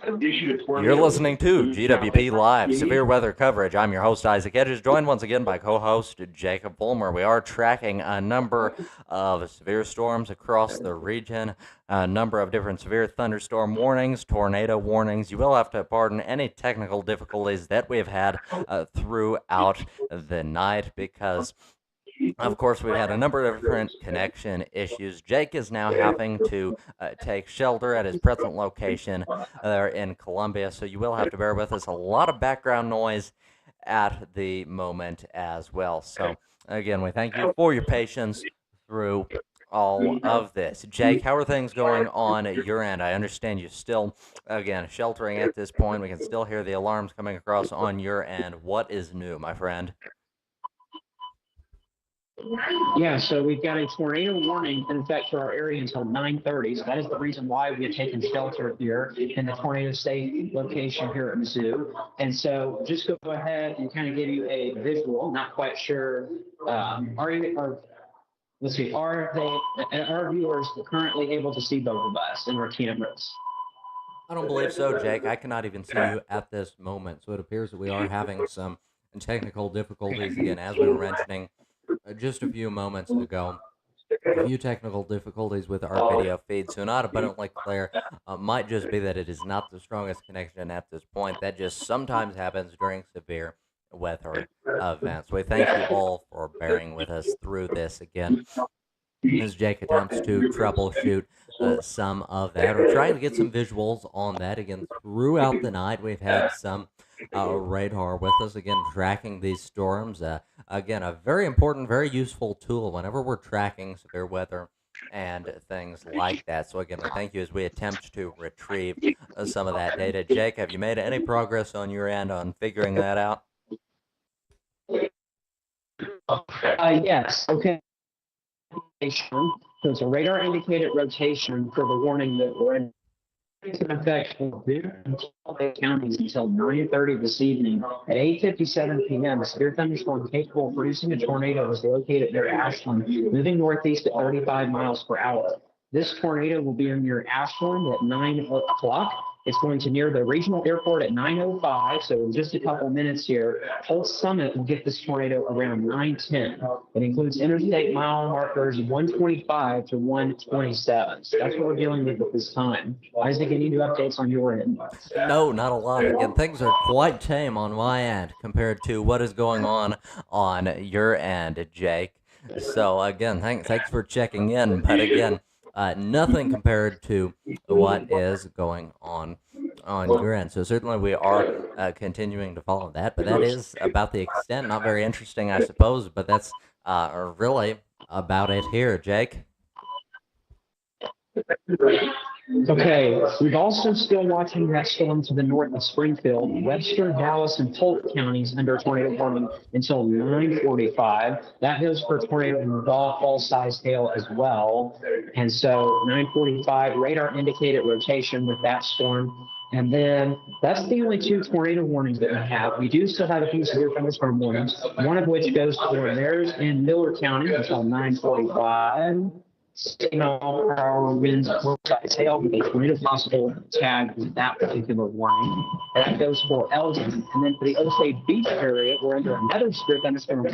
You're listening to GWP Live, severe weather coverage. I'm your host, Isaac Edges, joined once again by co-host Jacob Fulmer. We are tracking a number of severe storms across the region, a number of different severe thunderstorm warnings, tornado warnings. You will have to pardon any technical difficulties that we've had throughout the night because of course, we've had a number of different connection issues. Jake is now having to take shelter at his present location there in Columbia, so you will have to bear with us. A lot of background noise at the moment as well. So, again, we thank you for your patience through all of this. Jake, how are things going on at your end? I understand you're still, again, sheltering at this point. We can still hear the alarms coming across on your end. What is new, my friend? Yeah, so we've got a tornado warning in effect for our area until 9:30. So that is the reason why we have taken shelter here in the tornado state location here at Mizzou. And so just go ahead and kind of give you a visual. Not quite sure. Let's see, are our viewers currently able to see both of us in our cameras? I don't believe so, Jake. I cannot even see you at this moment. So it appears that we are having some technical difficulties again, as we were mentioning just a few moments ago. A few technical difficulties with our video feed, so not abundantly clear. Might just be that it is not the strongest connection at this point. That just sometimes happens during severe weather events. We thank you all for bearing with us through this again as Jake attempts to troubleshoot some of that, or trying to get some visuals on that. Again, throughout the night, we've had some radar with us, again, tracking these storms. Again, a very important, very useful tool whenever we're tracking severe weather and things like that. So, again, we thank you as we attempt to retrieve some of that data. Jake, have you made any progress on your end on figuring that out? Yes. Okay. So it's a radar indicated rotation for the warning that we're in effect for counties until 9:30 this evening. At 8:57 p.m., a severe thunderstorm capable of producing a tornado is located near Ashland, moving northeast at 35 miles per hour. This tornado will be near Ashland at 9 o'clock. It's going to near the regional airport at 9:05, so in just a couple minutes here. Pulse Summit will get this tornado around 9:10. It includes interstate mile markers 125 to 127. So that's what we're dealing with at this time. Isaac, any new updates on your end? No, not a lot. Again, things are quite tame on my end compared to what is going on your end, Jake. So again, thanks for checking in. But again, nothing compared to what is going on your end. So certainly we are continuing to follow that. But that is about the extent. Not very interesting, I suppose. But that's really about it here, Jake. Okay, we've also still watching that storm to the north of Springfield, Webster, Dallas, and Polk counties under tornado warning until 9:45. That goes for tornado and fall-sized hail as well. And so 9:45 radar indicated rotation with that storm. And then that's the only two tornado warnings that we have. We do still have a few severe thunderstorm warnings, one of which goes to the Ramirez and Miller County until 9:45. Our winds size hail with a tornado possible tag with that particular warning. That goes for Elgin. And then for the Osage Beach area, we're under another severe thunderstorm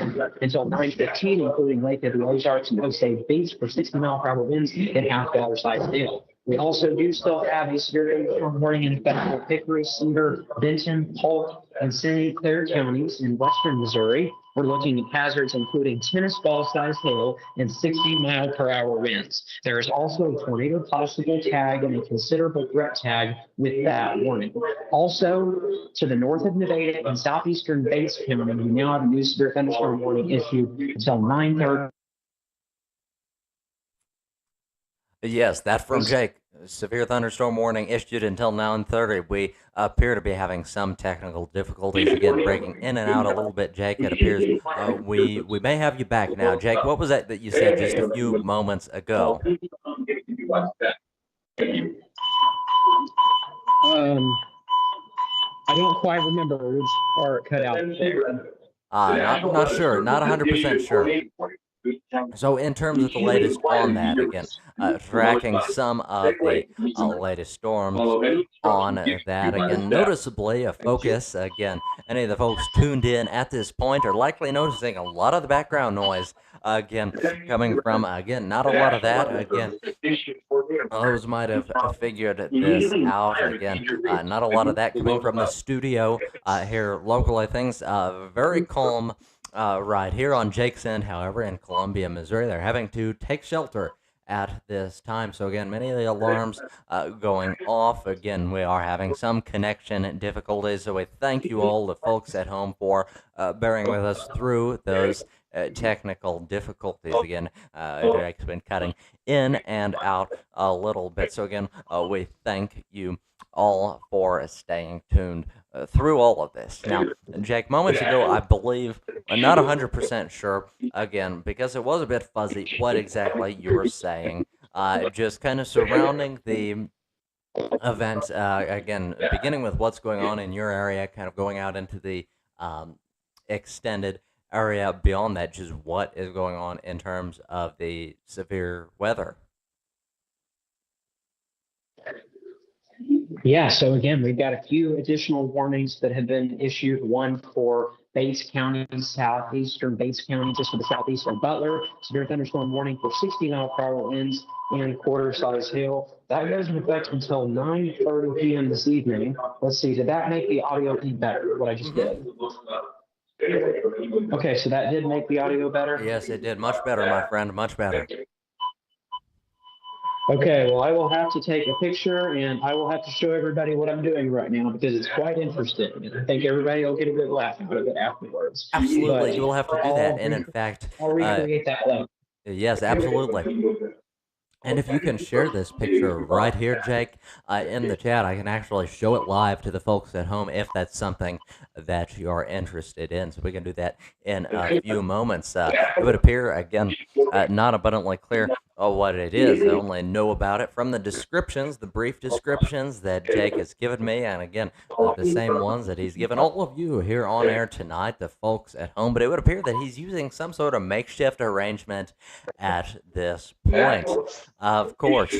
until 9:15, including Lake of the Ozarks and Osage Beach for 60-mile-per-hour winds and half-dollar size hail. We also do still have a severe thunderstorm warning in effect for Hickory, Cedar, Benton, Polk, and St. Clair counties in western Missouri. We're looking at hazards including tennis ball sized hail and 60-mile-per-hour winds. There is also a tornado possible tag and a considerable threat tag with that warning. Also, to the north of Nevada and southeastern Bates County, we now have a new severe thunderstorm warning issued until 9:30. Yes, that from Jake. Severe thunderstorm warning issued until 9:30. We appear to be having some technical difficulties again, breaking in and out a little bit. Jake, it appears we may have you back now. Jake, what was that you said just a few moments ago? I don't quite remember which part cut out. Not sure, not 100% sure. So, in terms of the latest on that, again, tracking some of the latest storms on that, again, noticeably a focus. Again, any of the folks tuned in at this point are likely noticing a lot of the background noise, again, coming from, again, not a lot of that. Again, those might have figured this out. Again, not a lot of that coming from the studio here locally. Things very calm right here on Jake's End, however, in Columbia, Missouri. They're having to take shelter at this time. So, again, many of the alarms going off. Again, we are having some connection difficulties. So, we thank you all, the folks at home, for bearing with us through those technical difficulties. Again, Jake's been cutting in and out a little bit. So, again, we thank you all for staying tuned through all of this. Now, Jake, moments ago, I believe, I'm not 100% sure, again, because it was a bit fuzzy what exactly you were saying, just kind of surrounding the event, again, beginning with what's going on in your area, kind of going out into the extended area beyond that, just what is going on in terms of the severe weather. Yeah, so again, we've got a few additional warnings that have been issued. One for Bates County, southeastern Bates County, just to the southeast of Butler. Severe thunderstorm warning for 60-mile-per-hour winds and quarter-size hail. That goes in effect until 9:30 p.m. this evening. Let's see, did that make the audio any better, what I just Mm-hmm. did? Okay, so that did make the audio better? Yes, it did. Much better, my friend. Much better. Okay, well, I will have to take a picture and I will have to show everybody what I'm doing right now because it's quite interesting. And I think everybody will get a good laugh out of it afterwards. Absolutely. But You will have to do that. And in fact, I'll recreate that later. yes, absolutely. And if you can share this picture right here, Jake, in the chat, I can actually show it live to the folks at home if that's something that you're interested in. So we can do that in a few moments. It would appear, again, not abundantly clear what it is. I only know about it from the descriptions, the brief descriptions that Jake has given me. And again, the same ones that he's given all of you here on air tonight, the folks at home. But it would appear that he's using some sort of makeshift arrangement at this point. Of course,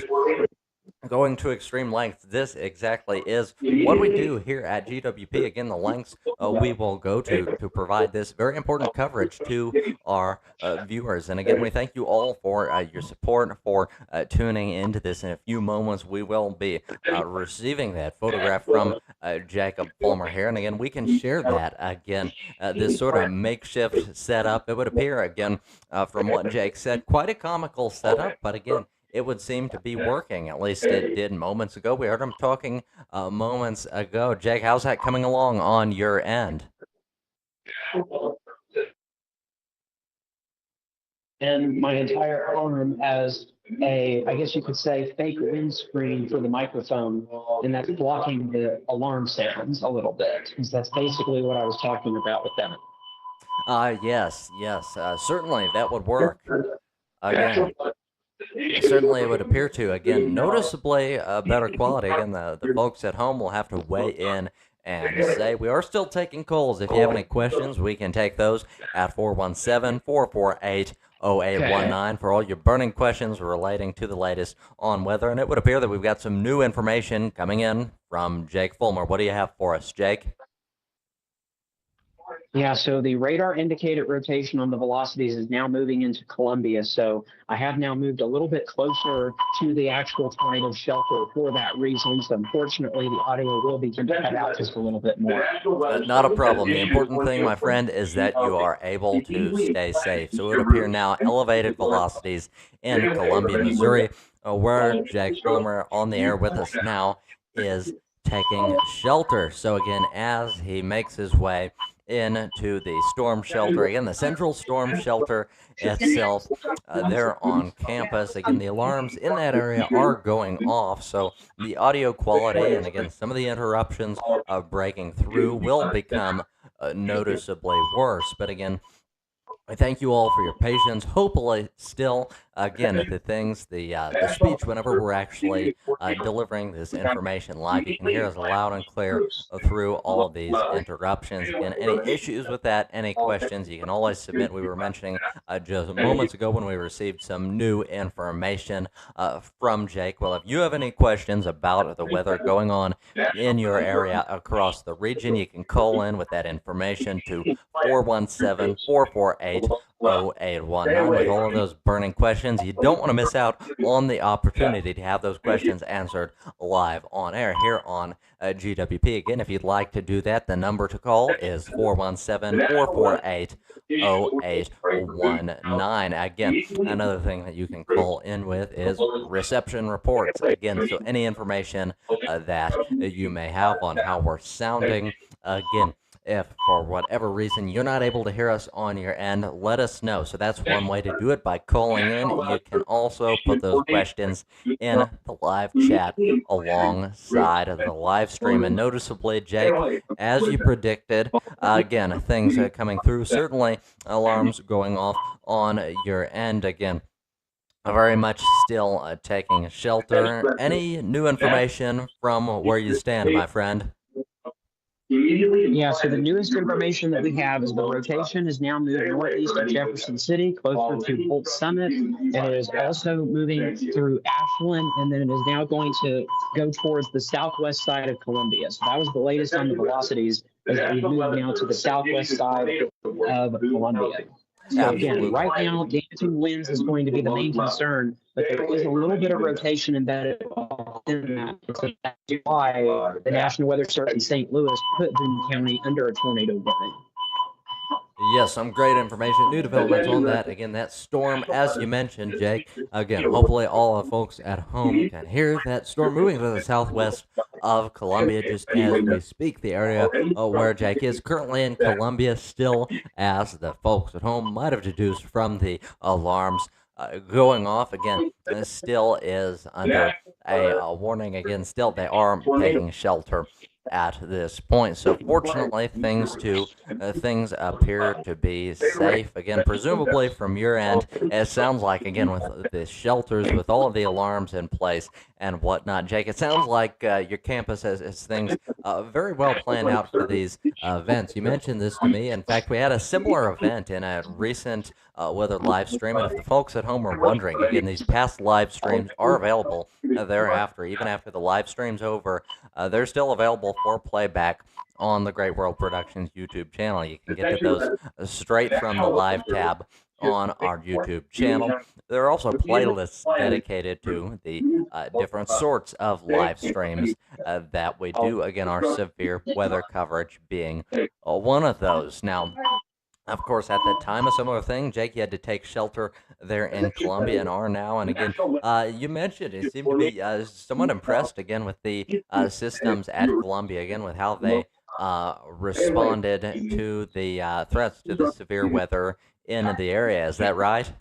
going to extreme lengths, this exactly is what we do here at GWP. Again, the lengths we will go to provide this very important coverage to our viewers. And again, we thank you all for your support, for tuning into this. In a few moments, we will be receiving that photograph from Jacob Fulmer here. And again, we can share that again, this sort of makeshift setup. It would appear, again, from what Jake said, quite a comical setup, but again, it would seem to be working. At least it did moments ago. We heard him talking moments ago. Jake, how's that coming along on your end? And my entire arm as I guess you could say, fake windscreen for the microphone, and that's blocking the alarm sounds a little bit. Because that's basically what I was talking about with that. Yes, yes. Certainly that would work. Again, certainly it would appear to. Again, noticeably better quality. Again, the folks at home will have to weigh in and say we are still taking calls. If you have any questions, we can take those at 417-448-0819 for all your burning questions relating to the latest on weather. And it would appear that we've got some new information coming in from Jake Fulmer. What do you have for us, Jake? Yeah, so the radar indicated rotation on the velocities is now moving into Columbia. So I have now moved a little bit closer to the actual tornado shelter for that reason. So unfortunately, the audio will be cut out just a little bit more. Not a problem. The important thing, my friend, is that you are able to stay safe. So it would appear now elevated velocities in Columbia, Missouri, where Jake Fulmer on the air with us now is taking shelter. So again, as he makes his way into the storm shelter, again, the central storm shelter itself, there on campus. Again, the alarms in that area are going off, so the audio quality and again some of the interruptions breaking through will become noticeably worse. But again, I thank you all for your patience. Hopefully, still, again, the speech, whenever we're actually delivering this information live, you can hear us loud and clear through all of these interruptions. Again, any issues with that, any questions, you can always submit. We were mentioning just moments ago when we received some new information from Jake. Well, if you have any questions about the weather going on in your area across the region, you can call in with that information to 417-448-0819 with all of those burning questions. You don't want to miss out on the opportunity to have those questions answered live on air here on GWP. Again, if you'd like to do that, the number to call is 417-448-0819. Again, another thing that you can call in with is reception reports. Again, so any information that you may have on how we're sounding. Again, if for whatever reason you're not able to hear us on your end, let us know. So that's one way to do it by calling in. You can also put those questions in the live chat alongside of the live stream. And noticeably, Jake, as you predicted, again, things are coming through. Certainly, alarms going off on your end. Again, very much still taking shelter. Any new information from where you stand, my friend? Yeah, so the newest information that we have is the rotation is now moving northeast of Jefferson City, closer to Holt Summit, and it is also moving through Ashland, and then it is now going to go towards the southwest side of Columbia. So that was the latest on the velocities as we move now to the southwest side of Columbia. So again, Absolutely. right now, damaging winds is going to be the main concern, but there is a little bit of rotation embedded in that. So that's why the National Weather Service in St. Louis put Boone County under a tornado warning. Yes, some great information, new developments on that. Again, that storm, as you mentioned, Jake. Again, hopefully all the folks at home can hear that storm moving to the southwest of Columbia just as we speak. The area where Jake is currently in Columbia, still, as the folks at home might have deduced from the alarms going off again, still is under a warning. Again, still they are taking shelter at this point. So fortunately, things appear to be safe. Again, presumably from your end, it sounds like, again, with the shelters, with all of the alarms in place and whatnot, Jake, it sounds like your campus has things very well planned out for these events. You mentioned this to me. In fact, we had a similar event in a recent weather live stream. And if the folks at home are wondering, again, these past live streams are available thereafter, even after the live stream's over. They're still available for playback on the Great World Productions YouTube channel. You can get to those straight from the live tab on our YouTube channel. There are also playlists dedicated to the different sorts of live streams that we do. Again, our severe weather coverage being one of those. Now, of course, at that time, a similar thing, Jake, you had to take shelter there in Columbia and are now. And again, you mentioned you seem to be somewhat impressed again with the systems at Columbia, again, with how they responded to the threats to the severe weather in the area. Is that right?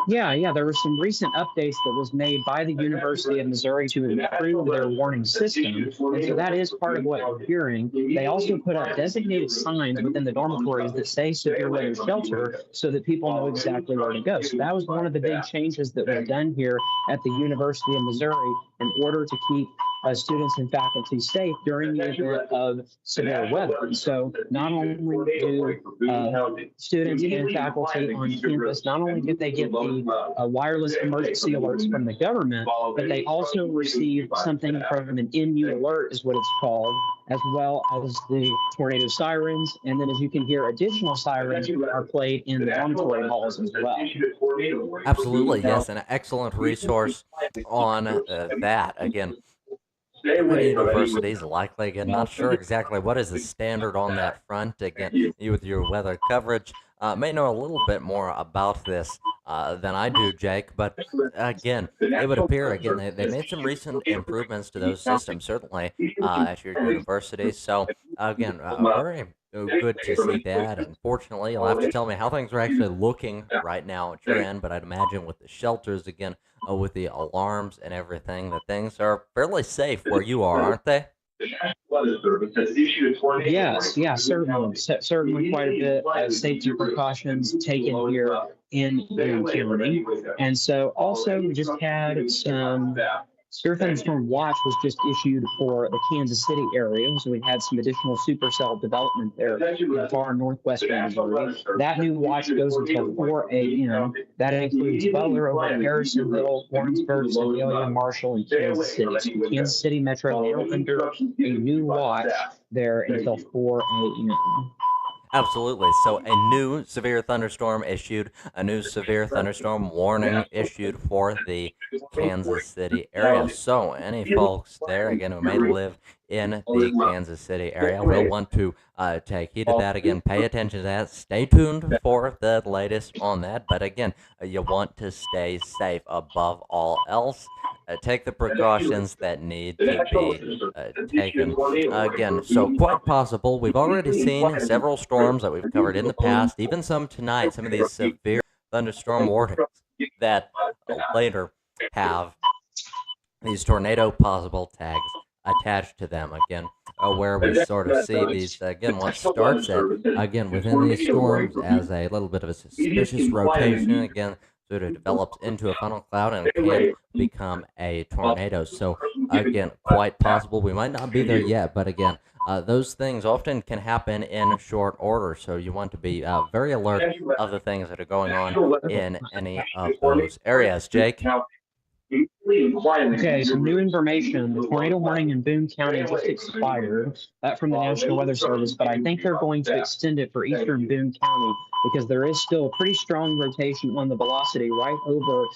Yeah, there were some recent updates that was made by the University of Missouri to improve their warning system. And so that is part of what we're hearing. They also put up designated signs within the dormitories that say severe weather shelter so that people know exactly where to go. So that was one of the big changes that was done here at the University of Missouri in order to keep students and faculty safe during the event of severe weather. So not only do students and faculty on campus, not only did they get the wireless emergency alerts from the government, but they also received something from an NU alert is what it's called, as well as the tornado sirens. And then as you can hear, additional sirens are played in the dormitory halls as well. Absolutely, yes, an excellent resource on that. Again, many universities likely, again, not sure exactly what is the standard on that front. Again, you with your weather coverage may know a little bit more about this than I do, Jake. But again, it would appear, again, they made some recent improvements to those systems, certainly at your university. So again, very good to see that. Unfortunately, you'll have to tell me how things are actually looking right now at your end. But I'd imagine with the shelters, again, with the alarms and everything, that things are fairly safe where you are, aren't they? Yes, yeah, certainly, certainly quite a bit of safety precautions taken here in Boone County. And so also we just had some severe thunderstorm watch was just issued for the Kansas City area. So we had some additional supercell development there in far northwestern Missouri. That new watch goes until 4 a.m. That includes Butler over to Harrisonville, Warrensburg, Sedalia, Marshall, and Kansas City. So the Kansas City Metro now under a new watch there until 4 a.m. Absolutely. So, a new severe thunderstorm issued, a new severe thunderstorm warning issued for the Kansas City area. So, any folks there, again, who may live in the Kansas City area will want to take heed of that. Again, pay attention to that. Stay tuned for the latest on that. But again, you want to stay safe above all else. Take the precautions that need to be taken. Again, so quite possible. We've already seen several storms that we've covered in the past, even some tonight, some of these severe thunderstorm warnings that later have these tornado possible tags attached to them. Again, where we sort of see these, again, what starts at, again, within these storms as a little bit of a suspicious rotation, again, sort of develops into a funnel cloud and can become a tornado. So, again, quite possible. We might not be there yet, but again, those things often can happen in short order. So you want to be very alert of the things that are going on in any of those areas. Jake? Okay, some new information. The tornado warning in Boone County just expired. That from the National Weather Service, but I think they're going to extend it for eastern Boone County because there is still a pretty strong rotation on the velocity right over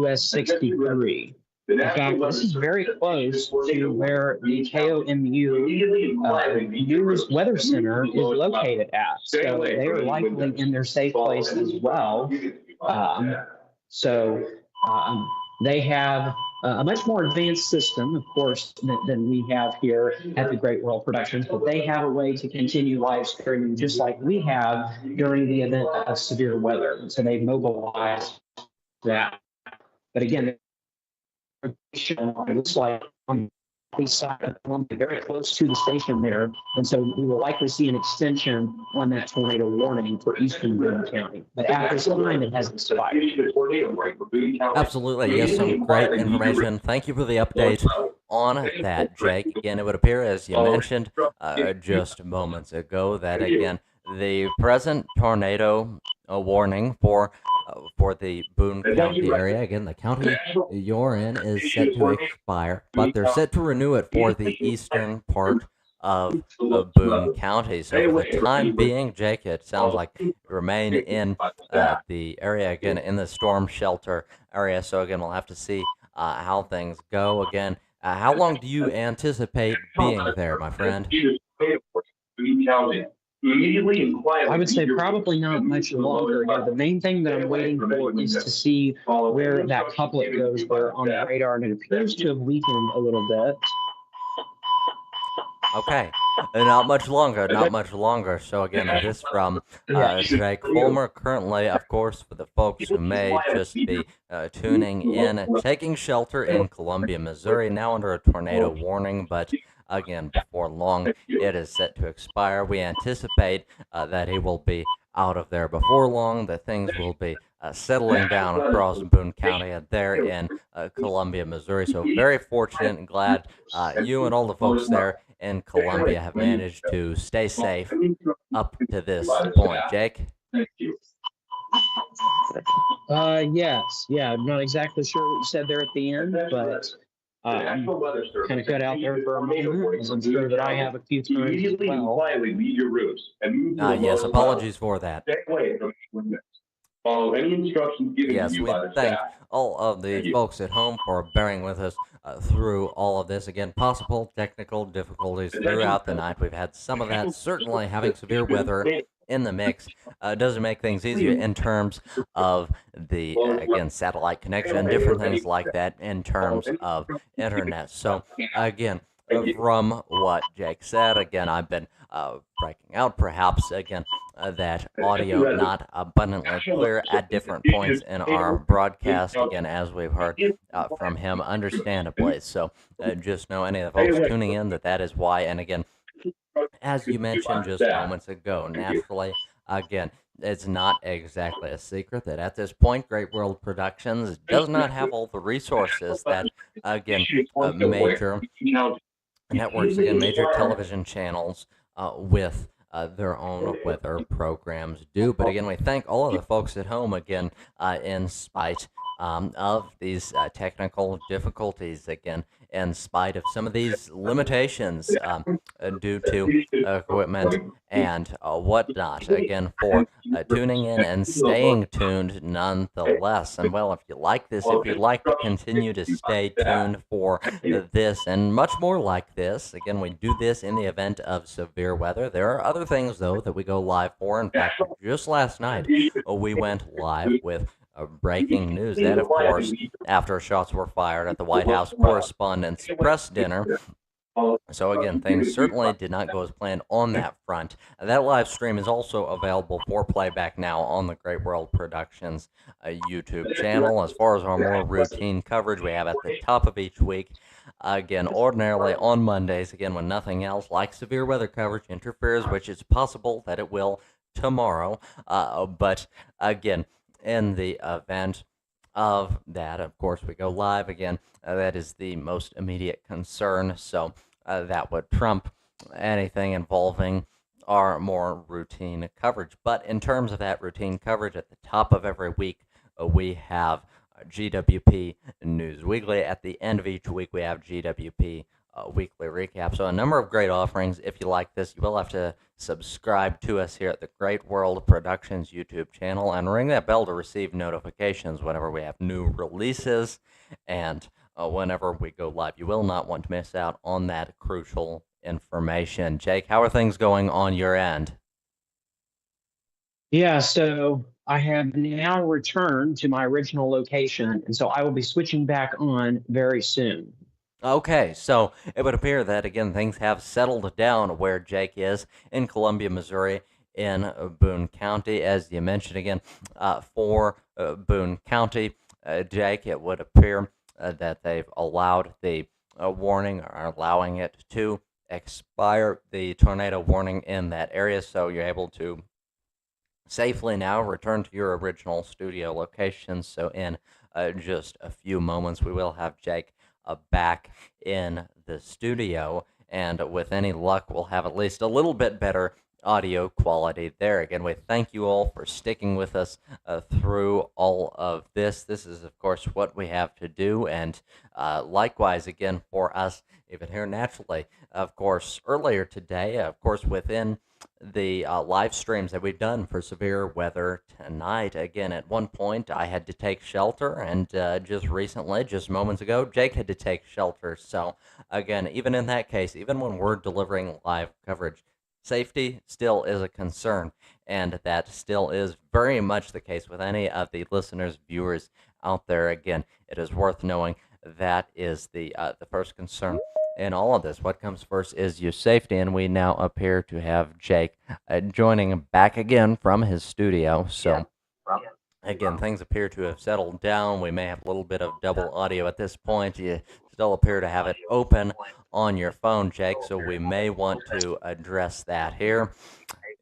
US 63. In fact, this is very close to where the KOMU News Weather Center is located at. So they are likely in their safe place as well. So they have a much more advanced system, of course, than we have here at the Great World Productions, but they have a way to continue live streaming just like we have during the event of severe weather. And so they've mobilized that. But again, it looks like on the side of Columbia, very close to the station there. And so we will likely see an extension on that tornado warning for eastern Boone County. But at this time, it has expired. Absolutely. Yes, some great information. Thank you for the update on that, Jake. Again, it would appear, as you mentioned just moments ago, that again, the present tornado warning for the Boone County area, again, the county you're in, is set to expire, but they're set to renew it for the eastern part of Boone County. So for the time being, Jake, it sounds like you remain in the area, again, in the storm shelter area. So again, we'll have to see how things go. Again, how long do you anticipate being there, my friend? I would say probably not much longer. Yeah, the main thing that I'm waiting for is to see where that couplet goes there on the radar, and it appears to have weakened a little bit. Okay, not much longer, not much longer. So again, this from Jake Fulmer. Currently, of course, for the folks who may just be tuning in, taking shelter in Columbia, Missouri, now under a tornado warning, but again, before long, it is set to expire. We anticipate that he will be out of there before long, that things will be settling down across Boone County there in Columbia, Missouri. So very fortunate and glad you and all the folks there in Columbia have managed to stay safe up to this point. Jake? Yes. Yeah, I'm not exactly sure what you said there at the end, but kind of cut out there for a moment, as I'm sure that I have a few times as well. Yes, apologies for that. Follow any instructions given Yes, to you we by the thank staff. all of the folks at home for bearing with us through all of this. Again, possible technical difficulties throughout the night. We've had some of that. Certainly, having severe weather in the mix doesn't make things easier in terms of the, again, satellite connection and different things like that in terms of internet. So, again, from what Jake said. Again, I've been breaking out perhaps again that audio not abundantly clear at different points in our broadcast. Again, as we've heard from him, understandably. So just know any of the folks tuning in that is why. And again, as you mentioned just moments ago, naturally, again, it's not exactly a secret that at this point, Great World Productions does not have all the resources that, again, major networks, again, major television channels with their own weather programs do. But again, we thank all of the folks at home, again, in spite of these technical difficulties, again, in spite of some of these limitations due to equipment and whatnot, again, for tuning in and staying tuned nonetheless. And well, if you like this, if you'd like to continue to stay tuned for this and much more like this, again, we do this in the event of severe weather. There are other things, though, that we go live for. In fact, just last night, we went live with breaking news that, of course, after shots were fired at the White House Correspondents' Press Dinner. So again, things certainly did not go as planned on that front. That live stream is also available for playback now on the Great World Productions YouTube channel. As far as our more routine coverage, we have at the top of each week. Again, ordinarily on Mondays, again, when nothing else like severe weather coverage interferes, which is possible that it will tomorrow. But again, in the event of that, of course, we go live again. That is the most immediate concern. So that would trump anything involving our more routine coverage. But in terms of that routine coverage, at the top of every week, we have GWP News Weekly. At the end of each week, we have GWP Weekly Recap. So a number of great offerings. If you like this, you will have to subscribe to us here at the Great World Productions YouTube channel and ring that bell to receive notifications whenever we have new releases and whenever we go live. You will not want to miss out on that crucial information. Jake, how are things going on your end? Yeah, so I have now returned to my original location, and so I will be switching back on very soon. Okay, so it would appear that, again, things have settled down where Jake is in Columbia, Missouri, in Boone County. As you mentioned, again, for Boone County, Jake, it would appear that they've allowed the warning, or allowing it to expire, the tornado warning in that area, so you're able to safely now return to your original studio location. So in just a few moments, we will have Jake back in the studio, and with any luck, we'll have at least a little bit better audio quality there. Again, we thank you all for sticking with us through all of this. This is, of course, what we have to do, and likewise, again, for us, even here naturally, of course, earlier today, of course, within the live streams that we've done for severe weather tonight. Again, at one point, I had to take shelter, and just recently, just moments ago, Jake had to take shelter. So, again, even in that case, even when we're delivering live coverage, safety still is a concern, and that still is very much the case with any of the listeners, viewers out there. Again, it is worth knowing that is the first concern in all of this. What comes first is your safety, and we now appear to have Jake joining back again from his studio. So, again, things appear to have settled down. We may have a little bit of double audio at this point. You still appear to have it open on your phone, Jake, so we may want to address that here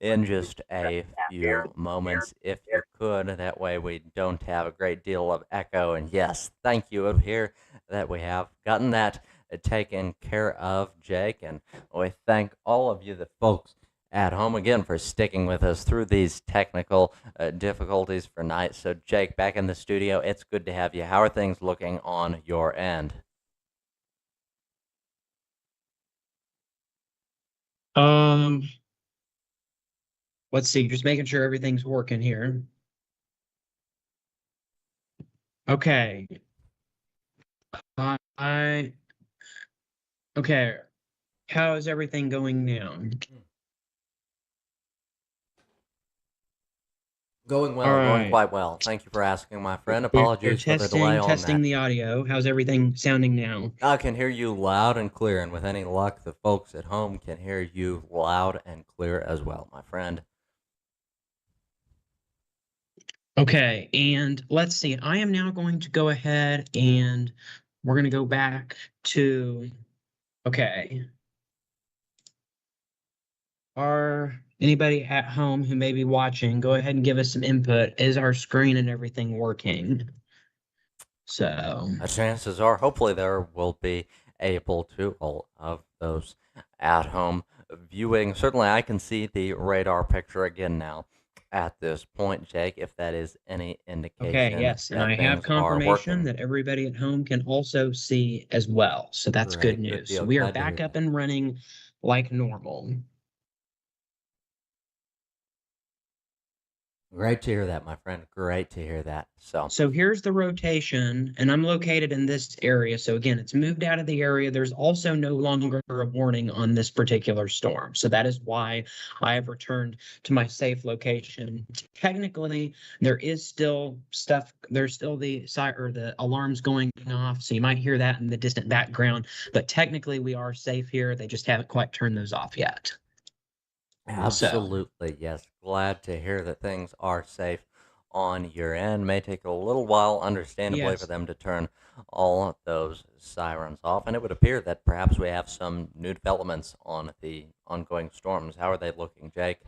in just a few moments, if you could. That way we don't have a great deal of echo. And yes, thank you of here that we have gotten that taken care of, Jake. And we thank all of you, the folks at home, again, for sticking with us through these technical difficulties for night. So, Jake, back in the studio, it's good to have you. How are things looking on your end? Um, let's see, just making sure everything's working here. Okay. I okay. How is everything going now? Going All well, going right. quite well. Thank you for asking, my friend. We're Apologies for the delay on testing that. the audio. How's everything sounding now? I can hear you loud and clear, and with any luck, the folks at home can hear you loud and clear as well, my friend. Okay, and let's see. I am now going to go ahead and we're going to go back to, okay. Are anybody at home who may be watching, go ahead and give us some input. Is our screen and everything working? So, Chances are, hopefully, there will be able to, all of those at home viewing. Certainly, I can see the radar picture again now at this point, Jake, if that is any okay, indication yes, and that I have things are confirmation working. that everybody at home can also see as well. So that's good Great, good news. So deal. we are Glad to back hear up that. and running like normal. Great to hear that, my friend. Great to hear that. So, So here's the rotation, and I'm located in this area. So again, it's moved out of the area. There's also no longer a warning on this particular storm. So that is why I have returned to my safe location. Technically, there is still stuff, there's still the or the alarms going off. So you might hear that in the distant background, but technically we are safe here. They just haven't quite turned those off yet. So absolutely, yes. Glad to hear that things are safe on your end. May take a little while, understandably, for yes. them to turn all of those sirens off. And it would appear that perhaps we have some new developments on the ongoing storms. How are they looking, Jake?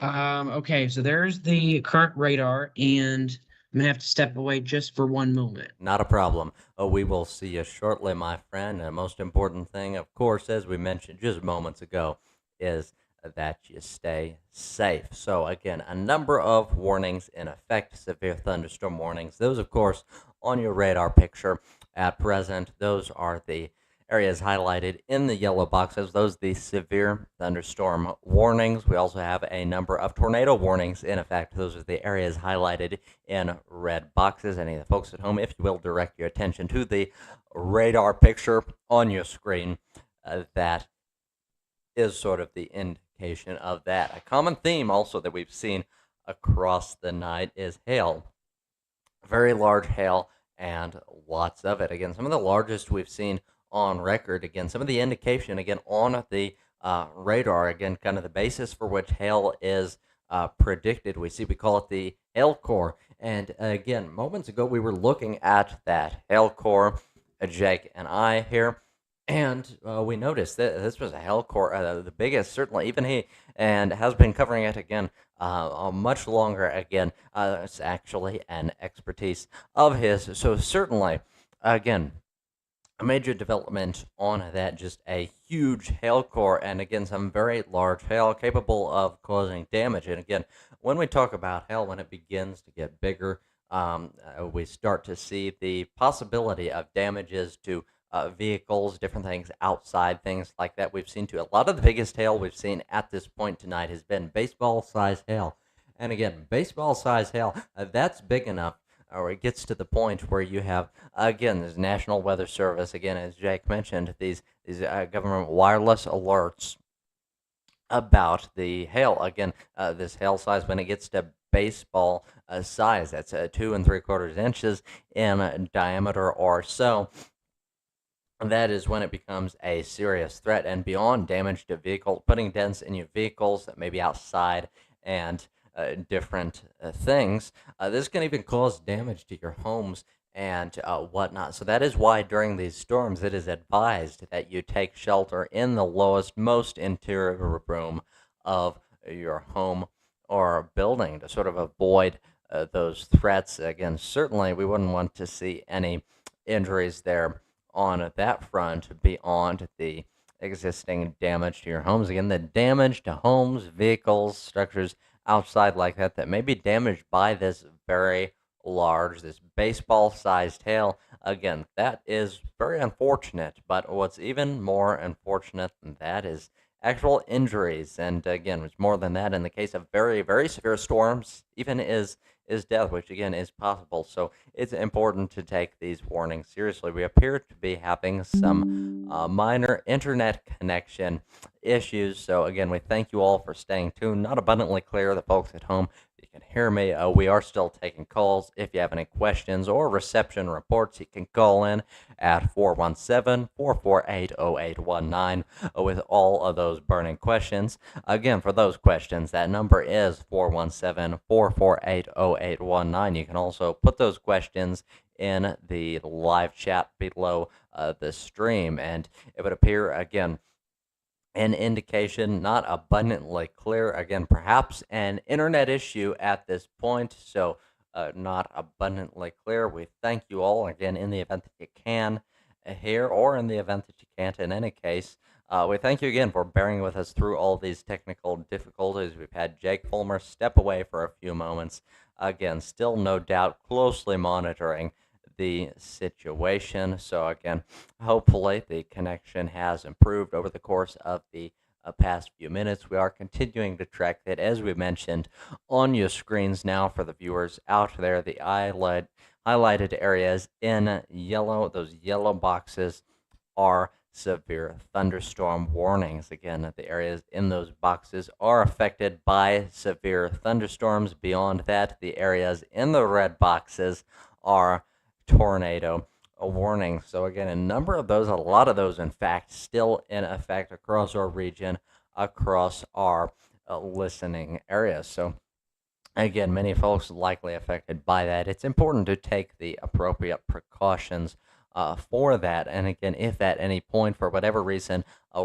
Okay, so there's the current radar, and I'm gonna have to step away just for one moment. Not a problem. We will see you shortly, my friend. The most important thing, of course, as we mentioned just moments ago, is that you stay safe. So, again, a number of warnings in effect, severe thunderstorm warnings. Those, of course, on your radar picture at present, those are the areas highlighted in the yellow boxes. Those are the severe thunderstorm warnings. We also have a number of tornado warnings in effect. Those are the areas highlighted in red boxes. Any of the folks at home, if you will, direct your attention to the radar picture on your screen. That is sort of the indication of that. A common theme also that we've seen across the night is hail. Very large hail and lots of it. Again, some of the largest we've seen on record. Again, some of the indication, again, on the radar, again, kind of the basis for which hail is predicted. We call it the hail core. And again, moments ago, we were looking at that hail core, Jake and I here. And we noticed that this was a hail core, the biggest, certainly, even he, and has been covering it again much longer. Again, it's actually an expertise of his. So, certainly, again, a major development on that, just a huge hail core, and again, some very large hail capable of causing damage. And again, when we talk about hail, when it begins to get bigger, we start to see the possibility of damages to vehicles, different things outside, things like that. We've seen to a lot of the biggest hail we've seen at this point tonight has been baseball size hail. And again, baseball size hail, that's big enough, or it gets to the point where you have, again, this National Weather Service, again, as Jake mentioned, these government wireless alerts about the hail. Again, this hail size, when it gets to baseball size, that's 2 3/4 inches in diameter or so. That is when it becomes a serious threat and beyond damage to vehicles, putting dents in your vehicles that may be outside and different things. This can even cause damage to your homes and whatnot. So that is why during these storms, it is advised that you take shelter in the lowest, most interior room of your home or building to sort of avoid those threats. Again, certainly we wouldn't want to see any injuries there on that front beyond the existing damage to your homes. Again, the damage to homes, vehicles, structures outside like that that may be damaged by this very large, this baseball sized hail. Again, that is very unfortunate, but what's even more unfortunate than that is actual injuries. And again, it's more than that in the case of very, very severe storms, even is death, which again is possible. So it's important to take these warnings seriously. We appear to be having some minor internet connection issues. So again, we thank you all for staying tuned. Not abundantly clear, the folks at home, you can hear me. We are still taking calls. If you have any questions or reception reports, you can call in at 417-448-0819 with all of those burning questions. Again, for those questions, that number is 417-448-0819. You can also put those questions in the live chat below the stream, and it would appear, again, an indication not abundantly clear. Again, perhaps an internet issue at this point, so not abundantly clear. We thank you all again in the event that you can hear, or in the event that you can't. In any case, we thank you again for bearing with us through all these technical difficulties. We've had Jake Fulmer step away for a few moments. Again, still no doubt closely monitoring the situation. So again, hopefully the connection has improved over the course of the past few minutes. We are continuing to track that, as we mentioned, on your screens now for the viewers out there. The highlighted areas in yellow, those yellow boxes, are severe thunderstorm warnings. Again, the areas in those boxes are affected by severe thunderstorms. Beyond that, the areas in the red boxes are tornado warnings. So again, a number of those, a lot of those, in fact, still in effect across our region, across our listening areas. So again, many folks likely affected by that. It's important to take the appropriate precautions for that. And again, if at any point, for whatever reason,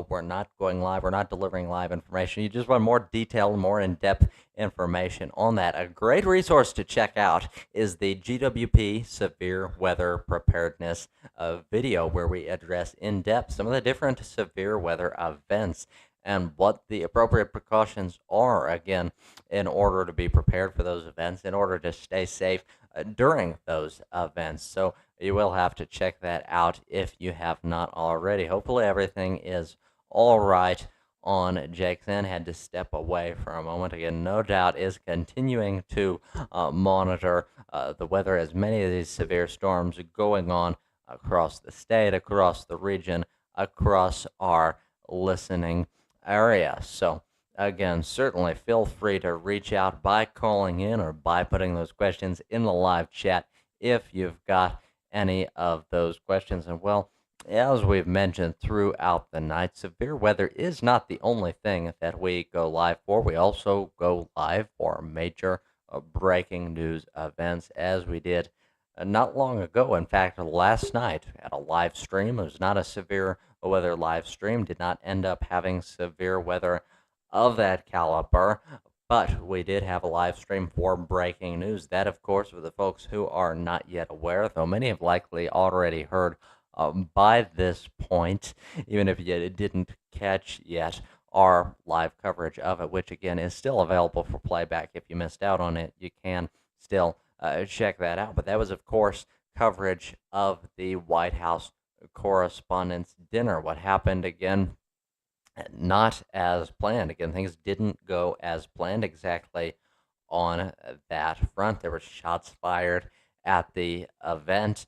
we're not going live, we're not delivering live information, you just want more detailed, more in-depth information on that, a great resource to check out is the GWP Severe Weather Preparedness video, where we address in depth some of the different severe weather events and what the appropriate precautions are, again, in order to be prepared for those events, in order to stay safe during those events. So you will have to check that out if you have not already. Hopefully everything is all right on Jake's end. Had to step away for a moment. Again, no doubt is continuing to monitor the weather, as many of these severe storms going on across the state, across the region, across our listening area. So again, certainly feel free to reach out by calling in or by putting those questions in the live chat if you've got any of those questions. And well, as we've mentioned throughout the night, severe weather is not the only thing that we go live for. We also go live for major breaking news events, as we did not long ago. In fact, last night at a live stream, it was not a severe weather live stream, did not end up having severe weather of that caliber, but we did have a live stream for breaking news. That, of course, for the folks who are not yet aware, though many have likely already heard by this point, even if you didn't catch yet our live coverage of it, which again is still available for playback. If you missed out on it, you can still check that out. But that was, of course, coverage of the White House Correspondents' Dinner. What happened, again, not as planned. Again, things didn't go as planned exactly on that front. There were shots fired at the event.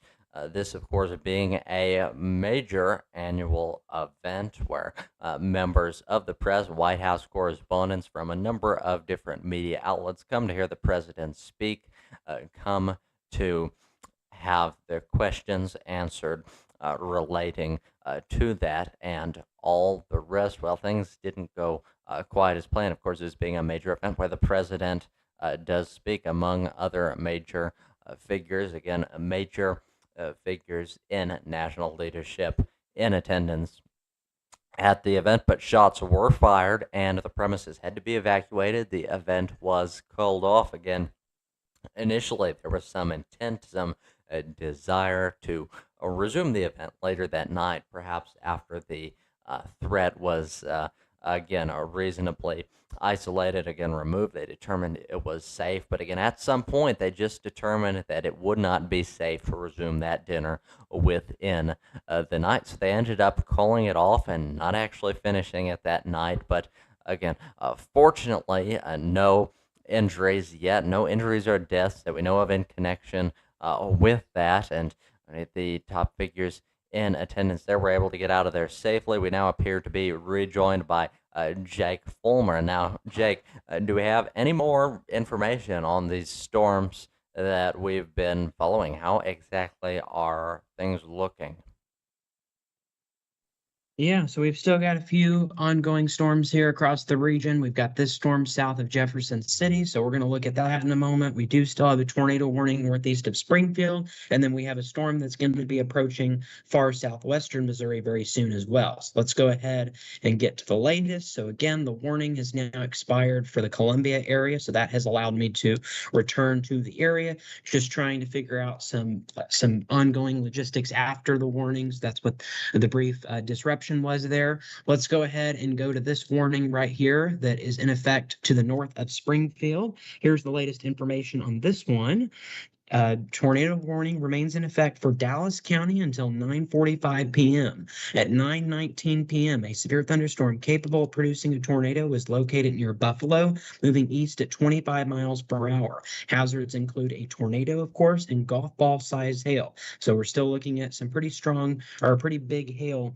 This, of course, being a major annual event where members of the press, White House correspondents from a number of different media outlets come to hear the president speak, come to have their questions answered relating to that and all the rest. Well, things didn't go quite as planned. Of course, this being a major event where the president does speak, among other major figures, again, major figures in national leadership in attendance at the event, but shots were fired and the premises had to be evacuated. The event was called off. Again, initially there was some intent, some desire to resume the event later that night, perhaps after the threat was again reasonably isolated, again removed. They determined it was safe, but again at some point they just determined that it would not be safe to resume that dinner within the night. So they ended up calling it off and not actually finishing it that night. But again, fortunately, no injuries yet. No injuries or deaths that we know of in connection with that. And the top figures in attendance there were able to get out of there safely. We now appear to be rejoined by Jake Fulmer. Now, Jake, do we have any more information on these storms that we've been following? How exactly are things looking? Yeah, so we've still got a few ongoing storms here across the region. We've got this storm south of Jefferson City, so we're going to look at that in a moment. We do still have a tornado warning northeast of Springfield, and then we have a storm that's going to be approaching far southwestern Missouri very soon as well. So let's go ahead and get to the latest. So again, the warning has now expired for the Columbia area, so that has allowed me to return to the area, just trying to figure out some ongoing logistics after the warnings. That's what the brief disruption was there. Let's go ahead and go to this warning right here that is in effect to the north of Springfield. Here's the latest information on this one. Tornado warning remains in effect for Dallas County until 9:45 p.m. At 9:19 p.m., a severe thunderstorm capable of producing a tornado is located near Buffalo, moving east at 25 miles per hour. Hazards include a tornado, of course, and golf ball size hail. So we're still looking at some pretty strong or pretty big hail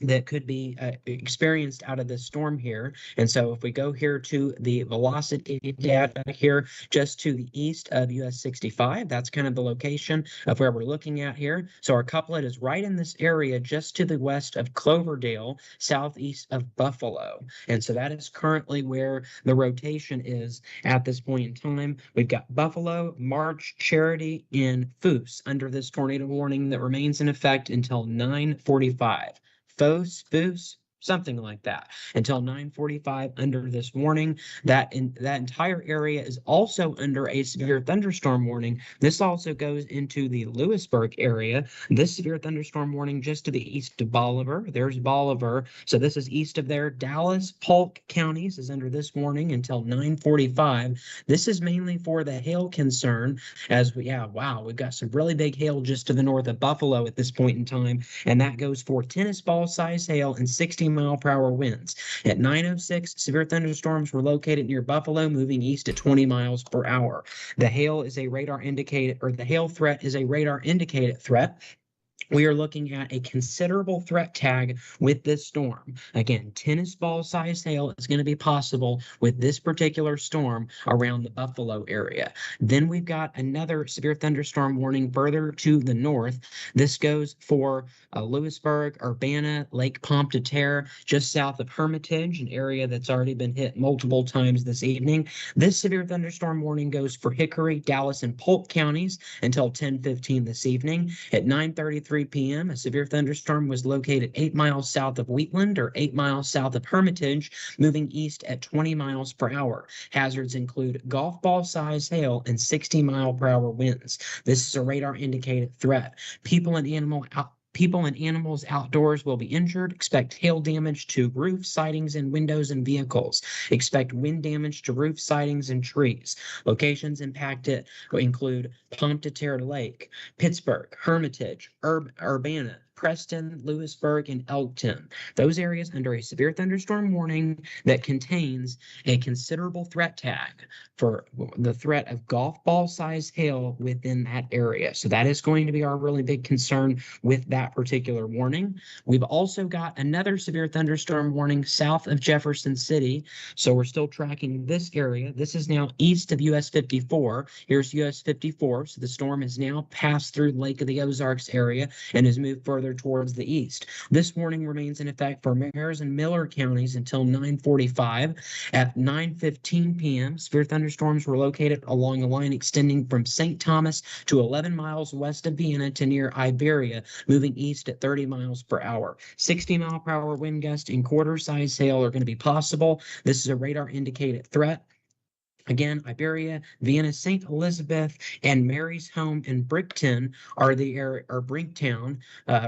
that could be experienced out of this storm here. And so if we go here to the velocity data here, just to the east of US 65, that's kind of the location of where we're looking at here. So our couplet is right in this area, just to the west of Cloverdale, southeast of Buffalo. And so that is currently where the rotation is at this point in time. We've got Buffalo, March, Charity, and Foos under this tornado warning that remains in effect until 9:45. Foos, something like that, until 9:45 under this warning. That entire area is also under a severe thunderstorm warning. This also goes into the Lewisburg area. This severe thunderstorm warning just to the east of Bolivar. There's Bolivar. So this is east of there. Dallas, Polk counties is under this warning until 9:45. This is mainly for the hail concern wow, we've got some really big hail just to the north of Buffalo at this point in time, and that goes for tennis ball size hail and 60-mile-per-hour winds. At 9:06, severe thunderstorms were located near Buffalo, moving east at 20 miles per hour. The hail is a radar indicated, or the hail threat is a radar indicated threat. We are looking at a considerable threat tag with this storm. Again, tennis ball size hail is going to be possible with this particular storm around the Buffalo area. Then we've got another severe thunderstorm warning further to the north. This goes for Lewisburg, Urbana, Lake Pointe-à-Terre, just south of Hermitage, an area that's already been hit multiple times this evening. This severe thunderstorm warning goes for Hickory, Dallas, and Polk counties until 10:15 this evening. At 9:33 p.m., a severe thunderstorm was located 8 miles south of Wheatland or 8 miles south of Hermitage, moving east at 20 miles per hour. Hazards include golf ball size hail and 60-mile-per-hour winds. This is a radar indicated threat. People and animals outdoors will be injured. Expect hail damage to roof, sidings, and windows and vehicles. Expect wind damage to roof, sidings, and trees. Locations impacted will include Pointe-à-Terre Lake, Pittsburgh, Hermitage, Urbana, Preston, Lewisburg, and Elkton. Those areas under a severe thunderstorm warning that contains a considerable threat tag for the threat of golf ball size hail within that area. So that is going to be our really big concern with that particular warning. We've also got another severe thunderstorm warning south of Jefferson City. So we're still tracking this area. This is now east of US 54. Here's US 54. So the storm has now passed through Lake of the Ozarks area and has moved further towards the east. This warning remains in effect for Mares and Miller counties until 9:45. At 9:15 p.m., severe thunderstorms were located along a line extending from St. Thomas to 11 miles west of Vienna to near Iberia, moving east at 30 miles per hour. 60-mile-per-hour wind gusts and quarter-size hail are going to be possible. This is a radar indicated threat. Again, Iberia, Vienna, St. Elizabeth, and Mary's home in Bricktown are the area, or Brinktown,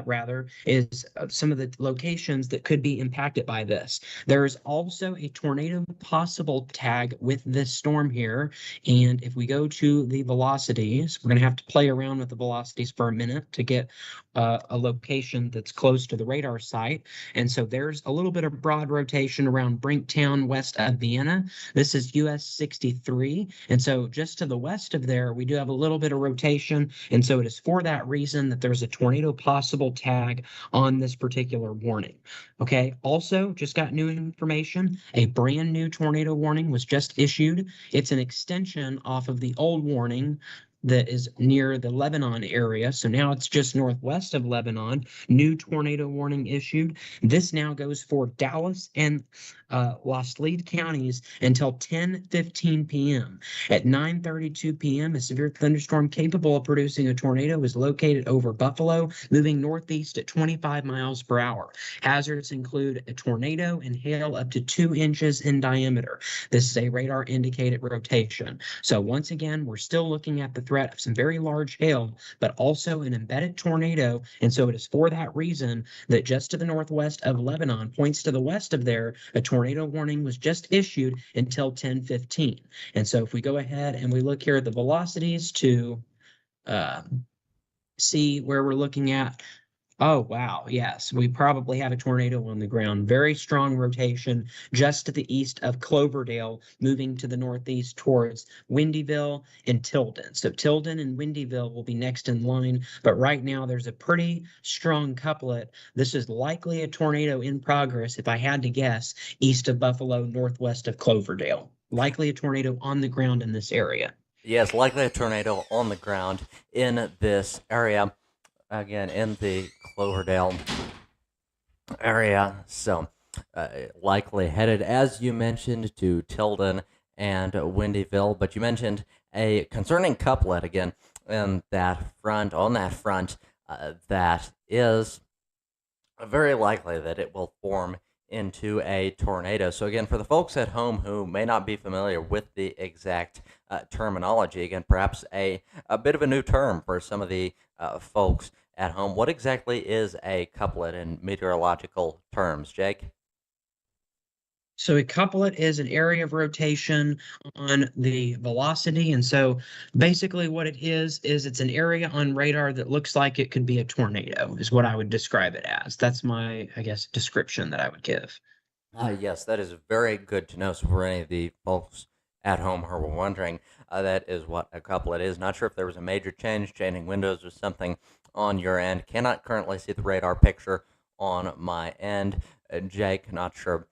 rather, is some of the locations that could be impacted by this. There is also a tornado possible tag with this storm here. And if we go to the velocities, we're going to have to play around with the velocities for a minute to get a location that's close to the radar site. And so there's a little bit of broad rotation around Brinktown west of Vienna. This is US 60 63. And so just to the west of there, we do have a little bit of rotation. And so it is for that reason that there's a tornado possible tag on this particular warning. Okay. Also, just got new information. A brand new tornado warning was just issued. It's an extension off of the old warning that is near the Lebanon area. So now it's just northwest of Lebanon. New tornado warning issued. This now goes for Dallas and Las Lead counties until 10:15 p.m. At 9:32 p.m., a severe thunderstorm capable of producing a tornado is located over Buffalo, moving northeast at 25 miles per hour. Hazards include a tornado and hail up to 2 inches in diameter. This is a radar indicated rotation. So once again, we're still looking at the threat of some very large hail, but also an embedded tornado. And so it is for that reason that just to the northwest of Lebanon, points to the west of there, a tornado warning was just issued until 10:15. And so if we go ahead and we look here at the velocities to uh, see where we're looking at. Oh, wow. Yes, we probably have a tornado on the ground. Very strong rotation just to the east of Cloverdale, moving to the northeast towards Windyville and Tilden. So Tilden and Windyville will be next in line. But right now, there's a pretty strong couplet. This is likely a tornado in progress, if I had to guess, east of Buffalo, northwest of Cloverdale. Likely a tornado on the ground in this area. Yes, likely a tornado on the ground in this area. Again, in the Cloverdale area. So, likely headed, as you mentioned, to Tilden and Windyville. But you mentioned a concerning couplet again in that front, on that front, that is very likely that it will form into a tornado. So, again, for the folks at home who may not be familiar with the exact terminology, again, perhaps a bit of a new term for some of the folks at home. What exactly is a couplet in meteorological terms, Jake? So a couplet is an area of rotation on the velocity. And so basically what it is it's an area on radar that looks like it could be a tornado, is what I would describe it as. That's my, I guess, description that I would give. Yes, that is very good to know. So, for any of the folks at home who were wondering, that is what a couplet is. Not sure if there was a major change, changing windows or something on your end. Cannot currently see the radar picture on my end. Jake, not sure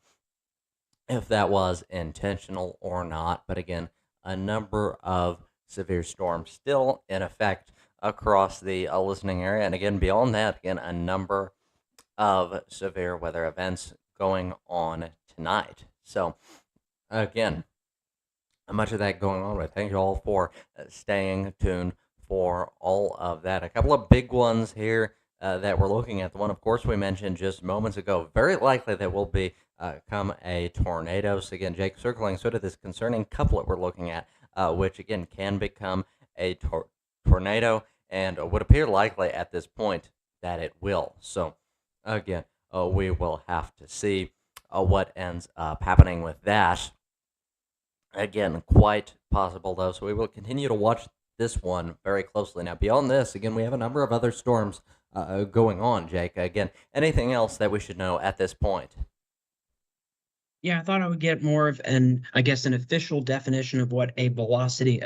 if that was intentional or not. But again, a number of severe storms still in effect across the listening area. And again, beyond that, again, a number of severe weather events going on tonight. So, again, much of that going on. But thank you all for staying tuned for all of that. A couple of big ones here that we're looking at. The one, of course, we mentioned just moments ago. Very likely that will be come a tornado. So again, Jake, circling sort of this concerning couplet we're looking at, which again can become a tornado, and would appear likely at this point that it will. So again, we will have to see what ends up happening with that. Again, quite possible though, so we will continue to watch this one very closely. Now, beyond this, again, we have a number of other storms going on, Jake. Again, anything else that we should know at this point? Yeah, I thought I would get more of an, I guess, an official definition of what a velocity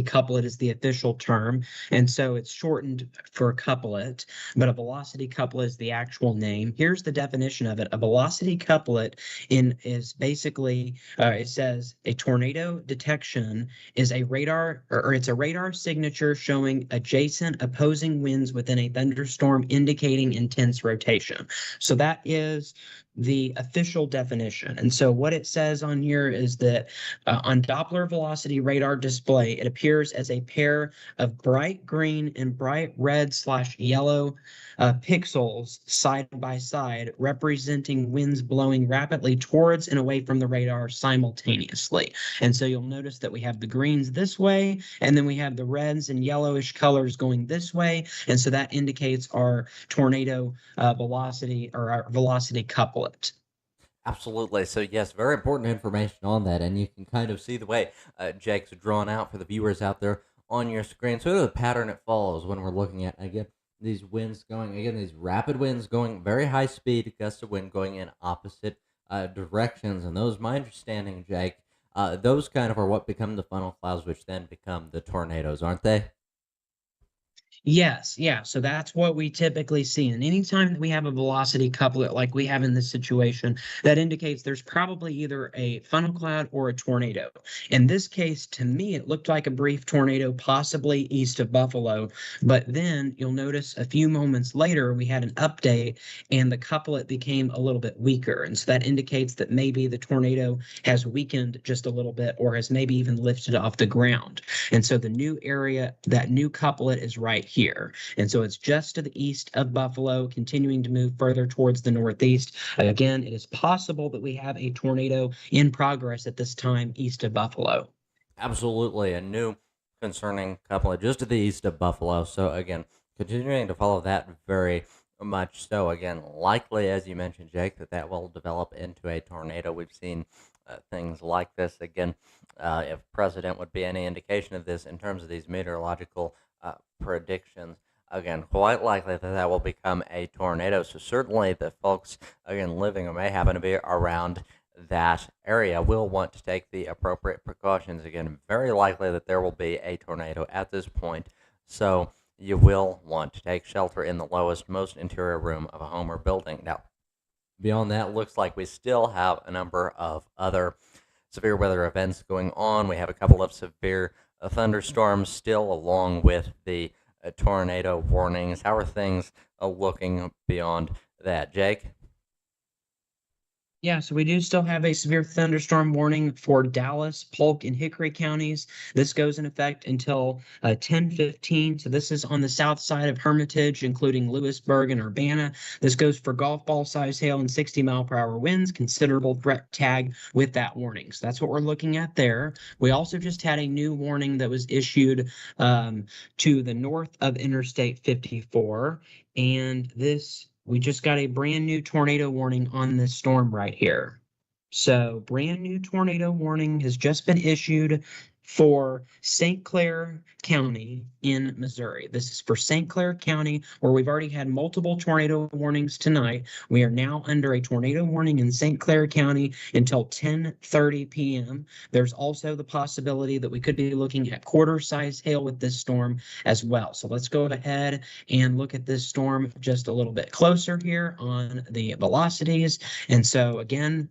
couplet is the official term. And so it's shortened for couplet, but a velocity couplet is the actual name. Here's the definition of it. A velocity couplet is basically, it says a tornado detection is a radar, or it's a radar signature showing adjacent opposing winds within a thunderstorm indicating intense rotation. So that is the official definition. And so what it says on here is that on Doppler velocity radar display, it appears as a pair of bright green and bright red/yellow pixels side by side, representing winds blowing rapidly towards and away from the radar simultaneously. And so you'll notice that we have the greens this way, and then we have the reds and yellowish colors going this way. And so that indicates our tornado velocity, or our velocity couplet. Absolutely. So, yes, very important information on that. And you can kind of see the way Jake's drawn out for the viewers out there on your screen. Sort of the pattern it follows when we're looking at, again, these winds going, again, these rapid winds going very high speed, gusts of wind going in opposite directions. And those, my understanding, Jake, Those kind of are what become the funnel clouds, which then become the tornadoes, aren't they? Yes, yeah. So that's what we typically see. And anytime that we have a velocity couplet like we have in this situation, that indicates there's probably either a funnel cloud or a tornado. In this case, to me, it looked like a brief tornado, possibly east of Buffalo. But then you'll notice a few moments later, we had an update and the couplet became a little bit weaker. And so that indicates that maybe the tornado has weakened just a little bit or has maybe even lifted off the ground. And so the new area, that new couplet is right here. And so it's just to the east of Buffalo, continuing to move further towards the northeast. Again, it is possible that we have a tornado in progress at this time east of Buffalo. Absolutely, a new concerning couplet just to the east of Buffalo. So again, continuing to follow that very much so. Again, likely as you mentioned, Jake, that will develop into a tornado. We've seen things like this again. If precedent would be any indication of this in terms of these meteorological predictions. Again, quite likely that will become a tornado. So certainly the folks again living or may happen to be around that area will want to take the appropriate precautions. Again, very likely that there will be a tornado at this point, so you will want to take shelter in the lowest, most interior room of a home or building. Now, beyond that, looks like we still have a number of other severe weather events going on. We have a couple of severe thunderstorms still, along with the tornado warnings. How are things looking beyond that, Jake? Yeah, so we do still have a severe thunderstorm warning for Dallas, Polk, and Hickory counties. This goes in effect until 10:15. So this is on the south side of Hermitage, including Lewisburg and Urbana. This goes for golf ball size hail and 60-mile-per-hour winds, considerable threat tag with that warning. So that's what we're looking at there. We also just had a new warning that was issued to the north of Interstate 54. And this we just got a brand new tornado warning on this storm right here. So, brand new tornado warning has just been issued for St. Clair County in Missouri. This is for St. Clair County, where we've already had multiple tornado warnings tonight. We are now under a tornado warning in St. Clair County until 10:30 p.m. There's also the possibility that we could be looking at quarter-size hail with this storm as well. So let's go ahead and look at this storm just a little bit closer here on the velocities. And so again,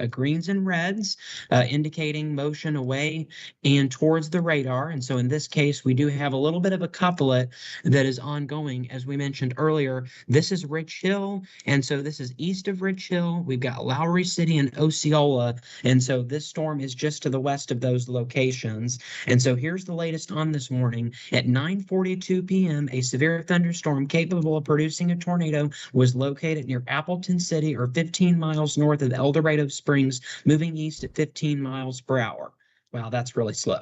greens and reds indicating motion away and towards the radar. And so in this case, we do have a little bit of a couplet that is ongoing. As we mentioned earlier, this is Rich Hill. And so this is east of Rich Hill. We've got Lowry City and Osceola. And so this storm is just to the west of those locations. And so here's the latest on this morning. At 9:42 p.m., a severe thunderstorm capable of producing a tornado was located near Appleton City or 15 miles north of El Dorado Springs, moving east at 15 miles per hour. Wow, that's really slow.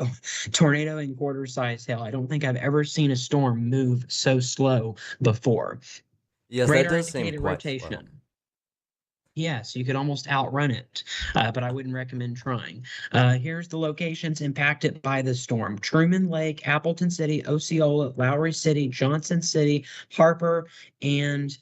Tornado and quarter size hail. I don't think I've ever seen a storm move so slow before. Yes, that Radar does seem indicated quite slow. rotation. Yes, you could almost outrun it, but I wouldn't recommend trying. Here's the locations impacted by the storm: Truman Lake, Appleton City, Osceola, Lowry City, Johnson City, Harper, and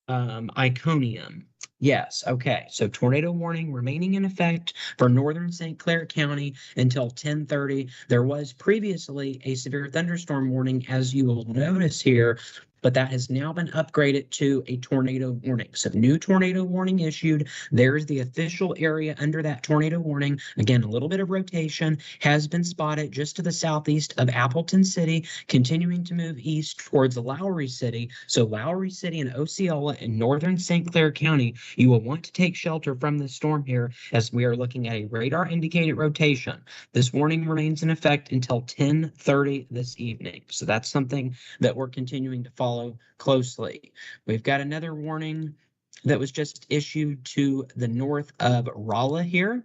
Iconium. Yes, okay. So tornado warning remaining in effect for northern St. Clair County until 10:30. There was previously a severe thunderstorm warning, as you will notice here, but that has now been upgraded to a tornado warning. So new tornado warning issued. There's the official area under that tornado warning. Again, a little bit of rotation has been spotted just to the southeast of Appleton City, continuing to move east towards Lowry City. So Lowry City and Osceola in northern St. Clair County, you will want to take shelter from the storm here as we are looking at a radar indicated rotation. This warning remains in effect until 10:30 this evening. So that's something that we're continuing to follow closely. We've got another warning that was just issued to the north of Rolla here.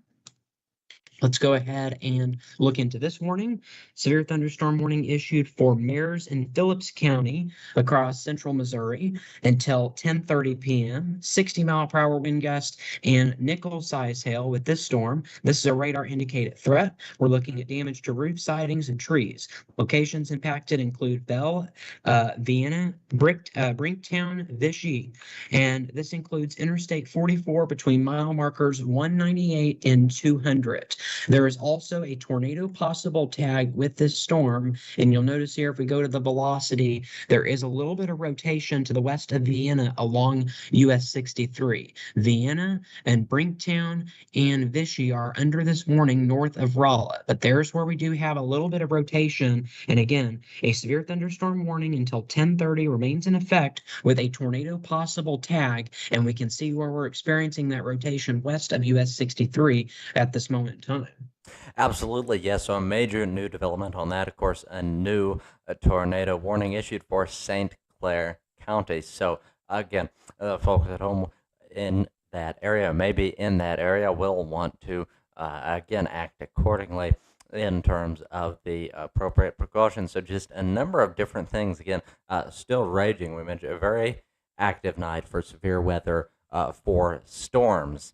Let's go ahead and look into this warning. Severe thunderstorm warning issued for Mears and Phillips County across central Missouri until 10:30 p.m. 60-mile-per-hour wind gust and nickel-size hail with this storm. This is a radar-indicated threat. We're looking at damage to roof sidings and trees. Locations impacted include Bell, Vienna, Brinktown, Vichy, and this includes Interstate 44 between mile markers 198 and 200. There is also a tornado possible tag with this storm. And you'll notice here, if we go to the velocity, there is a little bit of rotation to the west of Vienna along US 63. Vienna and Brinktown and Vichy are under this warning north of Rolla. But there's where we do have a little bit of rotation. And again, a severe thunderstorm warning until 10:30 remains in effect with a tornado possible tag. And we can see where we're experiencing that rotation west of US 63 at this moment in time. Absolutely, yes. So a major new development on that, of course, a new tornado warning issued for St. Clair County. So again, folks at home in that area, maybe in that area, will want to again act accordingly in terms of the appropriate precautions. So just a number of different things. Again, still raging. We mentioned a very active night for severe weather for storms.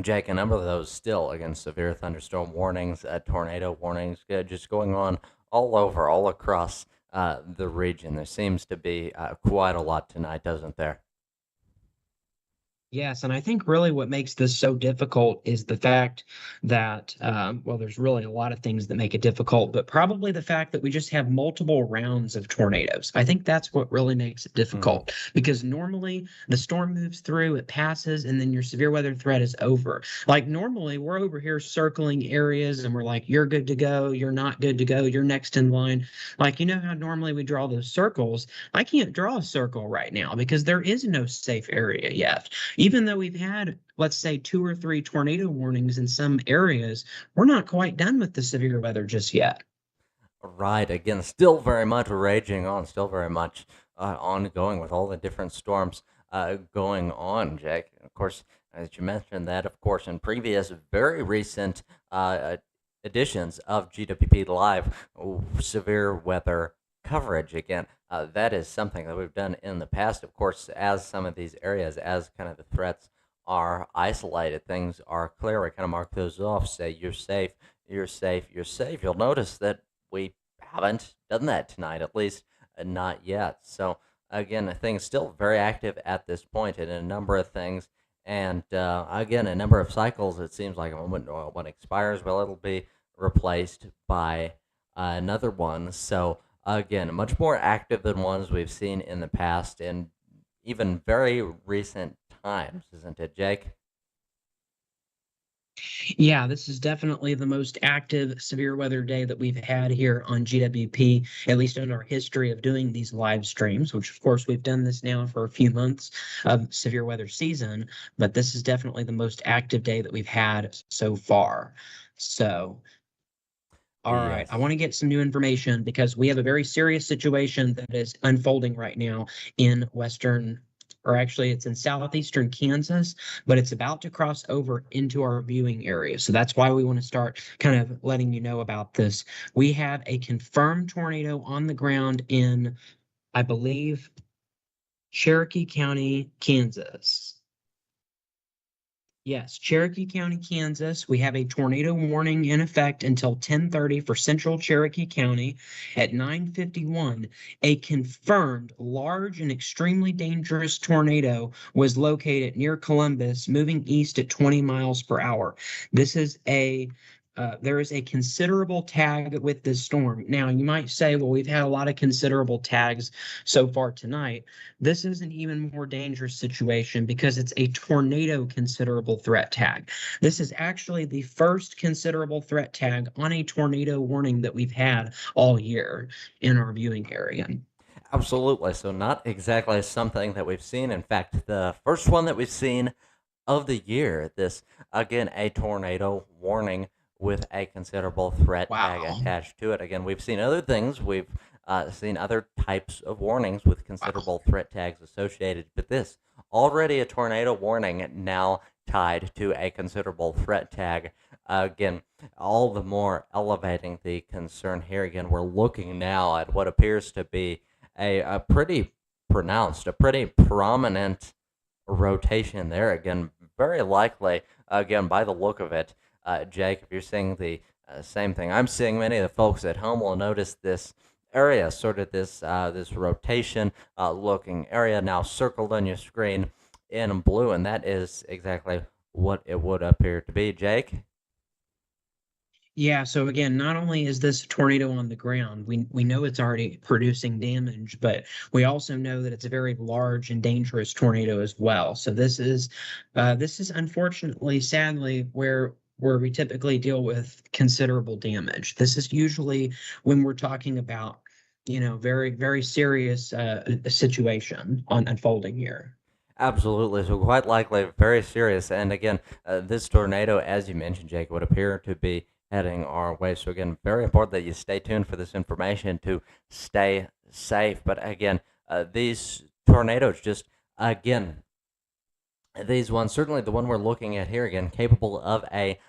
Jake, a number of those still against severe thunderstorm warnings, tornado warnings, just going on all over, all across the region. There seems to be quite a lot tonight, doesn't there? Yes, and I think really what makes this so difficult is the fact that, well, there's really a lot of things that make it difficult, but probably the fact that we just have multiple rounds of tornadoes. I think that's what really makes it Hmm. difficult because normally the storm moves through, it passes, and then your severe weather threat is over. Like normally we're over here circling areas and we're like, you're good to go, you're not good to go, you're next in line. Like, you know how normally we draw those circles? I can't draw a circle right now because there is no safe area yet. Even though we've had, let's say, two or three tornado warnings in some areas, we're not quite done with the severe weather just yet. Right. Again, still very much raging on, still very much ongoing with all the different storms going on, Jake. Of course, as you mentioned that, of course, in previous, very recent editions of GWP Live, severe weather coverage. Again, that is something that we've done in the past, of course, as some of these areas, as kind of the threats are isolated, things are clear. We kind of mark those off, say, you're safe, you're safe, you're safe. You'll notice that we haven't done that tonight, at least not yet. So again, things still very active at this point in a number of things, and again, a number of cycles. It seems like when one expires, well, it'll be replaced by another one. So again, much more active than ones we've seen in the past, and even very recent times, isn't it, Jake? Yeah, this is definitely the most active severe weather day that we've had here on GWP, at least in our history of doing these live streams, which of course we've done this now for a few months of severe weather season, but this is definitely the most active day that we've had so far. So, all right, I Yes. want to get some new information because we have a very serious situation that is unfolding right now in Western, or actually it's in southeastern Kansas, but it's about to cross over into our viewing area. So that's why we want to start kind of letting you know about this. We have a confirmed tornado on the ground in, I believe, Cherokee County, Kansas. Yes, Cherokee County, Kansas. We have a tornado warning in effect until 10:30 for central Cherokee County. At 9:51, a confirmed large and extremely dangerous tornado was located near Columbus, moving east at 20 miles per hour. This is a There is a considerable tag with this storm. Now, you might say, well, we've had a lot of considerable tags so far tonight. This is an even more dangerous situation because it's a tornado considerable threat tag. This is actually the first considerable threat tag on a tornado warning that we've had all year in our viewing area. Absolutely. So, not exactly something that we've seen. In fact, the first one that we've seen of the year. This, again, a tornado warning with a considerable threat tag Wow. attached to it. Again, we've seen other things. We've seen other types of warnings with Wow. considerable threat tags associated. But this, already a tornado warning, now tied to a considerable threat tag. Again, all the more elevating the concern here. Again, we're looking now at what appears to be a pretty pronounced, a pretty prominent rotation there. Again, very likely, again, by the look of it, Jake, if you're seeing the same thing I'm seeing, many of the folks at home will notice this area, sort of this rotation looking area now circled on your screen in blue, and that is exactly what it would appear to be, Jake. Yeah, so again, not only is this a tornado on the ground, we know it's already producing damage, but we also know that it's a very large and dangerous tornado as well. So this is unfortunately, sadly, where we typically deal with considerable damage. This is usually when we're talking about, very, very serious situation on unfolding here. Absolutely. So quite likely very serious. And again, this tornado, as you mentioned, Jake, would appear to be heading our way. So again, very important that you stay tuned for this information to stay safe. But again, these tornadoes just again these ones, certainly the one we're looking at here again, capable of a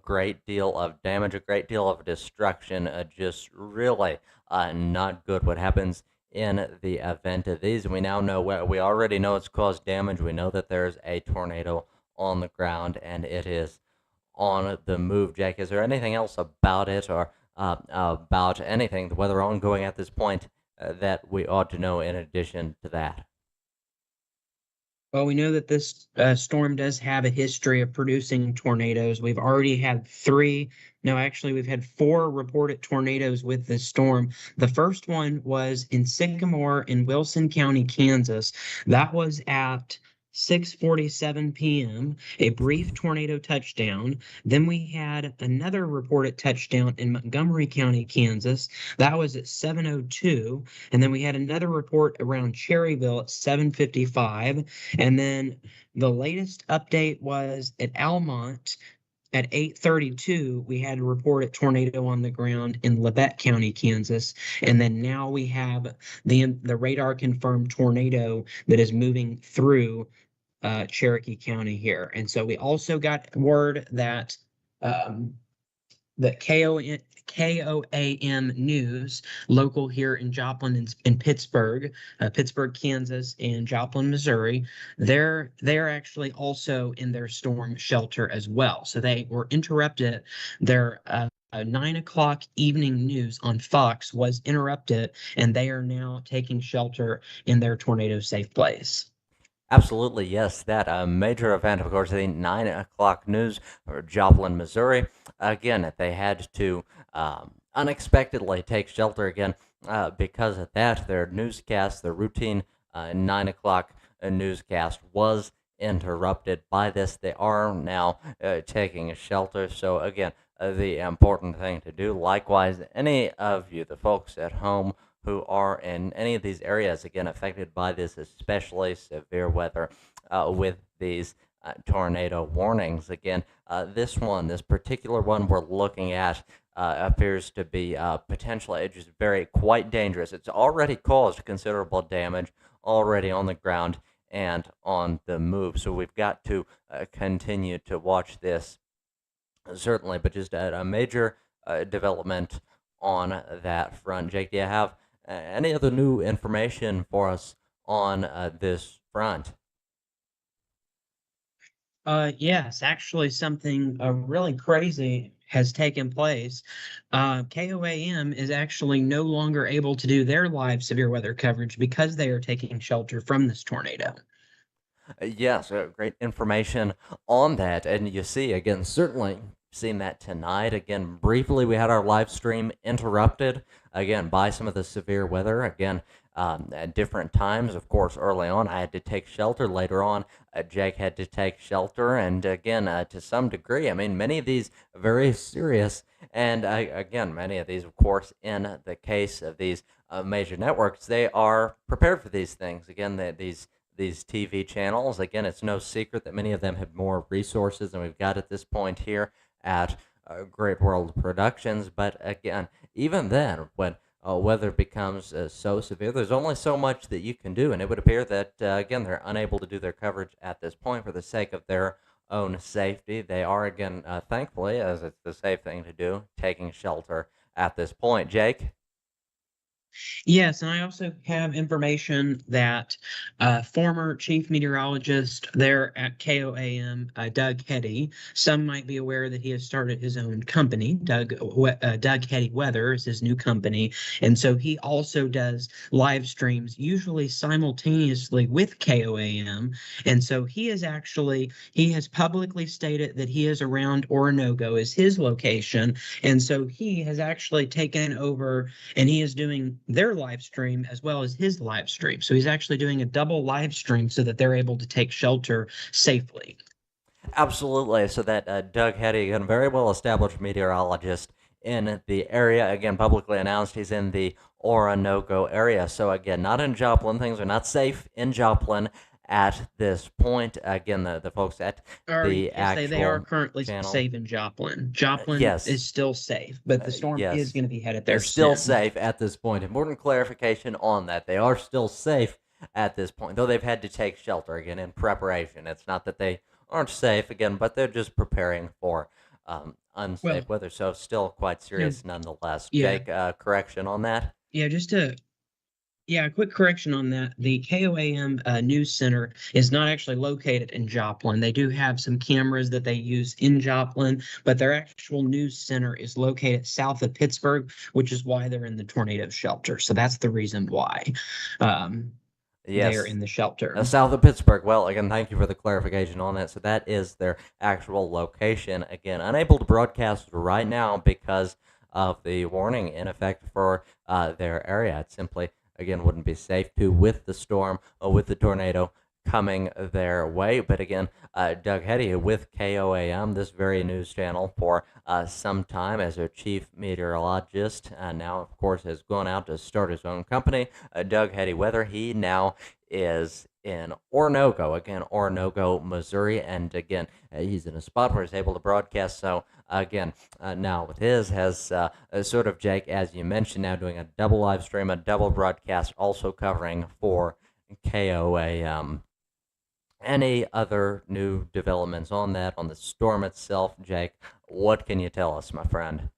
great deal of damage, a great deal of destruction, just really not good what happens in the event of these. And we now know where we already know it's caused damage. We know that there's a tornado on the ground and it is on the move. Jake, is there anything else about it or about anything, the weather ongoing at this point, that we ought to know in addition to that? Well, we know that this storm does have a history of producing tornadoes. We've already had three, no, actually, we've had four reported tornadoes with this storm. The first one was in Sycamore in Wilson County, Kansas. That was at 6:47 p.m., a brief tornado touchdown. Then we had another reported touchdown in Montgomery County, Kansas. That was at 7:02. And then we had another report around Cherryville at 7:55. And then the latest update was at Almont at 8:32. We had a reported tornado on the ground in Labette County, Kansas. And then now we have the radar confirmed tornado that is moving through Cherokee County here. And so we also got word that um, the KOAM News, local here in Joplin in Pittsburgh, Pittsburgh, Kansas, and Joplin, Missouri, they're actually also in their storm shelter as well. So they were interrupted. Their 9 o'clock evening news on Fox was interrupted, and they are now taking shelter in their tornado safe place. Absolutely, yes. That major event, of course, the 9 o'clock news for Joplin, Missouri. Again, they had to unexpectedly take shelter again because of that. Their newscast, their routine 9 o'clock newscast was interrupted by this. They are now taking a shelter. So, again, the important thing to do. Likewise, any of you, the folks at home, who are in any of these areas, again, affected by this especially severe weather with these tornado warnings. Again, this particular one we're looking at appears to be potentially just very quite dangerous. It's already caused considerable damage already on the ground and on the move. So we've got to continue to watch this, certainly, but just a major development on that front. Jake, do you have any other new information for us on this front? Yes, actually, something really crazy has taken place. KOAM is actually no longer able to do their live severe weather coverage because they are taking shelter from this tornado. Yes, great information on that. And you see, again, certainly seen that tonight. Again, briefly, we had our live stream interrupted again by some of the severe weather. Again, at different times, of course, early on, I had to take shelter. Later on, Jake had to take shelter. And again, to some degree, I mean, many of these very serious. And again, many of these, of course, in the case of these major networks, they are prepared for these things. Again, these TV channels. Again, it's no secret that many of them have more resources than we've got at this point here at Great World Productions. But again, even then, when weather becomes so severe, there's only so much that you can do. And it would appear that, again, they're unable to do their coverage at this point for the sake of their own safety. They are, again, thankfully, as it's the safe thing to do, taking shelter at this point. Jake? Yes, and I also have information that former chief meteorologist there at KOAM, Doug Hetty, some might be aware that he has started his own company. Doug Hetty Weather is his new company, and so he also does live streams, usually simultaneously with KOAM. And so he has publicly stated that he is around Orinoco is his location, and so he has actually taken over and he is doing their live stream as well as his live stream. So he's actually doing a double live stream so that they're able to take shelter safely. Absolutely. So that Doug Hetty, a very well established meteorologist in the area, again, publicly announced he's in the Orinoco area. So again, not in Joplin. Things are not safe in Joplin at this point. Again, the folks at Or the yes, they are actual currently channel. safe in Joplin. Joplin is Yes, still safe, but the storm is yes, going to be headed there still soon. safe at this point. Important clarification on that. They are still safe at this point, though they've had to take shelter again in preparation. It's not that they aren't safe again, but they're just preparing for Well, unsafe weather. So still quite you know, serious nonetheless. yeah, Jake, correction on that. yeah, just to Yeah, a quick correction on that. The KOAM News Center is not actually located in Joplin. They do have some cameras that they use in Joplin, but their actual news center is located south of Pittsburgh, which is why they're in the tornado shelter. So that's the reason why um, they're Yes, in the shelter. south of Pittsburgh. Well, again, thank you for the clarification on that. So that is their actual location. Again, unable to broadcast right now because of the warning in effect for their area. It simply, again, wouldn't be safe to with the storm or with the tornado coming their way. But again, Doug Hetty with KOAM, this very news channel, for some time as their chief meteorologist. Now, of course, has gone out to start his own company, Doug Hetty Weather. He now is in Orinoco, again, Orinoco, Missouri. And again, he's in a spot where he's able to broadcast. So, again, now with his, has sort of, Jake, as you mentioned, now doing a double live stream, a double broadcast, also covering for KOAM. Any other new developments on that, on the storm itself, Jake? What can you tell us, my friend?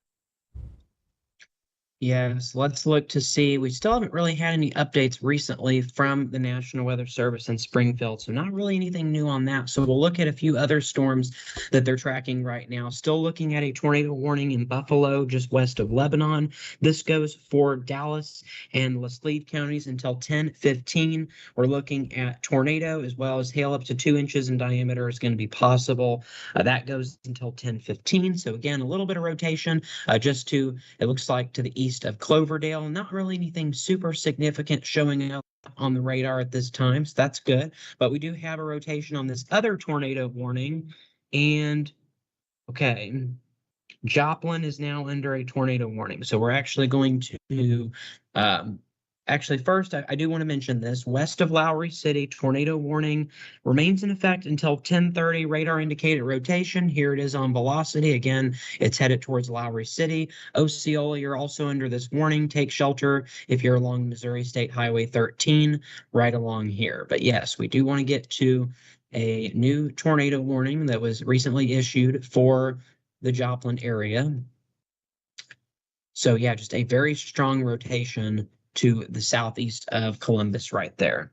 Yes, let's look to see. We still haven't really had any updates recently from the National Weather Service in Springfield, so not really anything new on that. So we'll look at a few other storms that they're tracking right now. Still looking at a tornado warning in Buffalo, just west of Lebanon. This goes for Dallas and Laclede counties until 10:15. We're looking at tornado as well as hail up to 2 inches in diameter is going to be possible. That goes until 10:15. So again, a little bit of rotation just to it looks like to the east of Cloverdale. Not really anything super significant showing up on the radar at this time, so that's good. But we do have a rotation on this other tornado warning. And okay, Joplin is now under a tornado warning. So we're actually going to um, actually first I do want to mention this. West of Lowry City, tornado warning remains in effect until 10:30. Radar indicated rotation. Here it is on velocity. Again, it's headed towards Lowry City. Osceola, you're also under this warning. Take shelter if you're along Missouri State Highway 13, right along here. But yes, we do want to get to a new tornado warning that was recently issued for the Joplin area. So yeah, just a very strong rotation to the southeast of Columbus right there.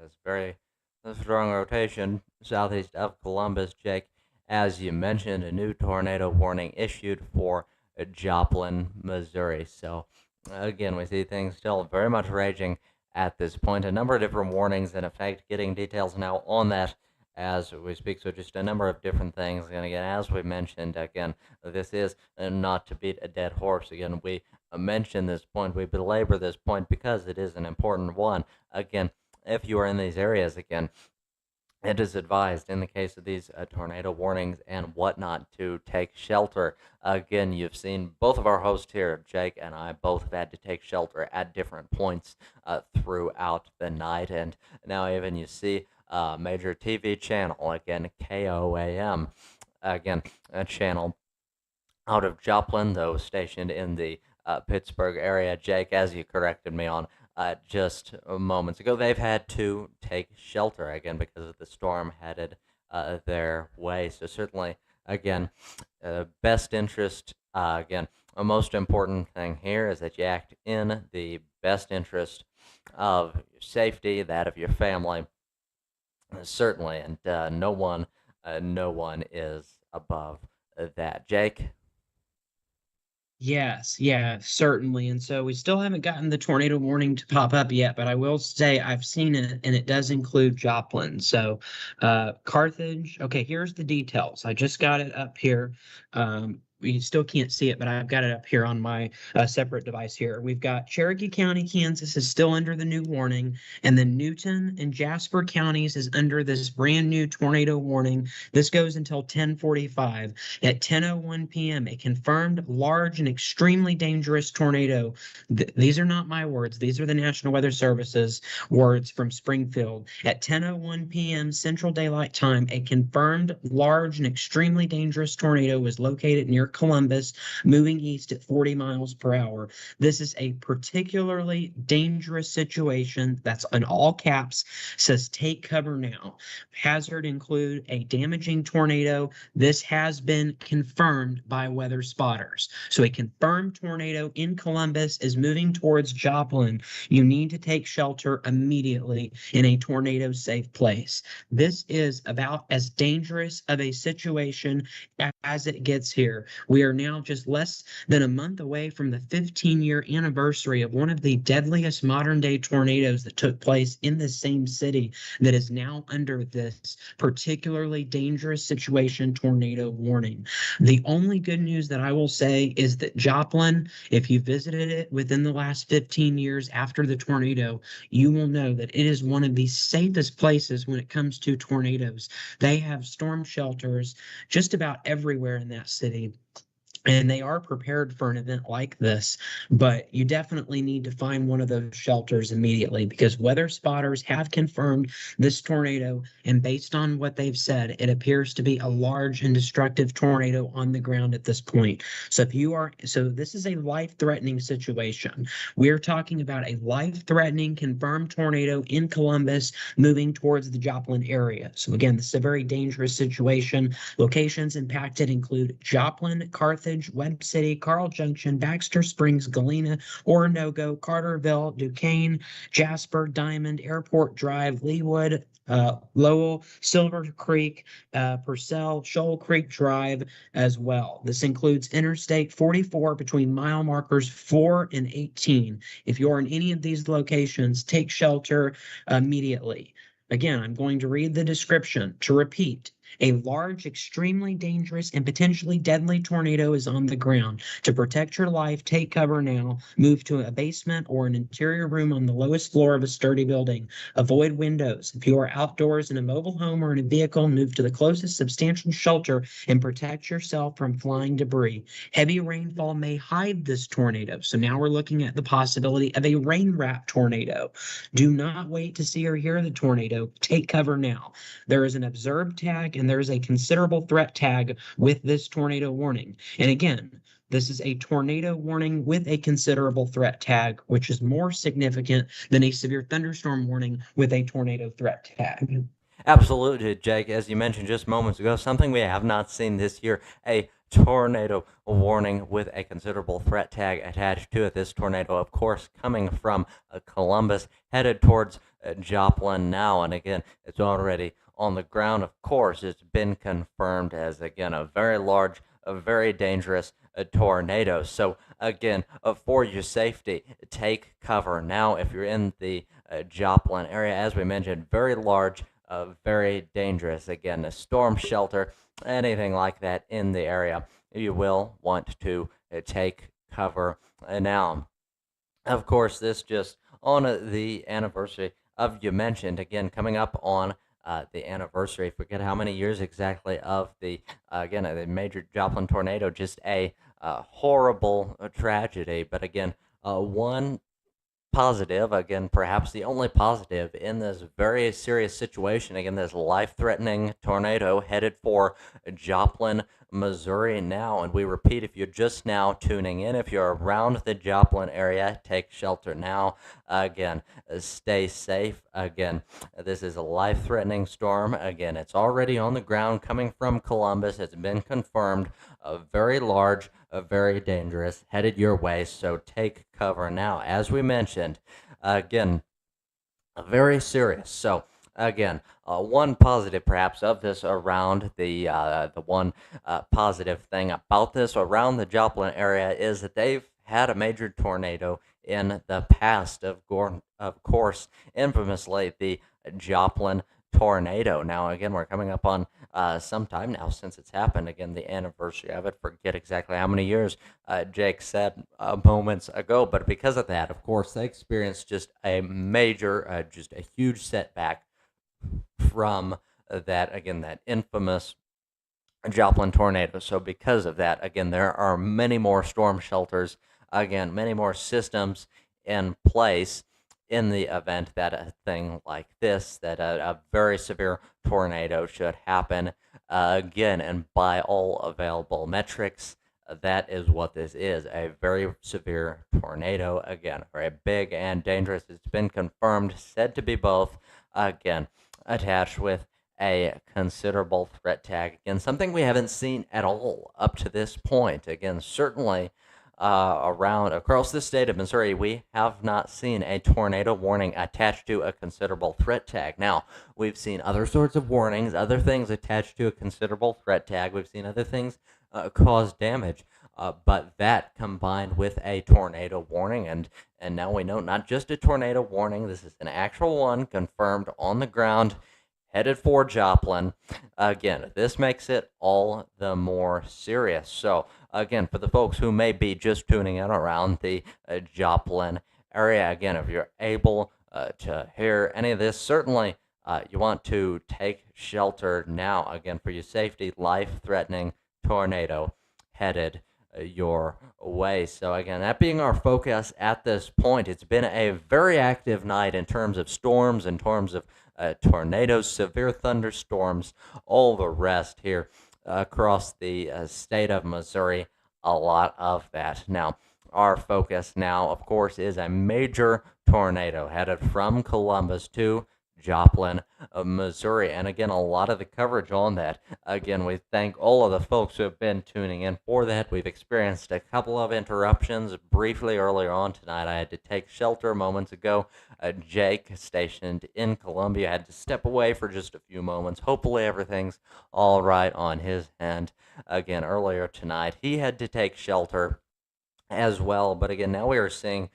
It's very a strong rotation southeast of Columbus, Jake. As you mentioned, a new tornado warning issued for Joplin, Missouri. So, again, we see things still very much raging at this point. A number of different warnings in effect, getting details now on that as we speak. So, just a number of different things. And again, as we mentioned, again, this is not to beat a dead horse. Again, we mention this point, we belabor this point because it is an important one. Again, if you are in these areas again, it is advised in the case of these tornado warnings and whatnot to take shelter. Again, you've seen both of our hosts here, Jake and I, both have had to take shelter at different points throughout the night. And now, even you see a major TV channel, again, KOAM, again, a channel out of Joplin, though stationed in the Pittsburgh area. Jake, as you corrected me on just moments ago, they've had to take shelter again because of the storm headed their way. So certainly, again, best interest again The most important thing here is that you act in the best interest of your safety, that of your family, certainly, and no one is above that. Jake. Yes, yeah, certainly. And so we still haven't gotten the tornado warning to pop up yet, but I will say I've seen it and it does include Joplin. So Carthage, okay, here's the details. I just got it up here. You still can't see it, but I've got it up here on my separate device here. We've got Cherokee County, Kansas is still under the new warning, and then Newton and Jasper counties is under this brand new tornado warning. This goes until 10:45. At 10:01 p.m., a confirmed large and extremely dangerous tornado. These are not my words. These are the National Weather Service's words from Springfield. At 10:01 p.m. Central Daylight Time, a confirmed large and extremely dangerous tornado was located near Columbus, moving east at 40 miles per hour. This is a particularly dangerous situation. That's in all caps. Says take cover now. Hazard include a damaging tornado. This has been confirmed by weather spotters. So a confirmed tornado in Columbus is moving towards Joplin. You need to take shelter immediately in a tornado safe place. This is about as dangerous of a situation as it gets here. We are now just less than a month away from the 15-year anniversary of one of the deadliest modern day tornadoes that took place in the same city that is now under this particularly dangerous situation tornado warning. The only good news that I will say is that Joplin, if you visited it within the last 15 years after the tornado, you will know that it is one of the safest places when it comes to tornadoes. They have storm shelters just about everywhere in that city. And they are prepared for an event like this, but you definitely need to find one of those shelters immediately because weather spotters have confirmed this tornado. And based on what they've said, it appears to be a large and destructive tornado on the ground at this point. So this is a life-threatening situation. We're talking about a life-threatening confirmed tornado in Columbus moving towards the Joplin area. So again, this is a very dangerous situation. Locations impacted include Joplin, Carthage, Webb City, Carl Junction, Baxter Springs, Galena, Oronogo, Carterville, Duquesne, Jasper, Diamond, Airport Drive, Leawood, Lowell, Silver Creek, Purcell, Shoal Creek Drive as well. This includes Interstate 44 between mile markers 4 and 18. If you're in any of these locations, take shelter immediately. Again, I'm going to read the description to repeat. A large, extremely dangerous, and potentially deadly tornado is on the ground. To protect your life, take cover now. Move to a basement or an interior room on the lowest floor of a sturdy building. Avoid windows. If you are outdoors in a mobile home or in a vehicle, move to the closest substantial shelter and protect yourself from flying debris. Heavy rainfall may hide this tornado. So now we're looking at the possibility of a rain-wrapped tornado. Do not wait to see or hear the tornado. Take cover now. There is an observed tag and there is a considerable threat tag with this tornado warning. And again, this is a tornado warning with a considerable threat tag, which is more significant than a severe thunderstorm warning with a tornado threat tag. Absolutely, Jake. As you mentioned just moments ago, something we have not seen this year, a tornado warning with a considerable threat tag attached to it. This tornado, of course, coming from Columbus, headed towards Joplin now. And again, it's already on the ground. Of course, it's been confirmed as, again, a very large, a very dangerous tornado. So, again, for your safety, take cover now if you're in the Joplin area. As we mentioned, very large, very dangerous. Again, a storm shelter, anything like that in the area, you will want to take cover now. Of course, this just on the anniversary of you mentioned, again, coming up on the anniversary. Forget how many years exactly of the again the major Joplin tornado. Just a horrible tragedy. But again, one positive, again, perhaps the only positive in this very serious situation. Again, this life threatening tornado headed for Joplin, Missouri now. And we repeat, if you're just now tuning in, if you're around the Joplin area, take shelter now. Again, stay safe. Again, this is a life-threatening storm. Again, it's already on the ground coming from Columbus. It's been confirmed. Very large, very dangerous, headed your way. So take cover now. As we mentioned, again, very serious. So again, one positive perhaps of this around the one positive thing about this around the Joplin area is that they've had a major tornado in the past. Of course, infamously the Joplin tornado. Now again, we're coming up on some time now since it's happened. Again, the anniversary of it. Forget exactly how many years Jake said moments ago. But because of that, of course, they experienced just a major, just a huge setback from that, again, that infamous Joplin tornado. So because of that, again, there are many more storm shelters, again, many more systems in place in the event that a thing like this, that a very severe tornado should happen. Again, and by all available metrics, that is what this is, a very severe tornado. Again, very big and dangerous. It's been confirmed, said to be both. Again, attached with a considerable threat tag. Again, something we haven't seen at all up to this point. Again, certainly around across the state of Missouri, we have not seen a tornado warning attached to a considerable threat tag. Now, we've seen other sorts of warnings, other things attached to a considerable threat tag. We've seen other things cause damage. But that combined with a tornado warning, and now we know not just a tornado warning, this is an actual one confirmed on the ground, headed for Joplin. Again, this makes it all the more serious. So, again, for the folks who may be just tuning in around the Joplin area, again, if you're able to hear any of this, certainly you want to take shelter now. Again, for your safety, life-threatening tornado headed your way. So again, that being our focus at this point, it's been a very active night in terms of storms, in terms of tornadoes, severe thunderstorms, all the rest here across the state of Missouri. A lot of that. Now, our focus now, of course, is a major tornado headed from Columbus to Joplin, Missouri. And again, a lot of the coverage on that. Again, we thank all of the folks who have been tuning in for that. We've experienced a couple of interruptions briefly earlier on tonight. I had to take shelter moments ago. Jake, stationed in Columbia, had to step away for just a few moments. Hopefully, everything's all right on his end. Again, earlier tonight, he had to take shelter as well. But again, now we are seeing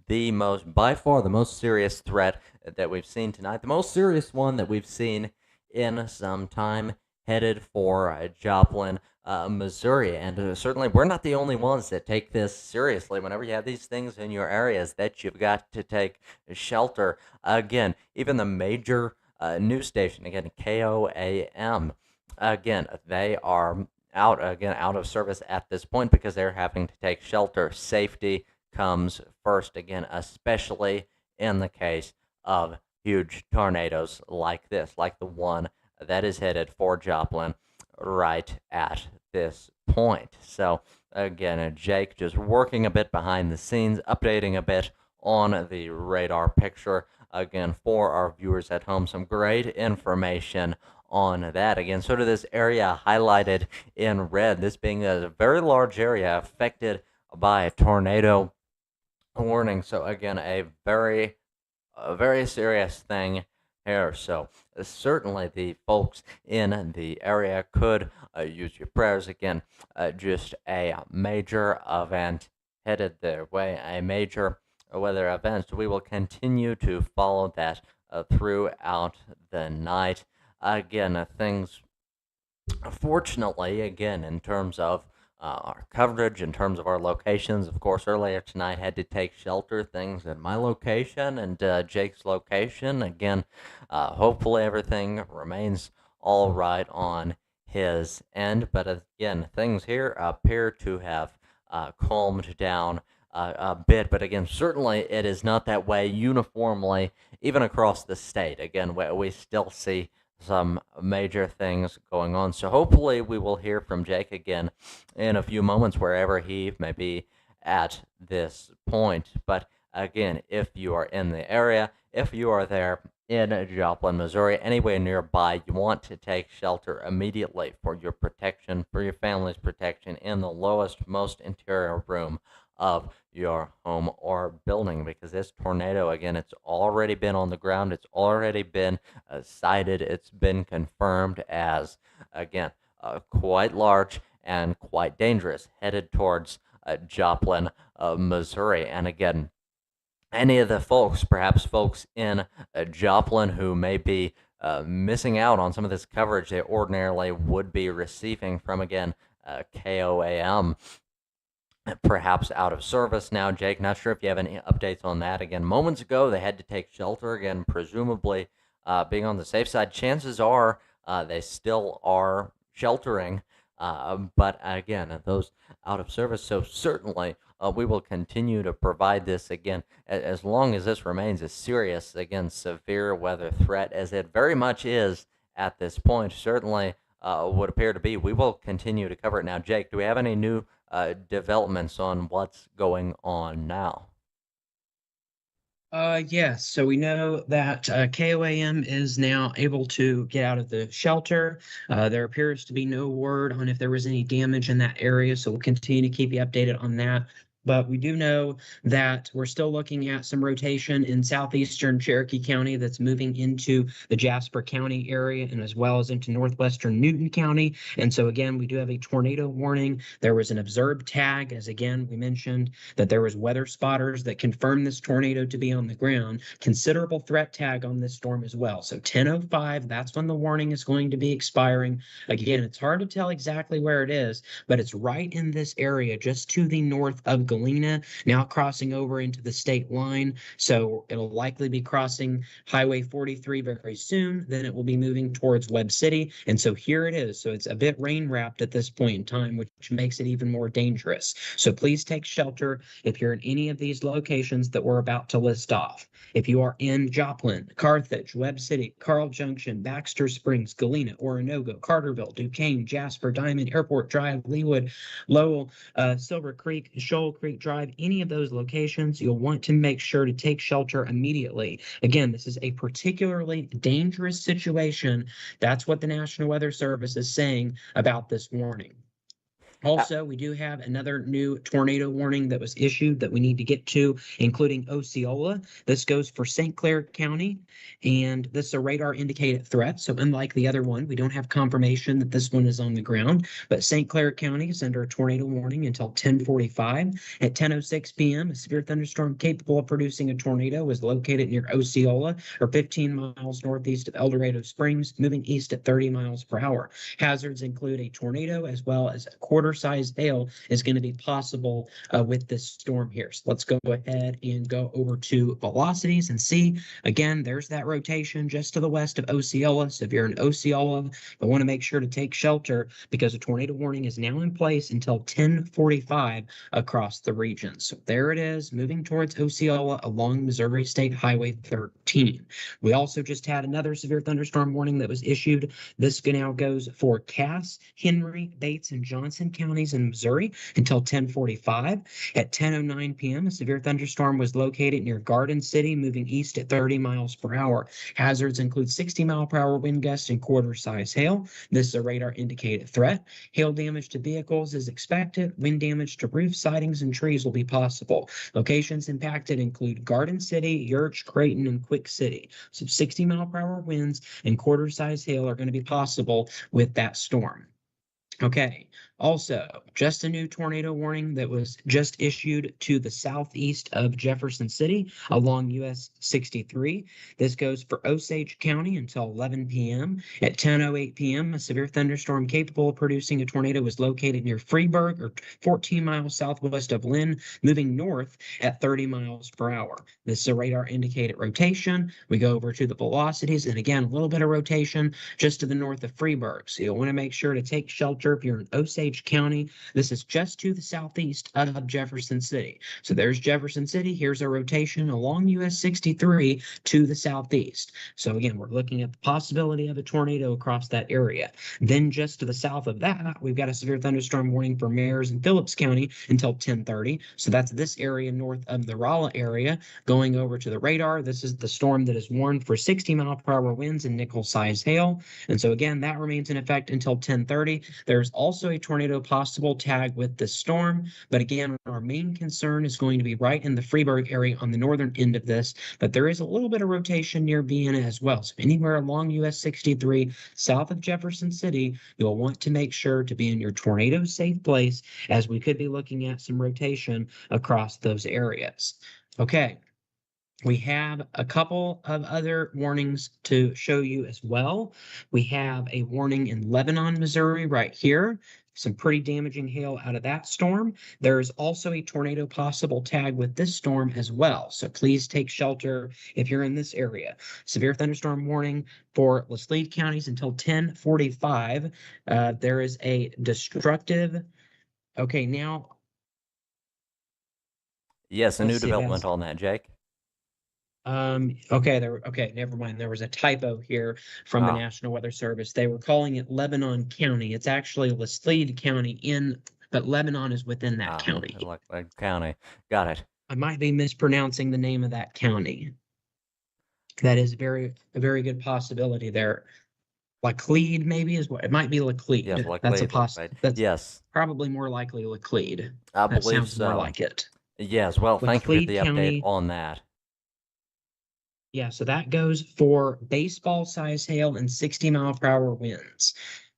by far, the most serious threat that we've seen tonight, the most serious one that we've seen in some time, headed for Joplin, Missouri. And certainly, we're not the only ones that take this seriously. Whenever you have these things in your areas, that you've got to take shelter. Again, even the major news station, again, KOAM, again, they are out of service at this point because they're having to take shelter. Safety comes first, again, especially in the case of huge tornadoes like this, like the one that is headed for Joplin right at this point. So again, Jake just working a bit behind the scenes, updating a bit on the radar picture. Again, for our viewers at home, some great information on that. Again, sort of this area highlighted in red, this being a very large area affected by a tornado warning. So again, a very serious thing here. So certainly the folks in the area could use your prayers. Again, just a major event headed their way, a major weather event. So we will continue to follow that throughout the night. Again, things, fortunately, again, in terms of our coverage, in terms of our locations, of course, earlier tonight had to take shelter, things at my location and Jake's location. Again, hopefully everything remains all right on his end. But again, things here appear to have calmed down a bit. But again, certainly it is not that way uniformly, even across the state. Again, we still see some major things going on. So hopefully we will hear from Jake again in a few moments, wherever he may be at this point. But Again, if you are in the area, if you are there in Joplin, Missouri, anywhere nearby, you want to take shelter immediately for your protection, for your family's protection in the lowest, most interior room of your home or building, because this tornado, again, it's already been on the ground, it's already been cited, it's been confirmed as, again, quite large and quite dangerous, headed towards Joplin, Missouri. And again, any of the folks, perhaps folks in Joplin who may be missing out on some of this coverage they ordinarily would be receiving from, again, KOAM, perhaps out of service now. Jake, not sure if you have any updates on that. Again, moments ago, they had to take shelter. Again, presumably being on the safe side, chances are they still are sheltering. But again, those out of service. So certainly we will continue to provide this again as long as this remains a serious, again, severe weather threat, as it very much is at this point. Certainly would appear to be. We will continue to cover it now. Jake, do we have any new developments on what's going on now? Yes. So we know that KOAM is now able to get out of the shelter. There appears to be no word on if there was any damage in that area, so we'll continue to keep you updated on that. But we do know that we're still looking at some rotation in southeastern Cherokee County that's moving into the Jasper County area and as well as into northwestern Newton County. And so again, we do have a tornado warning. There was an observed tag, as again we mentioned that there was weather spotters that confirmed this tornado to be on the ground. Considerable threat tag on this storm as well. So 10:05, that's when the warning is going to be expiring. Again, it's hard to tell exactly where it is, but it's right in this area just to the north of Galena, now crossing over into the state line. So it'll likely be crossing Highway 43 very soon. Then it will be moving towards Webb City. And so here it is. So it's a bit rain wrapped at this point in time, which makes it even more dangerous. So please take shelter if you're in any of these locations that we're about to list off. If you are in Joplin, Carthage, Webb City, Carl Junction, Baxter Springs, Galena, Oronogo, Carterville, Duquesne, Jasper, Diamond, Airport Drive, Leawood, Lowell, Silver Creek, Shoal Creek Drive, any of those locations, you'll want to make sure to take shelter immediately. Again, this is a particularly dangerous situation. That's what the National Weather Service is saying about this warning. Also, we do have another new tornado warning that was issued that we need to get to, including Osceola. This goes for St. Clair County, and this is a radar indicated threat. So unlike the other one, we don't have confirmation that this one is on the ground, but St. Clair County is under a tornado warning until 10:45. At 10:06 p.m., a severe thunderstorm capable of producing a tornado was located near Osceola, or 15 miles northeast of El Dorado Springs, moving east at 30 miles per hour. Hazards include a tornado as well as a quarter-sized hail is going to be possible with this storm here. So let's go ahead and go over to velocities and see. Again, there's that rotation just to the west of Osceola. So if you're in Osceola, I want to make sure to take shelter because a tornado warning is now in place until 10:45 across the region. So there it is, moving towards Osceola along Missouri State Highway 13. We also just had another severe thunderstorm warning that was issued. This now goes for Cass, Henry, Bates, and Johnson counties in Missouri until 10:45. At 10:09 p.m., a severe thunderstorm was located near Garden City, moving east at 30 miles per hour. Hazards include 60-mile-per-hour wind gusts and quarter-size hail. This is a radar indicated threat. Hail damage to vehicles is expected. Wind damage to roof sidings and trees will be possible. Locations impacted include Garden City, Yurch, Creighton, and Quick City. So 60-mile-per-hour winds and quarter-size hail are going to be possible with that storm. Okay. Also, just a new tornado warning that was just issued to the southeast of Jefferson City along US 63. This goes for Osage County until 11 p.m. At 10:08 p.m., a severe thunderstorm capable of producing a tornado was located near Freeburg, or 14 miles southwest of Lynn, moving north at 30 miles per hour. This is a radar indicated rotation. We go over to the velocities, and again, a little bit of rotation just to the north of Freeburg. So you'll want to make sure to take shelter if you're in Osage Osage County. This is just to the southeast of Jefferson City. So there's Jefferson City. Here's a rotation along US 63 to the southeast. So again, we're looking at the possibility of a tornado across that area. Then just to the south of that, we've got a severe thunderstorm warning for Mayors and Phillips County until 10:30. So that's this area north of the Rolla area. Going over to the radar, this is the storm that is warned for 60-mile-per-hour winds and nickel-sized hail. And so again, that remains in effect until 10:30. There's also a tornado possible tag with this storm, but again, our main concern is going to be right in the Freeburg area on the northern end of this, but there is a little bit of rotation near Vienna as well. So anywhere along US 63 south of Jefferson City, you'll want to make sure to be in your tornado safe place, as we could be looking at some rotation across those areas. Okay, we have a couple of other warnings to show you as well. We have a warning in Lebanon, Missouri, right here. Some pretty damaging hail out of that storm. There's also a tornado possible tag with this storm as well. So please take shelter if you're in this area. Severe thunderstorm warning for Laclede counties until 10:45. There is a destructive. Okay, now Yes, a let's new see if it development has. on that, Jake. Okay, never mind. There was a typo here from the Ah, National Weather Service. They were calling it Lebanon County. It's actually Laclede County but Lebanon is within that county. like county. Got it. I might be mispronouncing the name of that county. That is a very good possibility there. Laclede maybe is what it might be. Yes, Laclede. like That's a Laclede, right? that's Yes, probably more likely Laclede. I That believe sounds more so. like it. Yes, well, thank you for Laclede the update County. on that. Yeah, so that goes for baseball size hail and 60-mile-per-hour winds.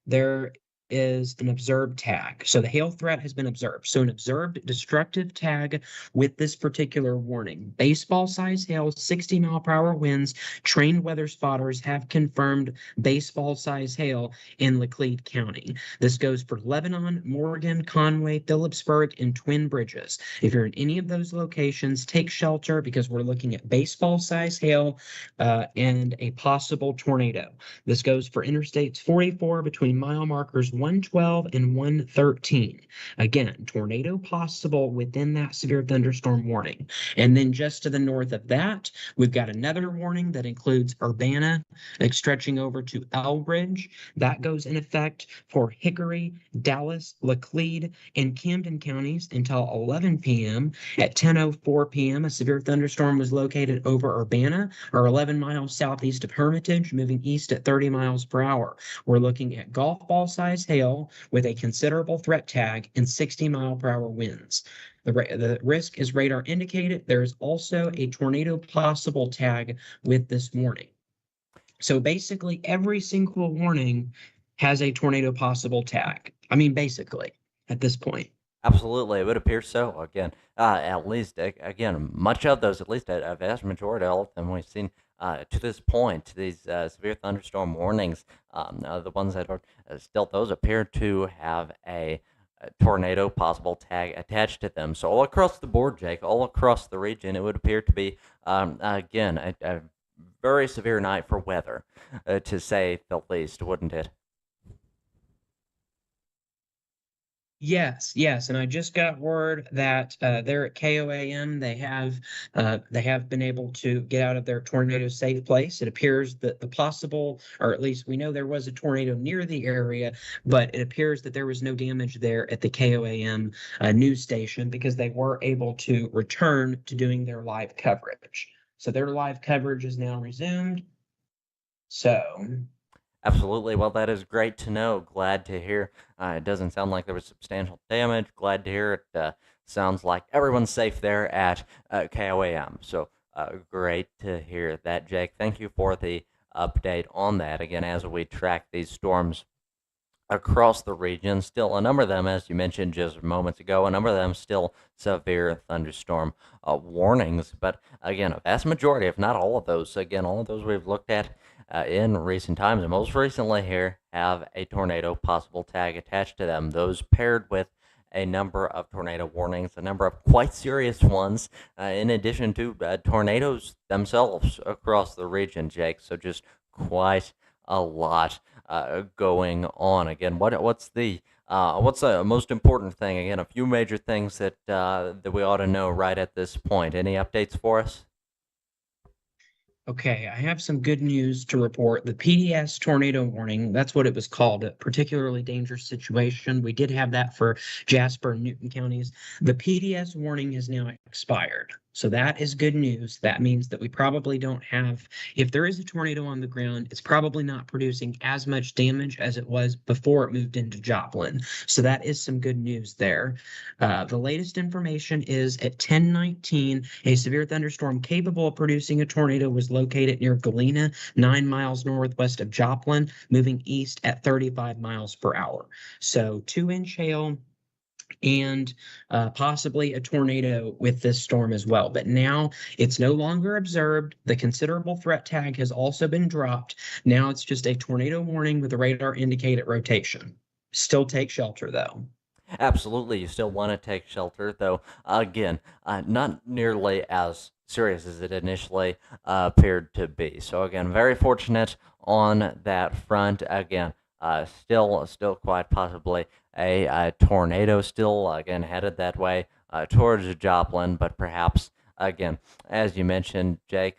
There is an observed tag. So the hail threat has been observed. So an observed destructive tag with this particular warning. Baseball size hail, 60-mile-per-hour winds. Trained weather spotters have confirmed baseball size hail in Laclede County. This goes for Lebanon, Morgan, Conway, Phillipsburg, and Twin Bridges. If you're in any of those locations, take shelter because we're looking at baseball size hail and a possible tornado. This goes for interstates 44 between mile markers 112 and 113. Again, tornado possible within that severe thunderstorm warning. And then just to the north of that, we've got another warning that includes Urbana, stretching over to Elbridge. That goes in effect for Hickory, Dallas, Laclede, and Camden counties until 11 p.m. At 10:04 p.m., a severe thunderstorm was located over Urbana, or 11 miles southeast of Hermitage, moving east at 30 miles per hour. We're looking at golf ball size hail with a considerable threat tag and 60-mile-per-hour winds. The risk is radar indicated. There is also a tornado possible tag with this warning. So basically, every single warning has a tornado possible tag. I mean, basically, at this point. Absolutely, it would appear so. Again, at least again, much of those, at least a vast majority of them we've seen to this point. These severe thunderstorm warnings, the ones that are still, those appear to have a tornado possible tag attached to them. So all across the board, Jake, all across the region, it would appear to be again a very severe night for weather, to say the least, wouldn't it? Yes, yes, and I just got word that there at KOAM they have been able to get out of their tornado safe place. It appears that the possible, or at least we know there was a tornado near the area, but it appears that there was no damage there at the KOAM news station because they were able to return to doing their live coverage. So their live coverage is now resumed. So Absolutely. Well, that is great to know. Glad to hear. It doesn't sound like there was substantial damage. Glad to hear it. Sounds like everyone's safe there at KOAM. So great to hear that, Jake. Thank you for the update on that. Again, as we track these storms across the region, still a number of them, as you mentioned just moments ago, a number of them still severe thunderstorm warnings. But again, a vast majority, if not all of those, again, all of those we've looked at in recent times, and most recently here, have a tornado possible tag attached to them. Those paired with a number of tornado warnings, a number of quite serious ones, in addition to tornadoes themselves across the region, Jake. So just quite a lot going on. Again, what's the What's the most important thing? Again, a few major things that we ought to know right at this point. Any updates for us? Okay, I have some good news to report. The PDS tornado warning, that's what it was called, a particularly dangerous situation. We did have that for Jasper and Newton counties. The PDS warning has now expired. So that is good news. That means that we probably don't have, if there is a tornado on the ground, it's probably not producing as much damage as it was before it moved into Joplin. So that is some good news there. The latest information is at 10:19, a severe thunderstorm capable of producing a tornado was located near Galena, 9 miles northwest of Joplin, moving east at 35 miles per hour. So 2-inch hail and possibly a tornado with this storm as well. But now it's no longer observed. The considerable threat tag has also been dropped. Now it's just a tornado warning with a radar indicated rotation. Still take shelter though. Absolutely, you still want to take shelter, though, again, not nearly as serious as it initially appeared to be. So, again, very fortunate on that front. Again, still quite possibly a tornado still, again, headed that way towards Joplin, but perhaps, again, as you mentioned, Jake,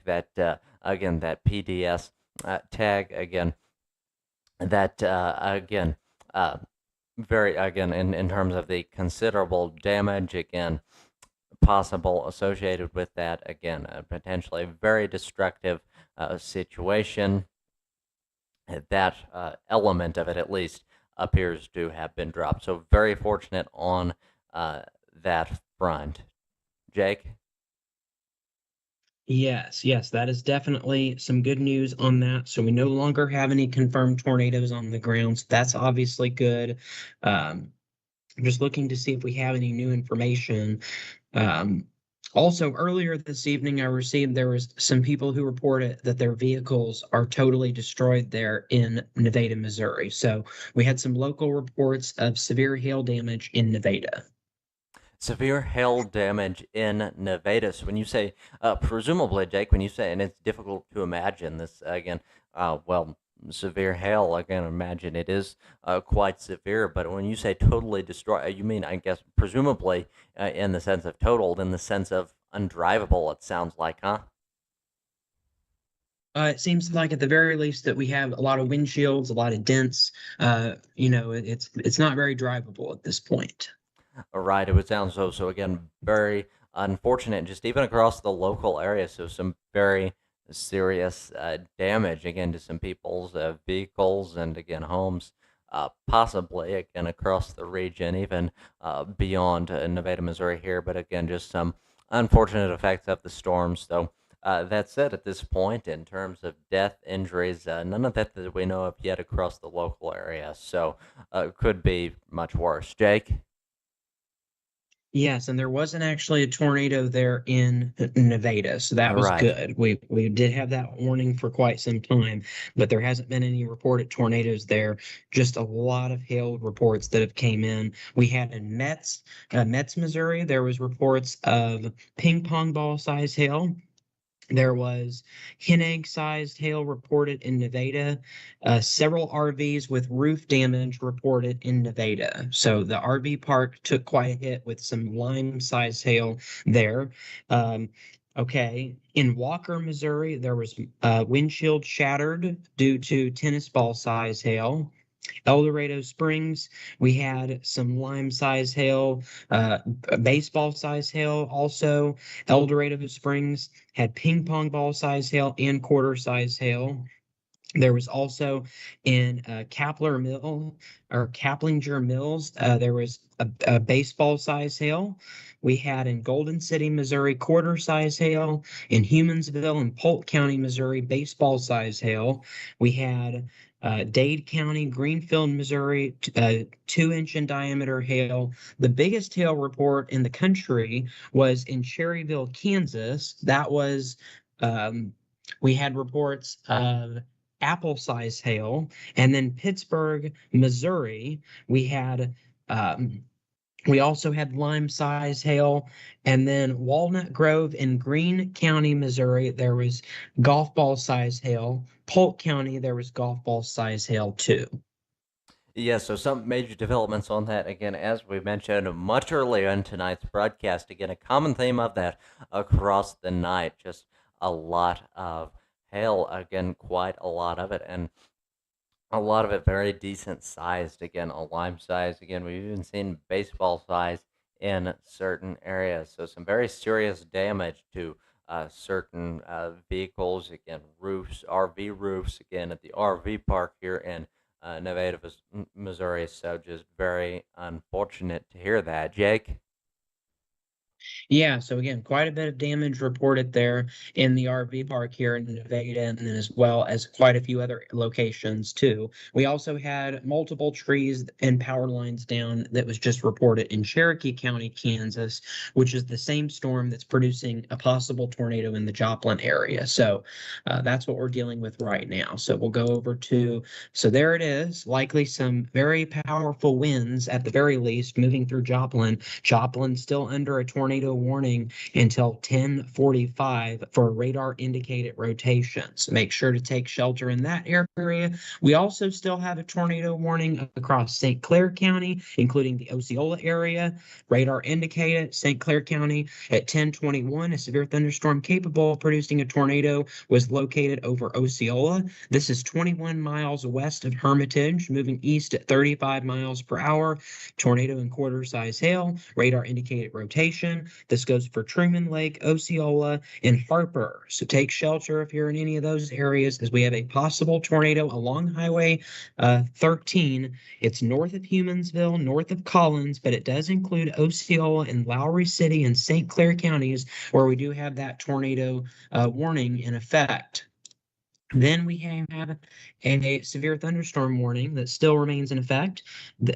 again, that PDS tag, again, uh, very again in terms of the considerable damage again possible associated with that again a potentially very destructive situation that element of it at least appears to have been dropped, so very fortunate on uh, that front. Jake? Yes, yes, that is definitely some good news on that. So we no longer have any confirmed tornadoes on the ground. So that's obviously good. I'm just looking to see if we have any new information. Um, Also, earlier this evening, I received there was some people who reported that their vehicles are totally destroyed there in Nevada, Missouri. So we had some local reports of severe hail damage in Nevada. Severe hail damage in Nevada. So when you say, presumably, Jake, when you say, and it's difficult to imagine this again, well, severe hail, again, imagine it is quite severe. But when you say totally destroy, you mean, I guess, presumably, in the sense of totaled, in the sense of undrivable. It sounds like, huh? It seems like at the very least that we have a lot of windshields, a lot of dents. It's not very drivable at this point. Right, it would sound so. So again, very unfortunate, just even across the local area. So some very serious damage again to some people's vehicles and again homes, possibly again across the region, even beyond Nevada, Missouri here. But again, just some unfortunate effects of the storms. So that said, at this point, in terms of death, injuries, none of that we know of yet across the local area. So could be much worse. Jake. Yes, and there wasn't actually a tornado there in Nevada, so that was Right. good. We did have that warning for quite some time, but there hasn't been any reported tornadoes there. Just a lot of hail reports that have came in. We had in Metz, Missouri, there was reports of ping pong ball size hail. There was hen egg sized hail reported in Nevada. Several RVs with roof damage reported in Nevada. So the RV park took quite a hit with some lime sized hail there. Um, okay. In Walker, Missouri, there was windshield shattered due to tennis ball size hail. El Dorado Springs, we had some lime size hail, baseball size hail. Also, El Dorado Springs had ping pong ball size hail and quarter size hail. There was also in Kapler Mill or Kaplinger Mills, there was a baseball size hail. We had in Golden City, Missouri, quarter size hail. In Humansville and Polk County, Missouri, baseball size hail. We had Dade County, Greenfield, Missouri, 2-inch in diameter hail. The biggest hail report in the country was in Cherryville, Kansas. That was, um, we had reports of apple size hail. And then Pittsburgh, Missouri, we had um, we also had lime size hail. And then Walnut Grove in Greene County, Missouri, there was golf ball size hail. Polk County, there was golf ball size hail too. Yeah, so some major developments on that. Again, as we mentioned much earlier in tonight's broadcast, again, a common theme of that across the night, just a lot of hail, again, quite a lot of it, and a lot of it very decent sized. Again, a lime size. Again, we've even seen baseball size in certain areas. So some very serious damage to certain vehicles. Again, roofs, RV roofs. Again, at the RV park here in Nevada, Missouri. So just very unfortunate to hear that, Jake. Yeah, so again, quite a bit of damage reported there in the RV park here in Nevada, and then as well as quite a few other locations too. We also had multiple trees and power lines down that was just reported in Cherokee County, Kansas, which is the same storm that's producing a possible tornado in the Joplin area. So that's what we're dealing with right now. So we'll go over to, so there it is, likely some very powerful winds at the very least moving through Joplin. Joplin still under a tornado warning until 10:45 for radar indicated rotations. Make sure to take shelter in that area. We also still have a tornado warning across St. Clair County, including the Osceola area. Radar indicated St. Clair County at 10:21. A severe thunderstorm capable of producing a tornado was located over Osceola. This is 21 miles west of Hermitage, moving east at 35 miles per hour. Tornado and quarter size hail, radar indicated rotation. This goes for Truman Lake, Osceola, and Harper. So take shelter if you're in any of those areas, as we have a possible tornado along Highway 13. It's north of Humansville, north of Collins, but it does include Osceola and Lowry City and St. Clair counties, where we do have that tornado warning in effect. Then we have a severe thunderstorm warning that still remains in effect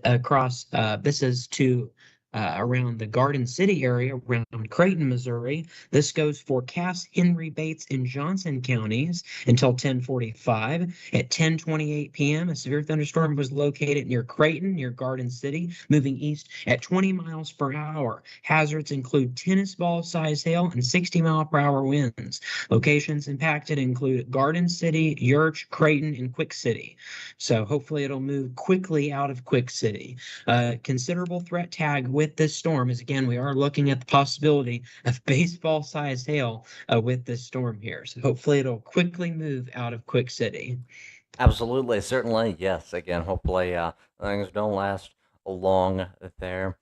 across, this is to around the Garden City area, around Creighton, Missouri. This goes for Cass, Henry, Bates, and Johnson counties until 10:45. At 10:28 p.m., a severe thunderstorm was located near Creighton, near Garden City, moving east at 20 miles per hour. Hazards include tennis ball size hail and 60-mile-per-hour winds. Locations impacted include Garden City, Yurch, Creighton, and Quick City. So hopefully it'll move quickly out of Quick City. Considerable threat tag with this storm is, again, we are looking at the possibility of baseball-sized hail with this storm here. So hopefully it'll quickly move out of Quick City. Absolutely, certainly, yes. Again, hopefully things don't last long there.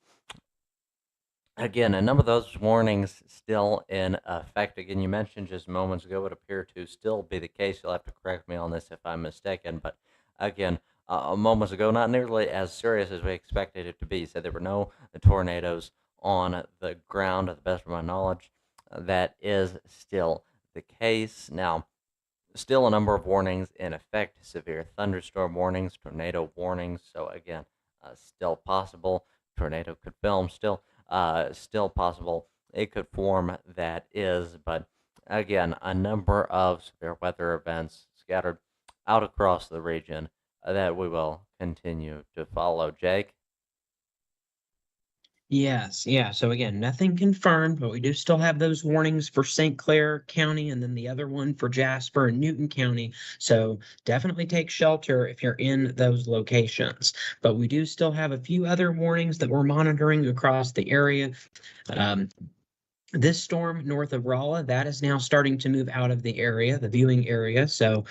Again, a number of those warnings still in effect. Again, you mentioned just moments ago would appear to still be the case. You'll have to correct me on this if I'm mistaken. But again, moments ago, not nearly as serious as we expected it to be. Said there were no tornadoes on the ground, to the best of my knowledge. That is still the case. Now, still a number of warnings in effect: severe thunderstorm warnings, tornado warnings. So again, still possible. Tornado could film. Still possible. It could form. That is, but again, a number of severe weather events scattered out across the region that we will continue to follow. Jake. Yes, yeah. So again, nothing confirmed, but we do still have those warnings for St. Clair County and then the other one for Jasper and Newton County. So definitely take shelter if you're in those locations. But we do still have a few other warnings that we're monitoring across the area. Um, this storm north of Rolla, that is now starting to move out of the area, the viewing area. So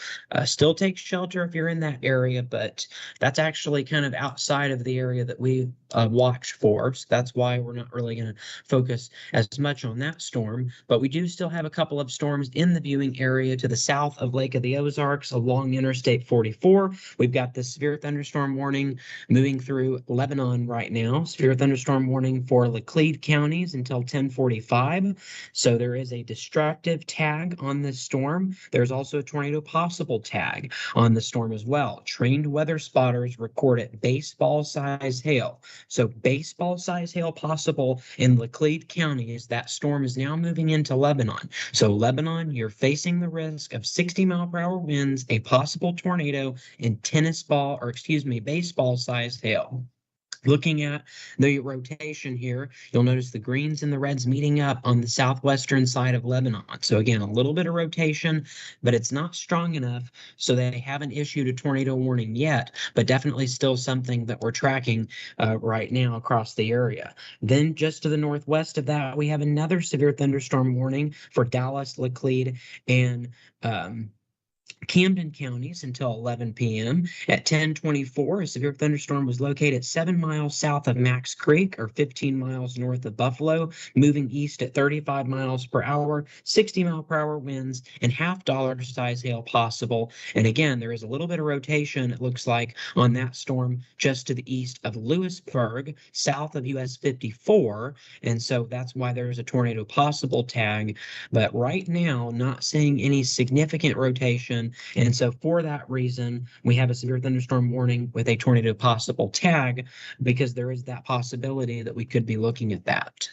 still take shelter if you're in that area, but that's actually kind of outside of the area that we watch for. So that's why we're not really going to focus as much on that storm. But we do still have a couple of storms in the viewing area to the south of Lake of the Ozarks along Interstate 44. We've got the severe thunderstorm warning moving through Lebanon right now. Severe thunderstorm warning for Laclede counties until 10:45. So there is a destructive tag on this storm. There's also a tornado possible tag on the storm as well. Trained weather spotters recorded baseball size hail. So baseball size hail possible in Laclede County as that storm is now moving into Lebanon. So Lebanon, you're facing the risk of 60-mile-per-hour winds, a possible tornado, and baseball size hail. Looking at the rotation here, you'll notice the greens and the reds meeting up on the southwestern side of Lebanon. So again, a little bit of rotation, but it's not strong enough, so they haven't issued a tornado warning yet, but definitely still something that we're tracking right now across the area. Then just to the northwest of that, we have another severe thunderstorm warning for Dallas, Laclede, and um, Camden counties until 11 p.m. At 10:24, a severe thunderstorm was located 7 miles south of Max Creek, or 15 miles north of Buffalo, moving east at 35 miles per hour, 60-mile-per-hour winds, and half-dollar size hail possible. And again, there is a little bit of rotation, it looks like, on that storm just to the east of Lewisburg, south of US 54. And so that's why there's a tornado possible tag. But right now, not seeing any significant rotation. And so, for that reason, we have a severe thunderstorm warning with a tornado possible tag, because there is that possibility that we could be looking at that.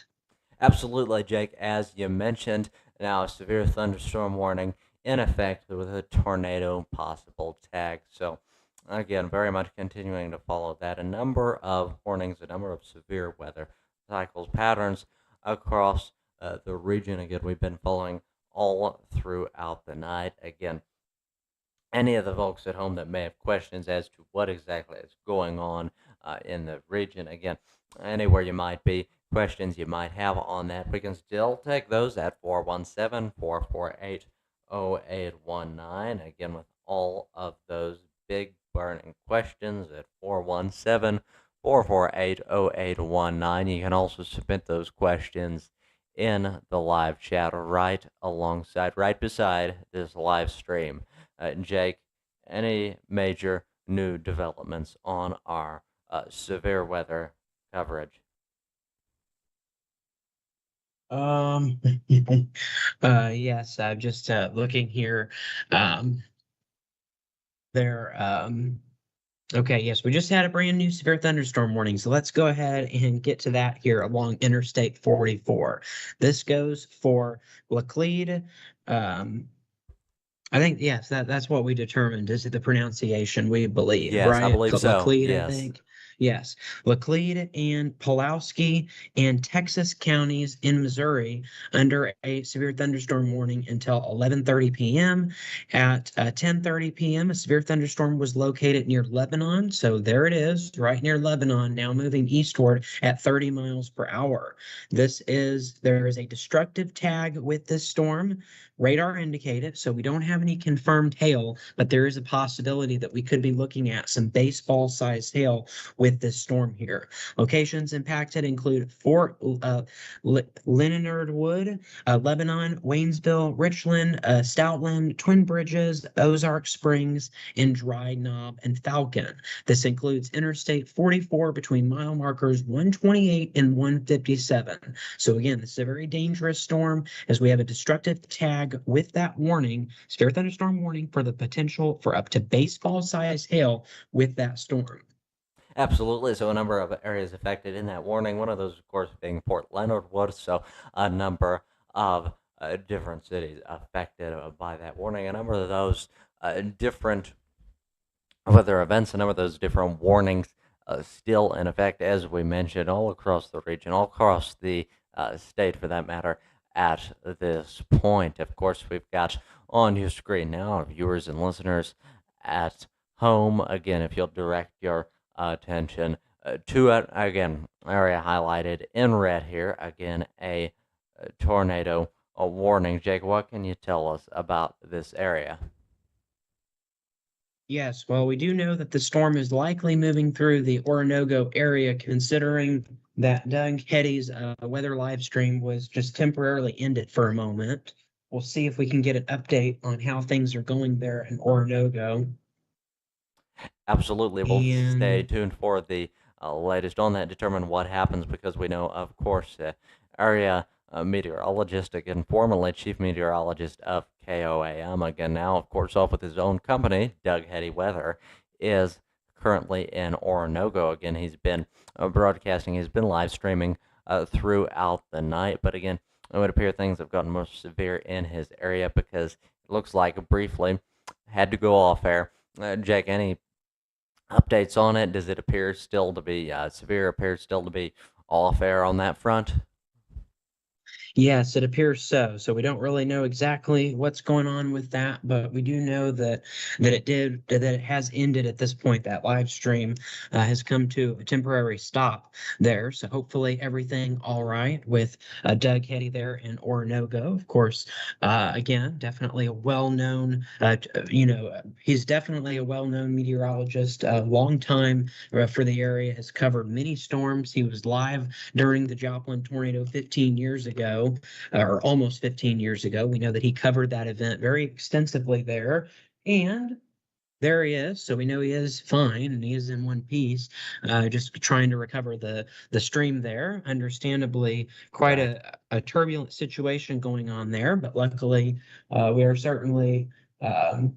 Absolutely, Jake. As you mentioned, now a severe thunderstorm warning in effect with a tornado possible tag. So, again, very much continuing to follow that. A number of warnings, a number of severe weather cycles, patterns across the region. Again, we've been following all throughout the night. Again, any of the folks at home that may have questions as to what exactly is going on in the region, again, anywhere you might be, questions you might have on that, we can still take those at 417-448-0819. Again, with all of those big burning questions at 417-448-0819. You can also submit those questions in the live chat right alongside, right beside this live stream. Jake, any major new developments on our severe weather coverage? Um, yes, I'm just looking here. Um, there, okay, yes, we just had a brand new severe thunderstorm warning. So let's go ahead and get to that here along Interstate 44. This goes for Laclede, um, I think yes, that's what we determined. Is it the pronunciation we believe, Yes, I right? believe so. Laclede, I Yes. think. Yes, Laclede and Pulaski and Texas counties in Missouri under a severe thunderstorm warning until 11:30 p.m. At 10:30 p.m., a severe thunderstorm was located near Lebanon. So there it is, right near Lebanon, now moving eastward at 30 miles per hour. There is a destructive tag with this storm, radar indicated, so we don't have any confirmed hail, but there is a possibility that we could be looking at some baseball sized hail with this storm here. Locations impacted include Fort Leonard Wood, Lebanon, Waynesville, Richland, Stoutland, Twin Bridges, Ozark Springs, and Dry Knob and Falcon. This includes Interstate 44 between mile markers 128 and 157. So again, this is a very dangerous storm, as we have a destructive tag with that warning, severe thunderstorm warning, for the potential for up to baseball size hail with that storm. Absolutely. So a number of areas affected in that warning. One of those, of course, being Fort Leonard Wood. So a number of different cities affected by that warning. A number of those different weather events, a number of those different warnings still in effect, as we mentioned, all across the region, all across the state for that matter, at this point. Of course, we've got on your screen now, viewers and listeners at home. Again, if you'll direct your attention to it, again, area highlighted in red here, again, a tornado a warning. Jake, what can you tell us about this area? Yes, well, we do know that the storm is likely moving through the Orinoco area, considering that Doug Hetty's weather live stream was just temporarily ended for a moment. We'll see if we can get an update on how things are going there in Orinoco. Absolutely. We'll stay And tuned for the latest on that, determine what happens, because we know, of course, area meteorologist, again, formerly chief meteorologist of KOAM, again, now, of course, off with his own company, Doug Hetty Weather, is currently in Orinoco. Again, he's been broadcasting, he's been live streaming throughout the night. But again, it would appear things have gotten more severe in his area, because it looks like briefly had to go off air. Jake, any updates on it? Does it appear still to be severe? Appears still to be all fair on that front? Yes, it appears so. So we don't really know exactly what's going on with that, but we do know that it has ended at this point. That live stream has come to a temporary stop there. So hopefully everything all right with Doug Hetty there in Orinoco. Of course, again, definitely a well-known. He's definitely a well-known meteorologist. A long time for the area, has covered many storms. He was live during the Joplin tornado 15 years ago, or almost 15 years ago. We know that he covered that event very extensively there. And there he is. So we know he is fine and he is in one piece, just trying to recover the stream there. Understandably, quite Right. a turbulent situation going on there, but luckily, we are certainly, um,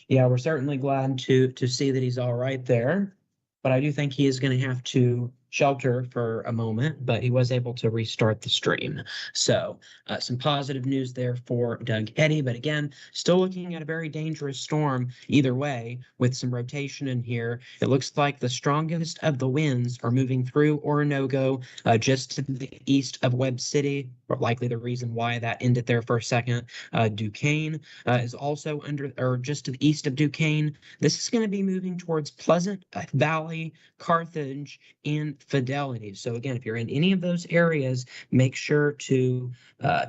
yeah, we're certainly glad to see that he's all right there. But I do think he is going to have to shelter for a moment, but he was able to restart the stream. So some positive news there for Doug Eddy. But again, still looking at a very dangerous storm either way with some rotation in here. It looks like the strongest of the winds are moving through Orinoco, just to the east of Webb City, or likely the reason why that ended there for a second. Duquesne is also under or just to the east of Duquesne. This is going to be moving towards Pleasant Valley, Carthage, and Fidelity. So again, if you're in any of those areas, make sure to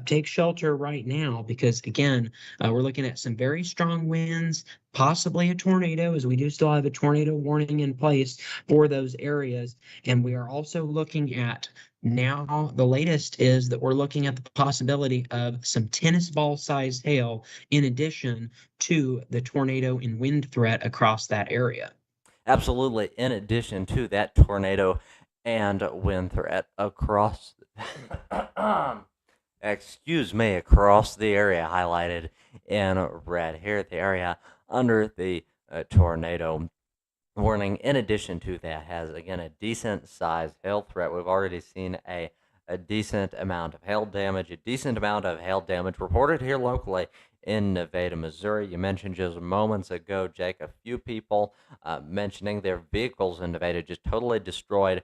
take shelter right now because again, we're looking at some very strong winds, possibly a tornado, as we do still have a tornado warning in place for those areas. And we are also looking at now, the latest is that we're looking at the possibility of some tennis ball sized hail in addition to the tornado and wind threat across that area. Absolutely. In addition to that tornado and wind threat across, excuse me, across the area highlighted in red here, the area under the tornado warning. In addition to that, has again a decent sized hail threat. We've already seen a decent amount of hail damage, a decent amount of hail damage reported here locally in Nevada, Missouri. You mentioned just moments ago, Jake, a few people mentioning their vehicles in Nevada just totally destroyed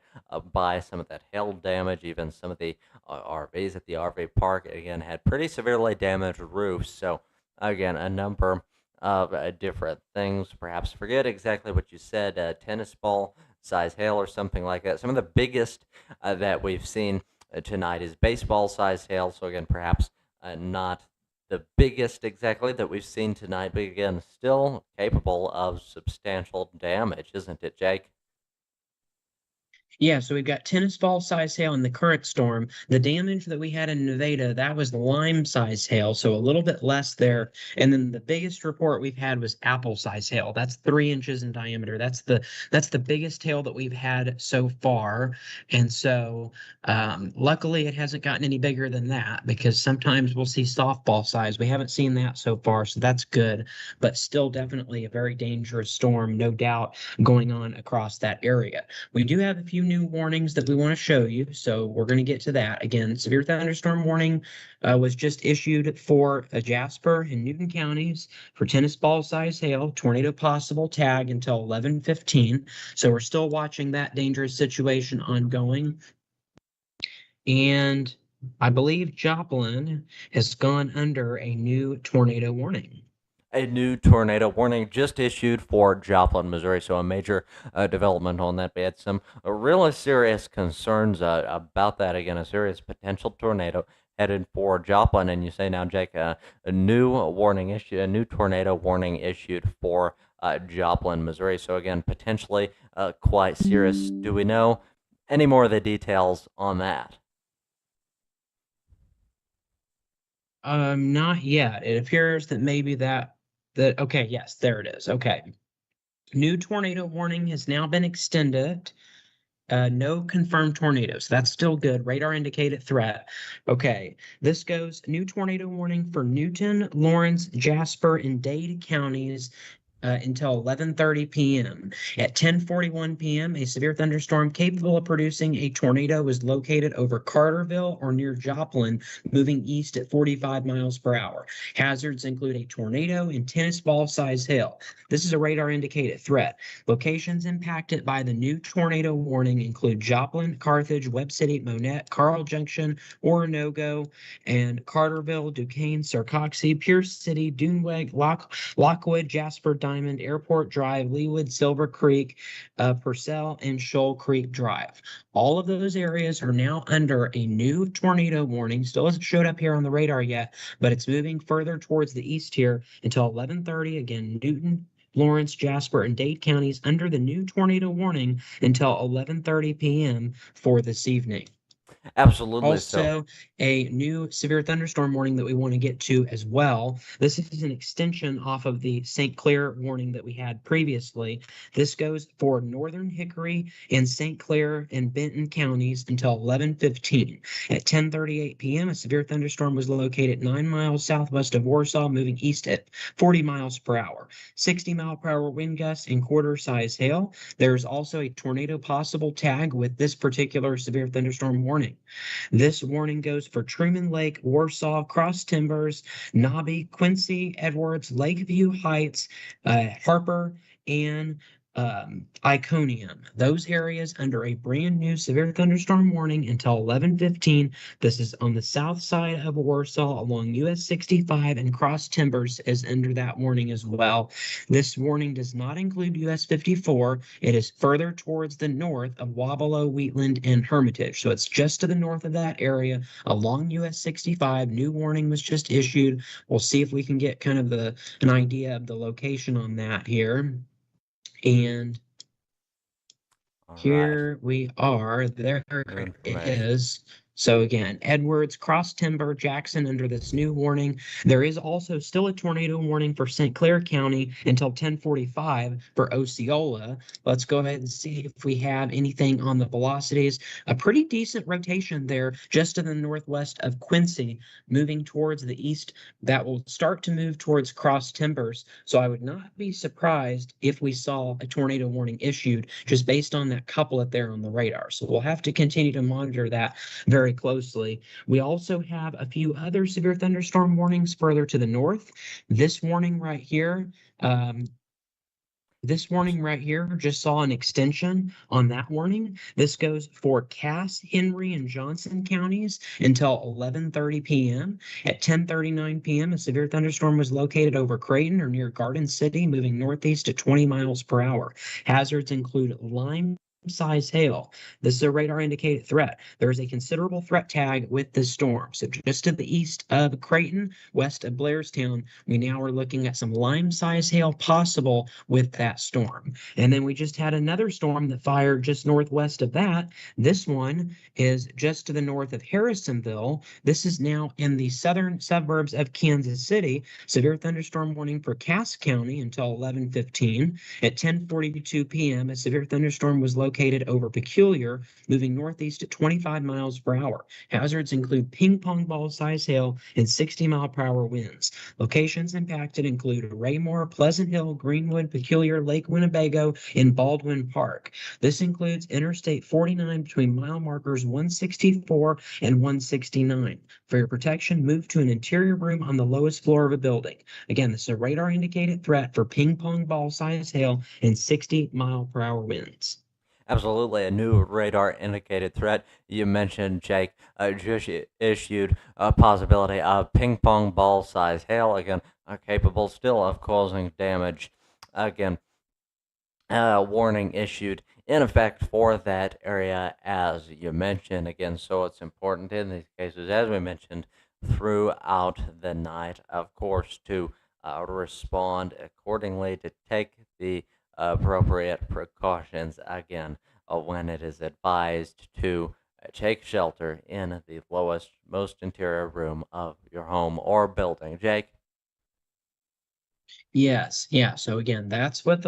by some of that hail damage. Even some of the RVs at the RV park, again, had pretty severely damaged roofs. So, again, a number of different things. Perhaps forget exactly what you said, tennis ball size hail or something like that. Some of the biggest that we've seen tonight is baseball size hail. So, again, perhaps not the biggest exactly that we've seen tonight, but again, still capable of substantial damage, isn't it, Jake? Yeah, so we've got tennis ball size hail in the current storm. The damage that we had in Nevada, that was the lime size hail, so a little bit less there. And then the biggest report we've had was apple size hail. That's 3 inches in diameter. That's the biggest hail that we've had so far. And so luckily it hasn't gotten any bigger than that because sometimes we'll see softball size. We haven't seen that so far, so that's good, but still definitely a very dangerous storm, no doubt, going on across that area. We do have a few new warnings that we want to show you, so we're going to get to that. Again, severe thunderstorm warning was just issued for Jasper and Newton counties for tennis ball size hail, tornado possible tag until 11:15. So we're still watching that dangerous situation ongoing. And I believe Joplin has gone under a new tornado warning. A new tornado warning just issued for Joplin, Missouri. So a major development on that. We had some really serious concerns about that. Again, a serious potential tornado headed for Joplin. And you say now, Jake, a new warning issue, a new tornado warning issued for Joplin, Missouri. So again, potentially quite serious. Do we know any more of the details on that? Not yet. It appears that maybe that okay, yes, there it is. Okay. New tornado warning has now been extended. No confirmed tornadoes. That's still good. Radar indicated threat. Okay. This goes new tornado warning for Newton, Lawrence, Jasper, and Dade counties until 11:30 p.m. At 10:41 p.m., a severe thunderstorm capable of producing a tornado was located over Carterville or near Joplin, moving east at 45 miles per hour. Hazards include a tornado and tennis ball size hail. This is a radar indicated threat. Locations impacted by the new tornado warning include Joplin, Carthage, Webb City, Monette, Carl Junction, Oronogo, and Carterville, Duquesne, Sarcoxie, Pierce City, Duneweg, Lockwood, Jasper, Diamond, Airport Drive, Leewood, Silver Creek, Purcell, and Shoal Creek Drive. All of those areas are now under a new tornado warning. Still hasn't showed up here on the radar yet, but it's moving further towards the east here until 11:30. Again, Newton, Lawrence, Jasper, and Dade counties under the new tornado warning until 11:30 p.m. for this evening. Absolutely. So, Also, a new severe thunderstorm warning that we want to get to as well. This is an extension off of the St. Clair warning that we had previously. This goes for northern Hickory and St. Clair and Benton counties until 11:15. At 10:38 p.m., a severe thunderstorm was located 9 miles southwest of Warsaw, moving east at 40 miles per hour. 60-mile-per-hour wind gusts and quarter-size hail. There's also a tornado possible tag with this particular severe thunderstorm warning. This warning goes for Truman Lake, Warsaw, Cross Timbers, Nobby, Quincy, Edwards, Lakeview Heights, Harper, and Iconium. Those areas under a brand new severe thunderstorm warning until 11:15. This is on the south side of Warsaw along US 65, and Cross Timbers is under that warning as well. This warning does not include US 54. It is further towards the north of Wabalo, Wheatland, and Hermitage. So it's just to the north of that area along US 65. New warning was just issued. We'll see if we can get kind of an idea of the location on that here. And all right. here we are. There New it information. is. So again, Edwards, Cross Timber, Jackson under this new warning. There is also still a tornado warning for St. Clair County until 10:45 for Osceola. Let's go ahead and see if we have anything on the velocities. A pretty decent rotation there just to the northwest of Quincy, moving towards the east. That will start to move towards Cross Timbers. So I would not be surprised if we saw a tornado warning issued just based on that couplet there on the radar. So we'll have to continue to monitor that very closely. We also have a few other severe thunderstorm warnings further to the north. This warning right here, um, this warning right here just saw an extension on that warning. This goes for Cass, Henry, and Johnson counties until 11:30 p.m. At 10:39 p.m., a severe thunderstorm was located over Creighton or near Garden City, moving northeast at 20 miles per hour. Hazards include lime size hail. This is a radar indicated threat. There is a considerable threat tag with this storm. So just to the east of Creighton, west of Blairstown, we now are looking at some lime size hail possible with that storm. And then we just had another storm that fired just northwest of that. This one is just to the north of Harrisonville. This is now in the southern suburbs of Kansas City. Severe thunderstorm warning for Cass County until 11:15. At 10:42 p.m., a severe thunderstorm was located over Peculiar, moving northeast at 25 miles per hour. Hazards include ping pong ball size hail and 60-mile-per-hour winds. Locations impacted include Raymore, Pleasant Hill, Greenwood, Peculiar, Lake Winnebago, and Baldwin Park. This includes Interstate 49 between mile markers 164 and 169. For your protection, move to an interior room on the lowest floor of a building. Again, this is a radar indicated threat for ping pong ball size hail and 60-mile-per-hour winds. Absolutely, a new radar indicated threat. You mentioned, Jake, just issued a possibility of ping pong ball size hail, again, capable still of causing damage. Again, warning issued in effect for that area, as you mentioned. Again, so it's important in these cases, as we mentioned, throughout the night, of course, to respond accordingly, to take the appropriate precautions again when it is advised to take shelter in the lowest, most interior room of your home or building. Jake? Yes, yeah. So again, that's what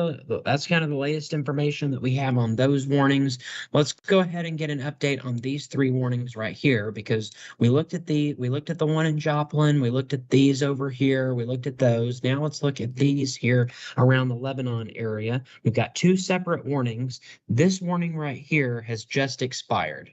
that's kind of the latest information that we have on those warnings. Let's go ahead and get an update on these three warnings right here because we looked at the one in Joplin, we looked at these over here, we looked at those. Now let's look at these here around the Lebanon area. We've got two separate warnings. This warning right here has just expired.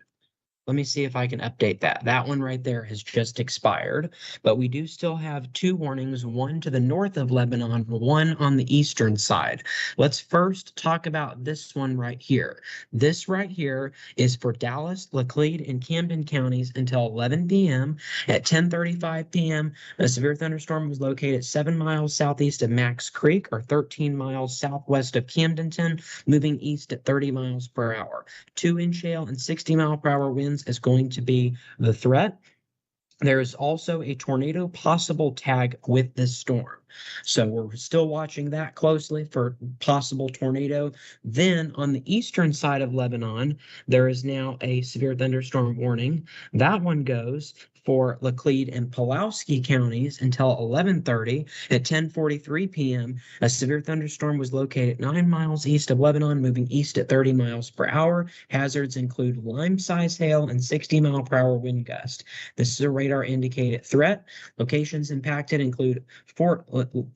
Let me see if I can update that. That one right there has just expired, but we do still have two warnings, one to the north of Lebanon, one on the eastern side. Let's first talk about this one right here. This right here is for Dallas, Laclede, and Camden counties until 11 p.m. At 10:35 p.m., a severe thunderstorm was located 7 miles southeast of Max Creek or 13 miles southwest of Camdenton, moving east at 30 miles per hour. 2-inch hail and 60-mile-per-hour winds is going to be the threat. There is also a tornado possible tag with this storm. So we're still watching that closely for possible tornado. Then on the eastern side of Lebanon, there is now a severe thunderstorm warning. That one goes for Laclede and Pulaski counties until 11:30. At 10:43 p.m., a severe thunderstorm was located 9 miles east of Lebanon, moving east at 30 miles per hour. Hazards include lime-size hail and 60-mile-per-hour wind gust. This is a radar indicated threat. Locations impacted include Fort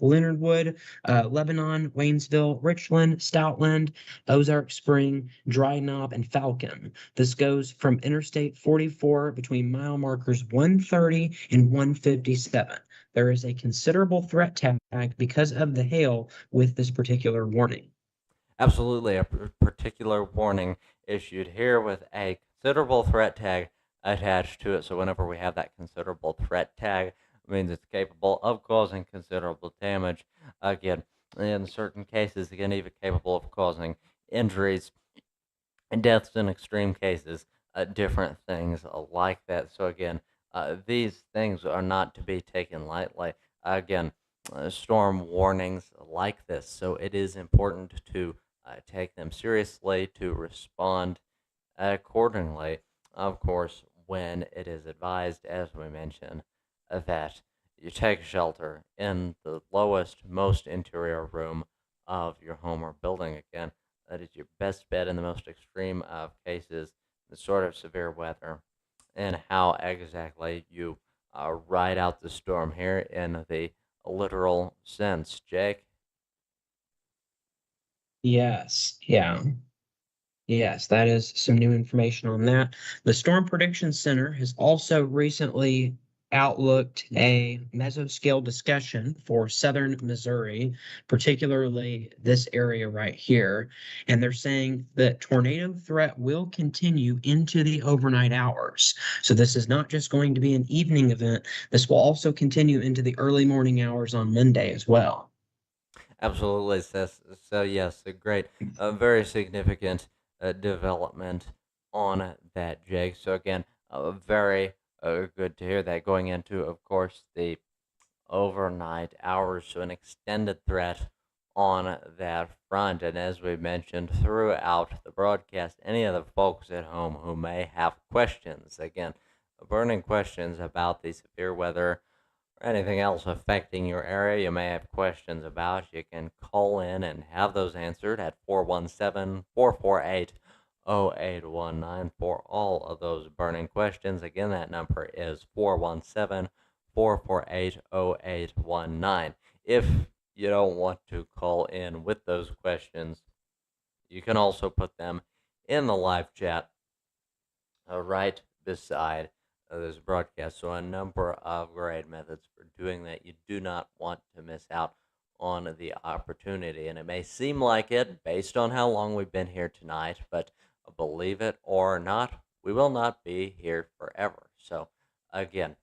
Leonard Wood, Lebanon, Waynesville, Richland, Stoutland, Ozark Spring, Dry Knob, and Falcon. This goes from Interstate 44 between mile markers 130 and 157. There is a considerable threat tag because of the hail with this particular warning. Absolutely, a particular warning issued here with a considerable threat tag attached to it. So whenever we have that considerable threat tag, it means it's capable of causing considerable damage. Again, in certain cases, again, even capable of causing injuries and deaths in extreme cases, different things like that. So again, these things are not to be taken lightly. Again, storm warnings like this, so it is important to take them seriously, to respond accordingly. Of course, when it is advised, as we mentioned, that you take shelter in the lowest, most interior room of your home or building. Again, that is your best bet in the most extreme of cases, the sort of severe weather, and how exactly you ride out the storm here in the literal sense. Jake? Yes, yeah. Yes, that is some new information on that. The Storm Prediction Center has also recently outlooked a mesoscale discussion for southern Missouri, particularly this area right here. And they're saying that tornado threat will continue into the overnight hours. So this is not just going to be an evening event. This will also continue into the early morning hours on Monday as well. Absolutely. So yes, a great, very significant development on that, Jake. So again, very good to hear that going into, of course, the overnight hours, so an extended threat on that front. And as we mentioned throughout the broadcast, any of the folks at home who may have questions, again, burning questions about the severe weather or anything else affecting your area you may have questions about, you can call in and have those answered at 417-448-0819 for all of those burning questions. Again, that number is 417-448-0819. If you don't want to call in with those questions, you can also put them in the live chat right beside this broadcast. So, a number of great methods for doing that. You do not want to miss out on the opportunity. And it may seem like it based on how long we've been here tonight, but believe it or not, we will not be here forever. So, again,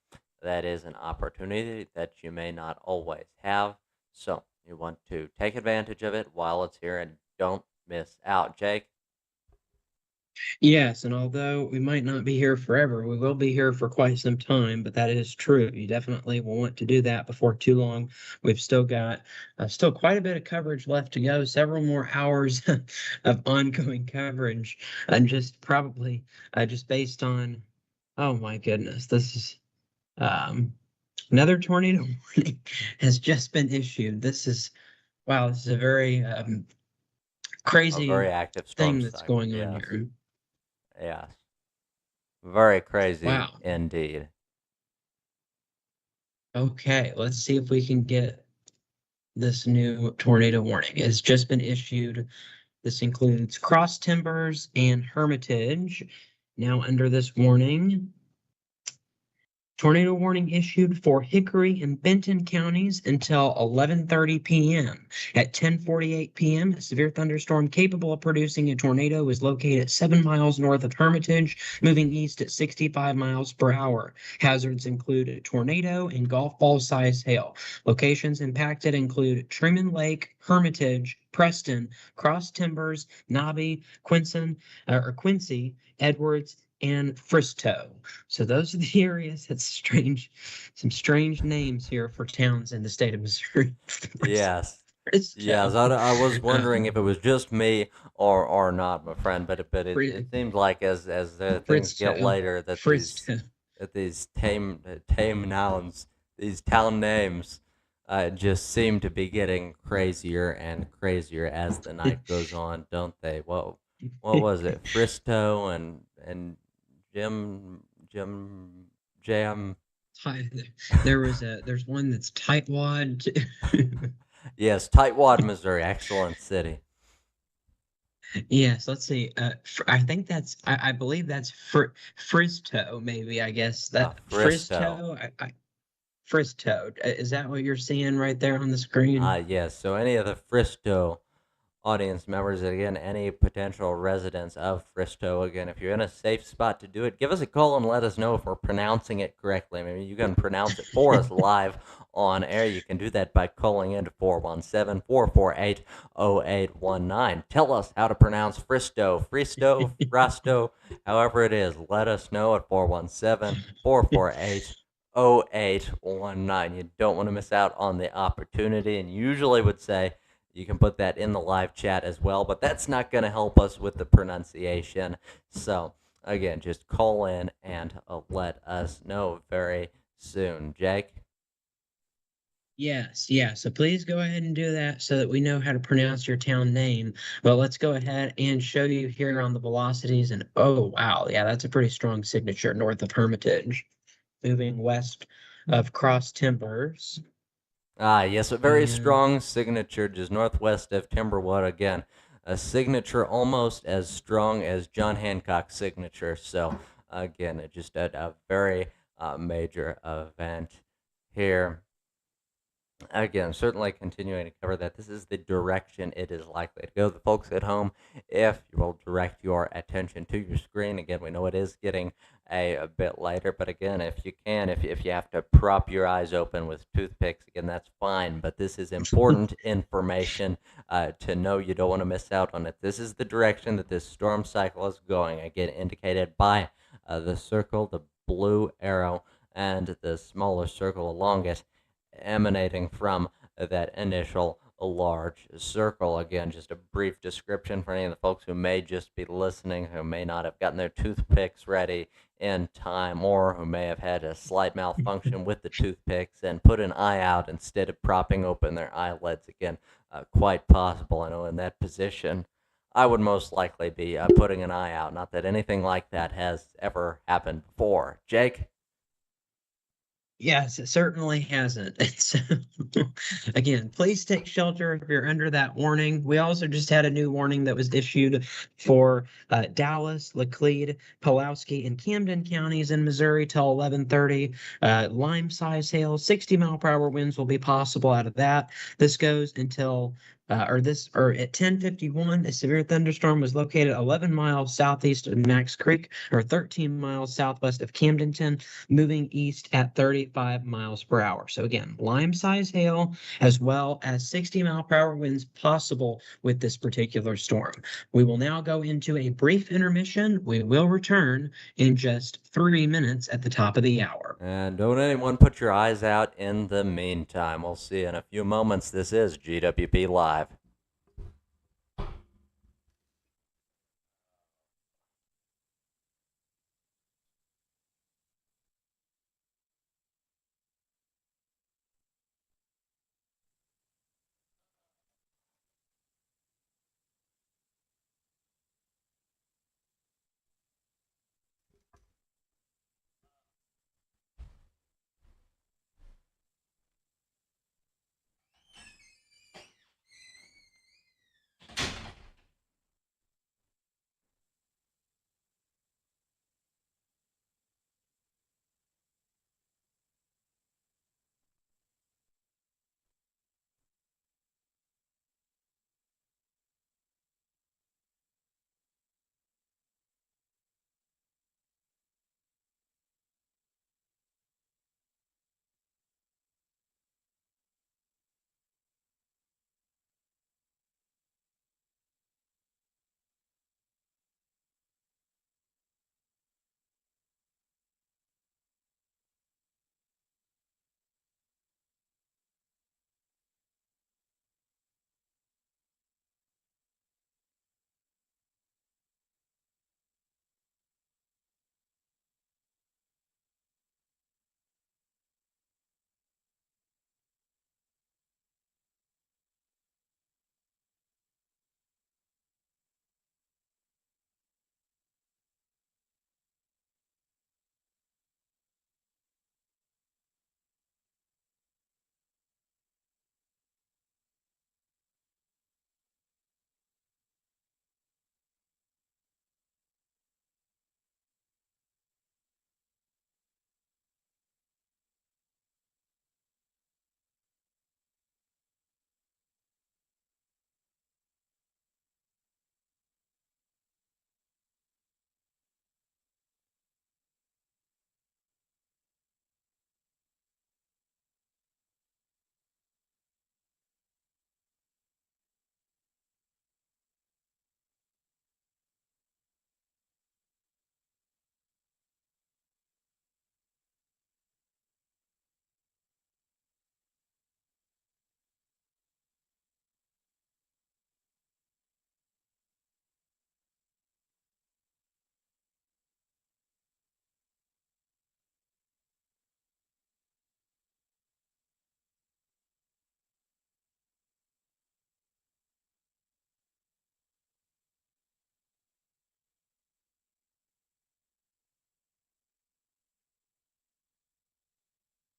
that is an opportunity that you may not always have. So, you want to take advantage of it while it's here and don't miss out. Jake? Yes, and although we might not be here forever, we will be here for quite some time, but that is true. You definitely will want to do that before too long. We've still got still quite a bit of coverage left to go, several more hours of ongoing coverage, and just probably just based on, oh my goodness, this is um Another tornado warning has just been issued. Wow, this is a very A very crazy active storm thing that's cycle. going on Yes. here. Yes. Very crazy Wow. indeed. Okay, let's see if we can get this new tornado warning. It's just been issued. This includes Cross Timbers and Hermitage. Now, under this warning, tornado warning issued for Hickory and Benton counties until 11:30 p.m. At 10:48 p.m., a severe thunderstorm capable of producing a tornado is located 7 miles north of Hermitage, moving east at 65 miles per hour. Hazards include a tornado and golf ball size hail. Locations impacted include Truman Lake, Hermitage, Preston, Cross Timbers, Nobby, Quincy, Edwards, and Fristow. So those are the areas. That's strange, some strange names here for towns in the state of Missouri. Yes. Yes, Fristow, I was wondering if it um, was just me or not, my friend, but it seems like as things get Fristow, later Fristow. that these tame nouns, these town names, just seem to be getting crazier and crazier as the night goes on, don't they? What was it? Fristo and Jim Jam. There's one that's tightwad. Yes, Tightwad, Missouri, excellent city. Yes, let's see. I think I believe that's Fristow, maybe. I guess that Fristo. Fristow. Is that what you're seeing right there on the screen? Yes. So any of the Fristo audience members, again, any potential residents of Fristo, again, if you're in a safe spot to do it, give us a call and let us know if we're pronouncing it correctly. Maybe you can pronounce it for us live on air. You can do that by calling in to 417-448-0819. Tell us how to pronounce Fristo, Frasto, however it is. Let us know at 417-448-0819. You don't want to miss out on the opportunity, and usually would say you can put that in the live chat as well, but that's not going to help us with the pronunciation. So, again, just call in and let us know very soon. Jake? Yes, yeah. So please go ahead and do that so that we know how to pronounce your town name. But let's go ahead and show you here on the velocities. And oh, wow. Yeah, that's a pretty strong signature north of Hermitage. Moving west of Cross Timbers. Yes, a very And strong signature just northwest of Timberwood. Again, a signature almost as strong as John Hancock's signature. So, again, it just a very major event here. Again, certainly continuing to cover that. This is the direction it is likely to go. The folks at home, if you will direct your attention to your screen, again, we know it is getting a bit later, but again, if you can, if you have to prop your eyes open with toothpicks, again, that's fine. But this is important information to know. You don't want to miss out on it. This is the direction that this storm cycle is going, again, indicated by the circle, the blue arrow, and the smaller circle along it emanating from that initial large circle. Again, just a brief description for any of the folks who may just be listening, who may not have gotten their toothpicks ready in time, or who may have had a slight malfunction with the toothpicks and put an eye out instead of propping open their eyelids. Again, quite possible. I know in that position, I would most likely be putting an eye out. Not that anything like that has ever happened before. Jake? yes, it certainly hasn't. It's again, please take shelter if you're under that warning. We also just had a new warning that was issued for Dallas, Laclede, Pulaski, and Camden counties in Missouri till 11:30. Lime size hail, 60-mile-per-hour winds will be possible out of that. This goes until or at 10:51, a severe thunderstorm was located 11 miles southeast of Max Creek, or 13 miles southwest of Camdenton, moving east at 35 miles per hour. So again, lime size hail as well as 60-mile-per-hour winds possible with this particular storm. We will now go into a brief intermission. We will return in just 3 minutes at the top of the hour. And don't anyone put your eyes out in the meantime. We'll see you in a few moments. This is GWP Live.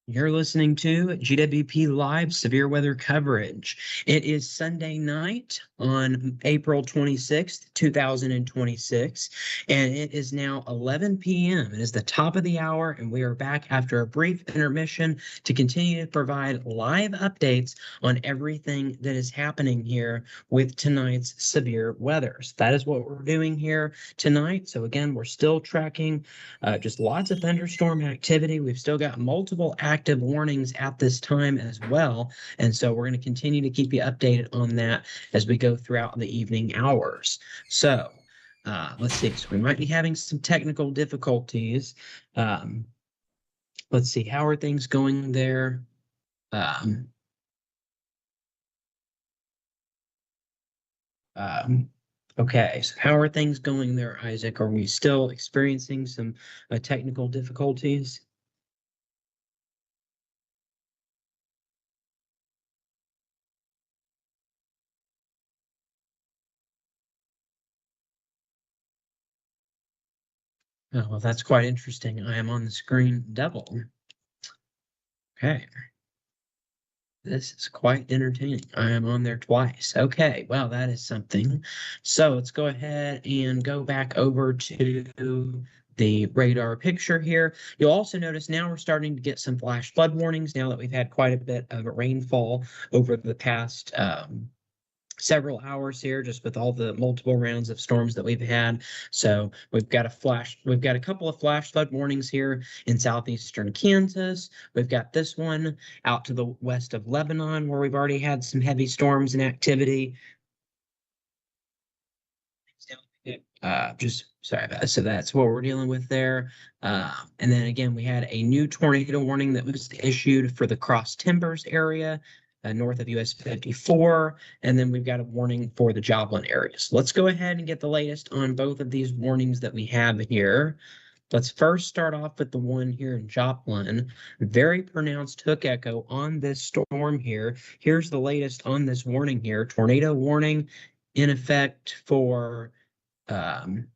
You're listening to GWP Live Severe Weather Coverage. It is Sunday night on April 26th, 2026, and it is now 11 p.m. It is the top of the hour, and we are back after a brief intermission to continue to provide live updates on everything that is happening here with tonight's severe weather. So that is what we're doing here tonight. So again, we're still tracking just lots of thunderstorm activity. We've still got multiple active warnings at this time as well. And so we're going to continue to keep you updated on that as we go throughout the evening hours. So let's see. So we might be having some technical difficulties. Um, let's see. How are things going there? Um, okay, so how are things going there, Isaac? Are we still experiencing some technical difficulties? Oh, well, that's quite interesting. I am on the screen double. Okay. This is quite entertaining. I am on there twice. Okay, well, that is something. So let's go ahead and go back over to the radar picture here. You'll also notice now we're starting to get some flash flood warnings now that we've had quite a bit of rainfall over the past several hours here just with all the multiple rounds of storms that we've had. So we've got a couple of flash flood warnings here in southeastern Kansas. We've got this one out to the west of Lebanon where we've already had some heavy storms and activity. Just sorry about that. So that's what we're dealing with there. And then again, we had a new tornado warning that was issued for the Cross Timbers area north of US 54. And then we've got a warning for the Joplin area. So let's go ahead and get the latest on both of these warnings that we have here. Let's first start off with the one here in Joplin. Very pronounced hook echo on this storm here. Here's the latest on this warning here. Tornado warning in effect for um,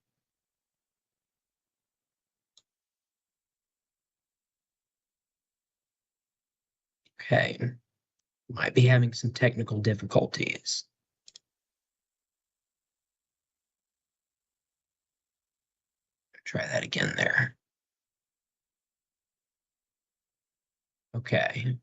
okay, might be having some technical difficulties. Try that again there. Okay.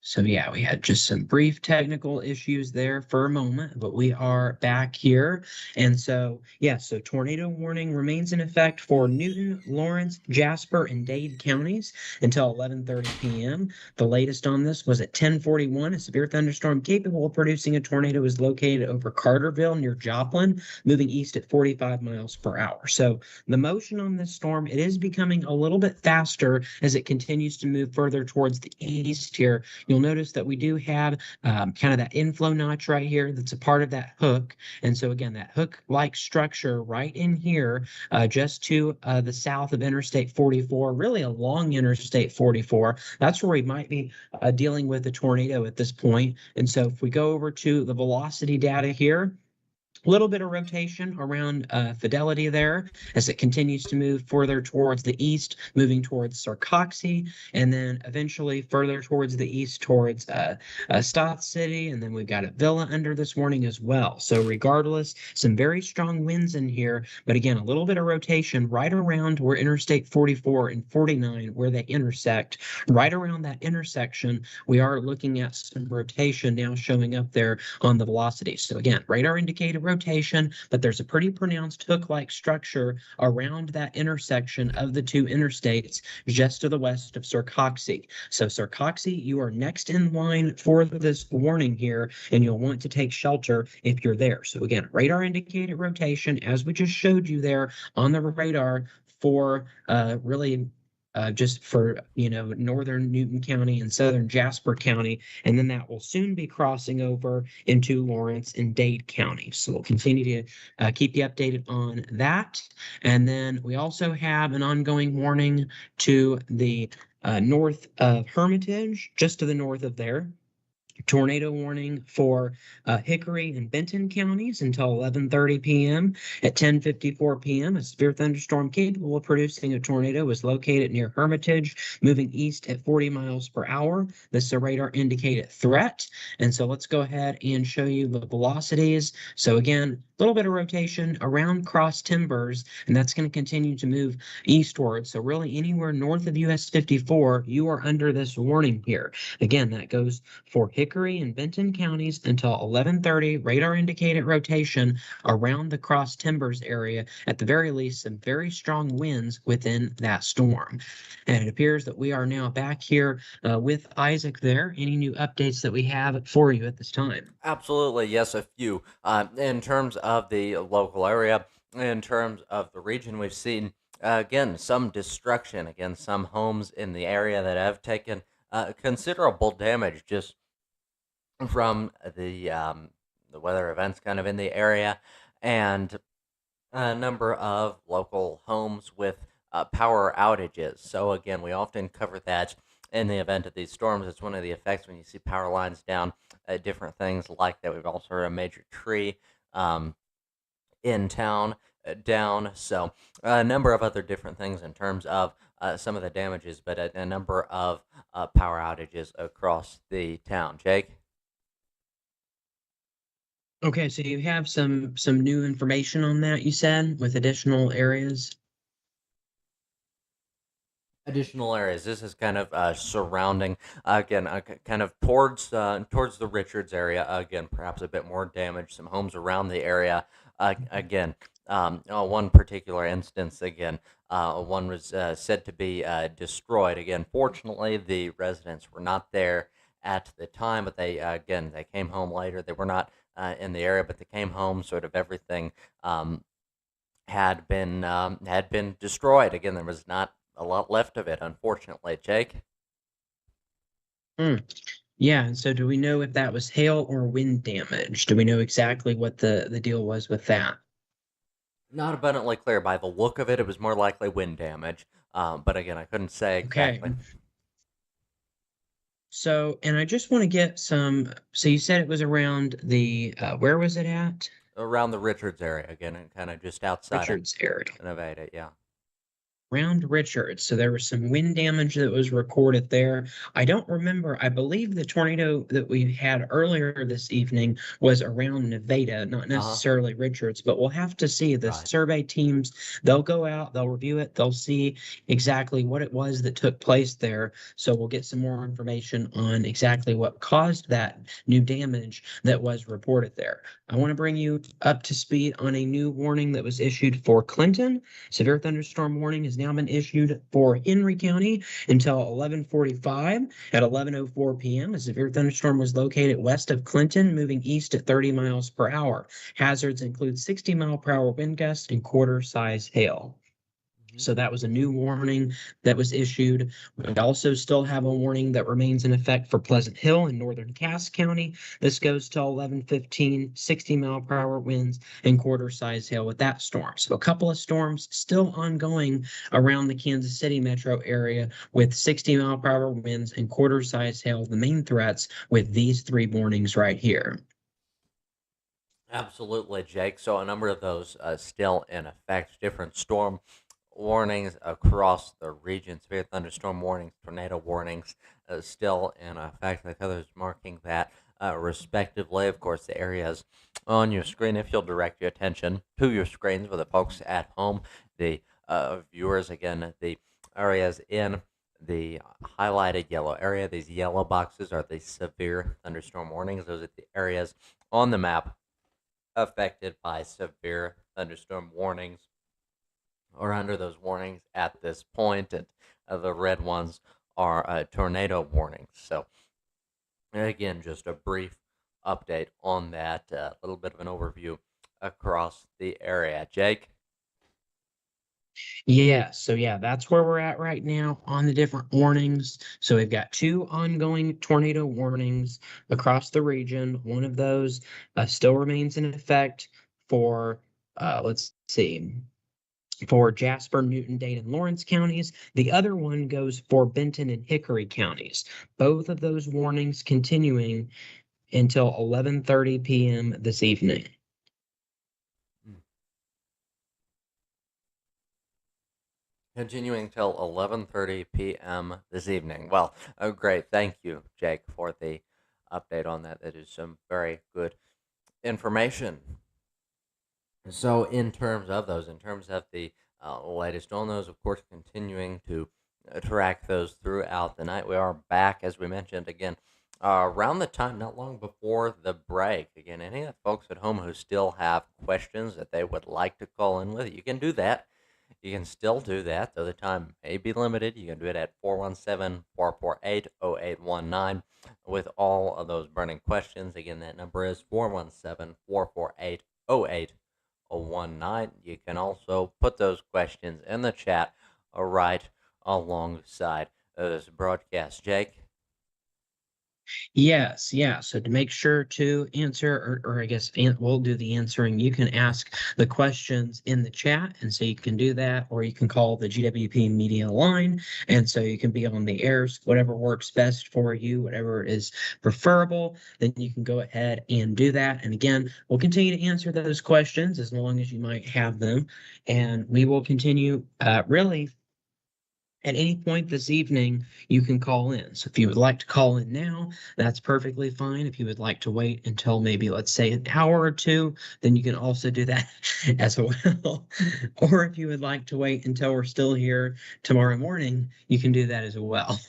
So yeah, we had just some brief technical issues there for a moment, but we are back here. And so, yeah, so tornado warning remains in effect for Newton, Lawrence, Jasper, and Dade counties until 11:30 p.m. The latest on this was at 10:41. A severe thunderstorm capable of producing a tornado is located over Carterville near Joplin, moving east at 45 miles per hour. So the motion on this storm, it is becoming a little bit faster as it continues to move further towards the east here. You'll notice that we do have kind of that inflow notch right here that's a part of that hook. And so again, that hook-like structure right in here, just to the south of Interstate 44, really along Interstate 44, that's where we might be dealing with a tornado at this point. And so if we go over to the velocity data here, a little bit of rotation around Fidelity there as it continues to move further towards the east, moving towards Sarcoxy, and then eventually further towards the east towards Stoth City. And then we've got a Villa under this warning as well. So regardless, some very strong winds in here, but again, a little bit of rotation right around where Interstate 44 and 49, where they intersect. Right around that intersection, we are looking at some rotation now showing up there on the velocity. So again, radar indicated rotation, but there's a pretty pronounced hook-like structure around that intersection of the two interstates just to the west of Sarcoxy. So Sarcoxy, you are next in line for this warning here, and you'll want to take shelter if you're there. So again, radar indicated rotation, as we just showed you there on the radar for really just for northern Newton County and southern Jasper County, and then that will soon be crossing over into Lawrence and Dade County. So we'll continue to keep you updated on that. And then we also have an ongoing warning to the north of Hermitage, just to the north of there. tornado warning for Hickory and Benton counties until 11:30 p.m. At 10:54 p.m., a severe thunderstorm capable of producing a tornado was located near Hermitage, moving east at 40 miles per hour. This is a radar indicated threat. And so let's go ahead and show you the velocities. So again, a little bit of rotation around cross timbers, and that's going to continue to move eastward. So really anywhere north of US 54, you are under this warning here. Again, that goes for Hickory and Benton counties until 11:30, radar indicated rotation around the cross timbers area. At the very least, some very strong winds within that storm. And it appears that we are now back here with Isaac there. Any new updates that we have for you at this time? Absolutely, yes, a few. In terms of the local area, in terms of the region, we've seen again some destruction. Again, some homes in the area that have taken considerable damage just from the weather events kind of in the area, and a number of local homes with power outages. So again, we often cover that in the event of these storms. It's one of the effects when you see power lines down, different things like that. We've also heard a major tree um, in town down. So a number of other different things in terms of some of the damages, but a number of power outages across the town. Jake? Okay, so you have some new information on that, you said, with additional areas. Additional areas. This is kind of surrounding again, kind of towards the Richards area. Again, perhaps a bit more damage. Some homes around the area. Again, one particular instance. Again, one was said to be destroyed. Again, fortunately, the residents were not there at the time, but they again they came home later. They were not in the area, but they came home. Sort of everything. Had been destroyed. Again, there was not a lot left of it, unfortunately. Jake? Hmm. Yeah, and so do we know if that was hail or wind damage? Do we know exactly what the deal was with that? Not abundantly clear. By the look of it, it was more likely wind damage. But again, I couldn't say Okay. exactly. So, and I just want to get some, so you said it was around where was it at? Around the Richards area again, and kind of just outside of Richards area. Nevada. Yeah. Round Richards. So there was some wind damage that was recorded there. I don't remember. I believe the tornado that we had earlier this evening was around Nevada, not Uh huh. necessarily Richards, but we'll have to see. The Right. survey teams, they'll go out, they'll review it, they'll see exactly what it was that took place there. So we'll get some more information on exactly what caused that new damage that was reported there. I want to bring you up to speed on a new warning that was issued for Clinton. Severe thunderstorm warning has now been issued for Henry County until 11:45. At 11:04 p.m., a severe thunderstorm was located west of Clinton, moving east at 30 miles per hour. Hazards include 60-mile-per-hour wind gusts and quarter-size hail. Hmm. So that was a new warning that was issued. We also still have a warning that remains in effect for Pleasant Hill in northern Cass County. This goes till 11:15, 60-mile-per-hour winds and quarter-size hail with that storm. So a couple of storms still ongoing around the Kansas City metro area with 60-mile-per-hour winds and quarter-size hail, the main threats with these three warnings right here. Absolutely, Jake. So a number of those still in effect. Different storm warnings across the region. Severe thunderstorm warnings, tornado warnings, still in effect. Like others marking that respectively. Of course, the areas on your screen. If you'll direct your attention to your screens for the folks at home, the viewers again, the areas in the highlighted yellow area. These yellow boxes are the severe thunderstorm warnings. Those are the areas on the map affected by severe thunderstorm warnings or under those warnings at this point, and the red ones are tornado warnings. So, again, just a brief update on that, a little bit of an overview across the area. Jake? Yeah, so yeah, that's where we're at right now on the different warnings. So we've got two ongoing tornado warnings across the region. One of those still remains in effect for, let's see, for Jasper, Newton, Dade, and Lawrence counties. The other one goes for Benton and Hickory counties. Both of those warnings continuing until 11:30 p.m. this evening. Continuing till 11:30 p.m. this evening. Well, great. Thank you, Jake, for the update on that. That is some very good information. So, in terms of those, in terms of the latest on those, of course, continuing to track those throughout the night. We are back, as we mentioned, again, around the time, not long before the break. Again, any of the folks at home who still have questions that they would like to call in with, you can do that. You can still do that, though the time may be limited. You can do it at 417-448-0819 with all of those burning questions. Again, that number is 417-448-0819. You can also put those questions in the chat right alongside this broadcast. Jake? Yes, yeah. So to make sure to answer, or I guess we'll do the answering, you can ask the questions in the chat. And so you can do that, or you can call the GWP media line. And so you can be on the airs, whatever works best for you, whatever is preferable, then you can go ahead and do that. And again, we'll continue to answer those questions as long as you might have them. And we will continue really at any point this evening, you can call in. So if you would like to call in now, that's perfectly fine. If you would like to wait until maybe, let's say, an hour or two, then you can also do that as well. Or if you would like to wait until we're still here tomorrow morning, you can do that as well.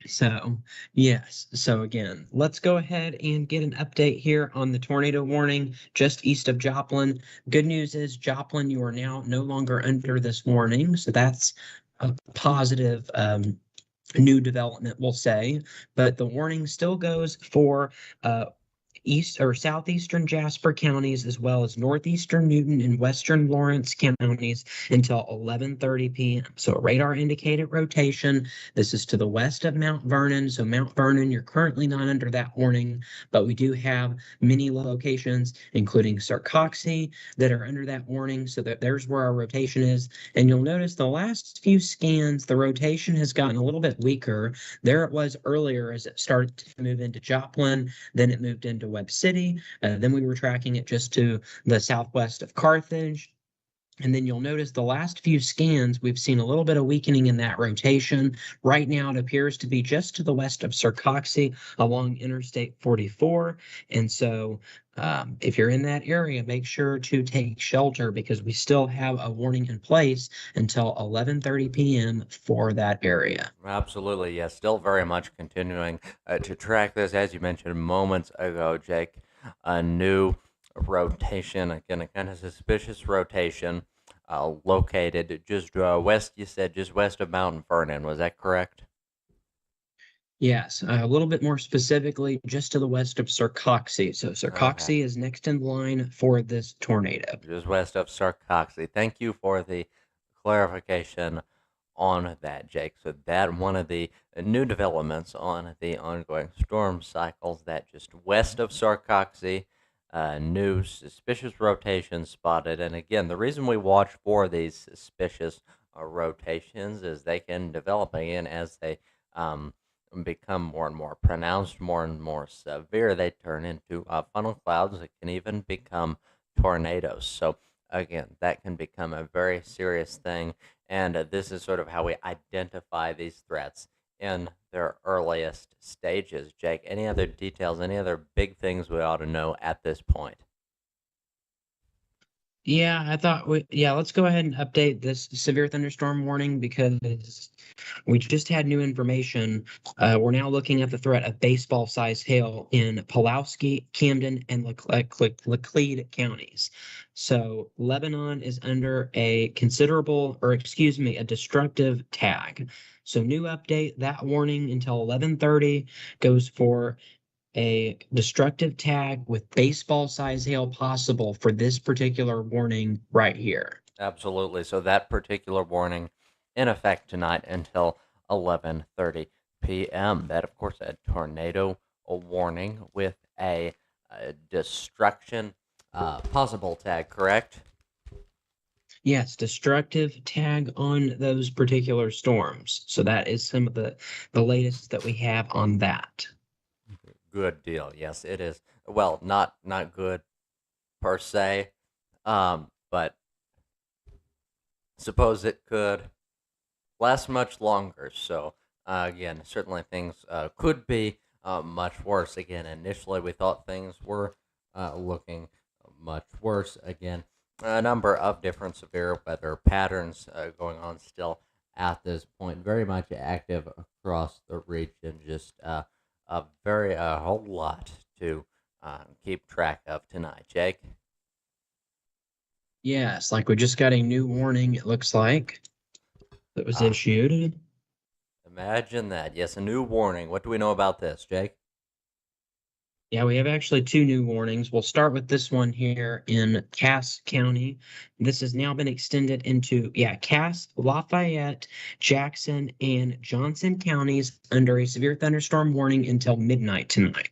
So, yes. So again, let's go ahead and get an update here on the tornado warning just east of Joplin. Good news is, Joplin, you are now no longer under this warning. So that's a positive new development, we'll say. But the warning still goes for east or southeastern Jasper counties, as well as northeastern Newton and western Lawrence counties until 11:30 p.m. So a radar indicated rotation. This is to the west of Mount Vernon. So Mount Vernon, you're currently not under that warning, but we do have many locations, including Sarcoxy, that are under that warning. So there's where our rotation is. And you'll notice the last few scans, the rotation has gotten a little bit weaker. There it was earlier as it started to move into Joplin, then it moved into Webb City. Then we were tracking it just to the southwest of Carthage. And then you'll notice the last few scans, we've seen a little bit of weakening in that rotation. Right now, it appears to be just to the west of Sarcoxy along Interstate 44. And so if you're in that area, make sure to take shelter because we still have a warning in place until 11:30 p.m. for that area. Absolutely, yes. Still very much continuing to track this, as you mentioned moments ago, Jake. A new rotation, again, a kind of suspicious rotation, located just west, you said, just west of Mount Vernon. Was that correct? Yes, a little bit more specifically, just to the west of Sarcoxy. So Okay. Sarcoxy is next in line for this tornado. Just west of Sarcoxy. Thank you for the clarification on that, Jake. So that one of the new developments on the ongoing storm cycles, that just west of Sarcoxy, new suspicious rotation spotted. And again, the reason we watch for these suspicious rotations is they can develop again as they become more and more pronounced, more and more severe. They turn into funnel clouds that can even become tornadoes. So again, that can become a very serious thing. And this is sort of how we identify these threats in their earliest stages. Jake, any other details, any other big things we ought to know at this point? Yeah, I thought let's go ahead and update this severe thunderstorm warning because we just had new information. We're now looking at the threat of baseball size hail in Pulaski, Camden, and Laclede counties. So Lebanon is under a considerable, or excuse me, a destructive tag. So new update, that warning until 11:30 goes for a destructive tag with baseball size hail possible for this particular warning right here. Absolutely. So that particular warning in effect tonight until 11:30 p.m. That, of course, a tornado warning with a destruction possible tag, correct? Yes, destructive tag on those particular storms. So that is some of the latest that we have on that. Good deal. Yes, it is. Well, not good per se, but suppose it could last much longer. So again, certainly things could be much worse. Again, initially we thought things were looking much worse. Again, a number of different severe weather patterns going on still at this point. Very much active across the region. Just a whole lot to keep track of tonight, Jake. Yes, like we just got a new warning, it looks like, that was Ah, issued. imagine that. Yes, a new warning. What do we know about this, Jake? Yeah, we have actually two new warnings. We'll start with this one here in Cass County. This has now been extended into, yeah, Cass, Lafayette, Jackson, and Johnson counties under a severe thunderstorm warning until midnight tonight.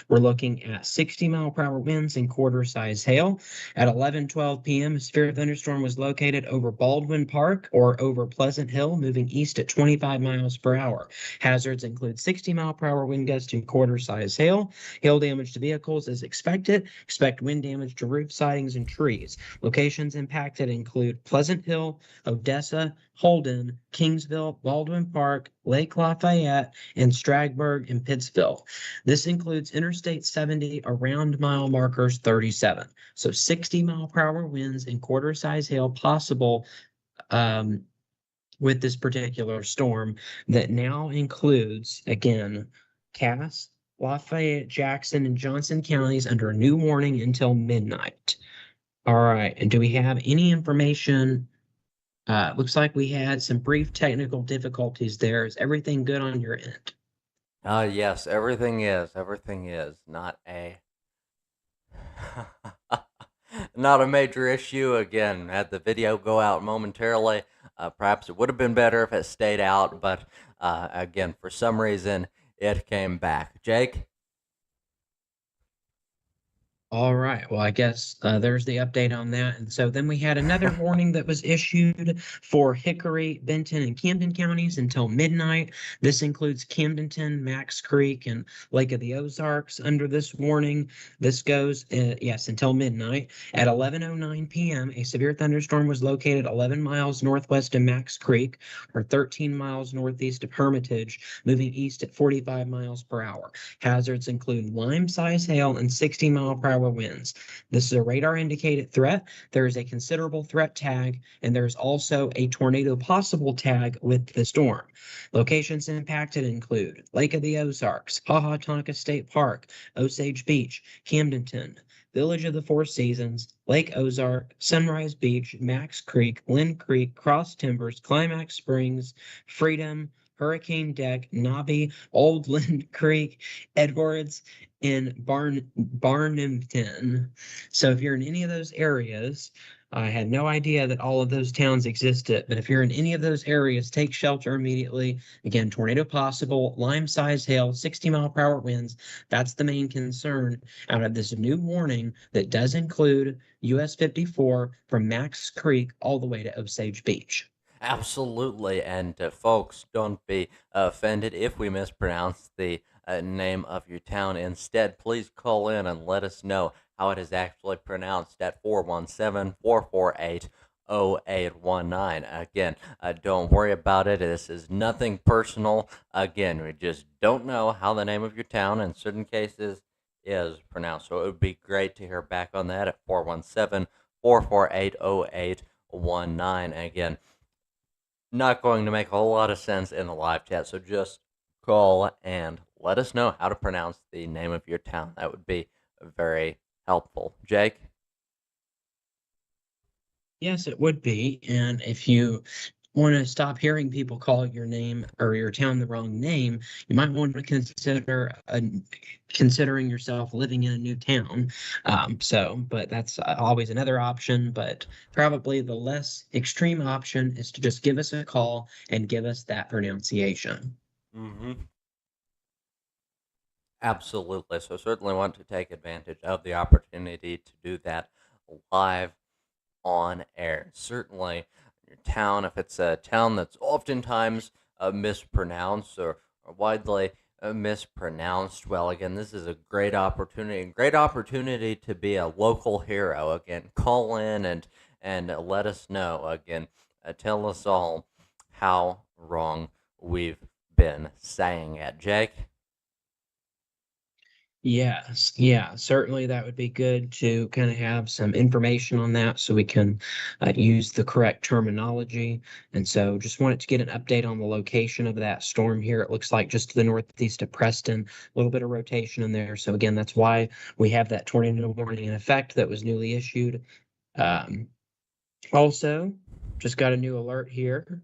We're looking at 60-mile-per-hour winds and quarter-size hail. At 11:12 p.m., a severe thunderstorm was located over Baldwin Park or over Pleasant Hill, moving east at 25 miles per hour. Hazards include 60-mile-per-hour wind gusts and quarter-size hail. Hail damage to vehicles is expected. Expect wind damage to roof sidings and trees. Locations impacted include Pleasant Hill, Odessa, Holden, Kingsville, Baldwin Park, Lake Lafayette, and Strasburg and Pittsville. This includes Interstate 70 around mile markers 37. So 60-mile-per-hour winds and quarter-size hail possible um, with this particular storm that now includes, again, Cass, Lafayette, Jackson, and Johnson counties under a new warning until midnight. All right. And do we have any information? Looks like we had some brief technical difficulties there. Is everything good on your end? Yes, everything is. Everything is. Not a not a major issue. Again, had the video go out momentarily. Perhaps it would have been better if it stayed out, but again, for some reason, it came back. Jake? All right. Well, I guess there's the update on that. And so then we had another warning that was issued for Hickory, Benton, and Camden counties until midnight. This includes Camdenton, Max Creek, and Lake of the Ozarks under this warning. This goes, yes, until midnight. At 11:09 p.m., a severe thunderstorm was located 11 miles northwest of Max Creek, or 13 miles northeast of Hermitage, moving east at 45 miles per hour. Hazards include lime-size hail and 60-mile-per-hour winds. This is a radar-indicated threat. There is a considerable threat tag, and there's also a tornado possible tag with the storm. Locations impacted include Lake of the Ozarks, Tonka State Park, Osage Beach, Camdenton, Village of the Four Seasons, Lake Ozark, Sunrise Beach, Max Creek, Lynn Creek, Cross Timbers, Climax Springs, Freedom, Hurricane Deck, Nobby, Old Lynn Creek, Edwards, and Barnumton. So if you're in any of those areas, I had no idea that all of those towns existed, but if you're in any of those areas, take shelter immediately. Again, tornado possible, lime-sized hail, 60-mile-per-hour winds. That's the main concern out of this new warning that does include US 54 from Max Creek all the way to Osage Beach. Absolutely. And folks, don't be offended if we mispronounce the name of your town. Instead, please call in and let us know how it is actually pronounced at 417-448-0819. Again, don't worry about it. This is nothing personal. Again, we just don't know how the name of your town in certain cases is pronounced. So it would be great to hear back on that at 417-448-0819. Again, not going to make a whole lot of sense in the live chat. So just call and let us know how to pronounce the name of your town. That would be very helpful. Jake? Yes, it would be. And if you want to stop hearing people call your name or your town the wrong name, you might want to consider considering yourself living in a new town. But that's always another option. But probably the less extreme option is to just give us a call and give us that pronunciation. Mm-hmm. Absolutely. So certainly want to take advantage of the opportunity to do that live on air. Certainly, your town, if it's a town that's oftentimes mispronounced or widely mispronounced, well, again, this is a great opportunity to be a local hero. Again, call in and let us know. Again, tell us all how wrong we've been saying it. Jake? Yes, yeah, certainly that would be good to kind of have some information on that so we can use the correct terminology. And so just wanted to get an update on the location of that storm here. It looks like just to the northeast of Preston, a little bit of rotation in there. So again, that's why we have that tornado warning in effect that was newly issued. Um, Also, just got a new alert here.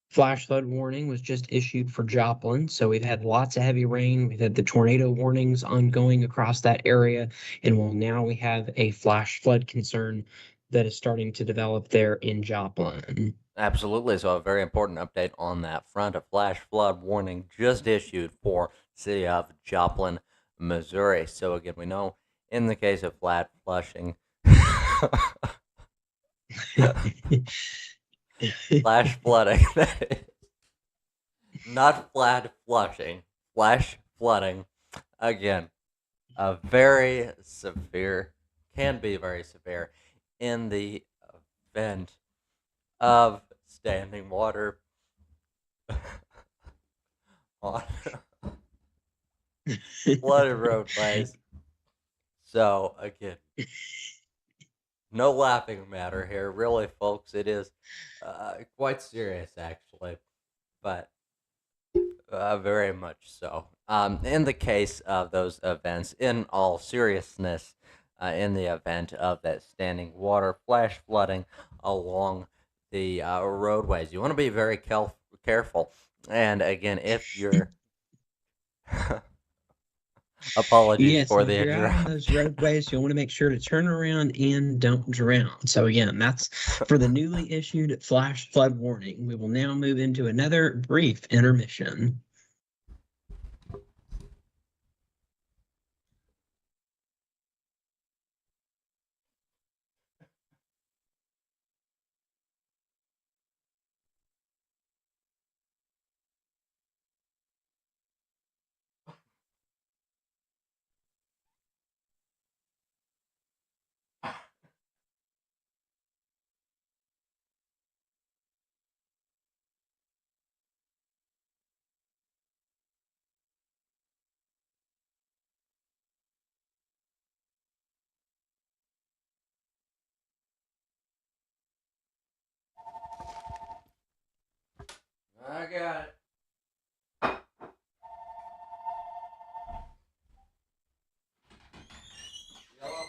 Flash flood warning was just issued for Joplin. So we've had lots of heavy rain. We've had the tornado warnings ongoing across that area. And well, now we have a flash flood concern that is starting to develop there in Joplin. Absolutely. So a very important update on that front. A flash flood warning just issued for city of Joplin, Missouri. So again, we know in the case of flat flushing, flash flooding, that is not flat flushing, flash flooding. Again, a very severe, can be very severe in the event of standing water on flooded roadways. So again, no laughing matter here, really, folks. It is quite serious, actually, but very much so. In the case of those events, in all seriousness, in the event of that standing water flash flooding along the roadways, you want to be very careful. And again, if you're apologies Yes, for and if the you're out on those interruption. roadways, you'll want to make sure to turn around and don't drown. So, again, that's for the newly issued flash flood warning. We will now move into another brief intermission. I got it. Yellow.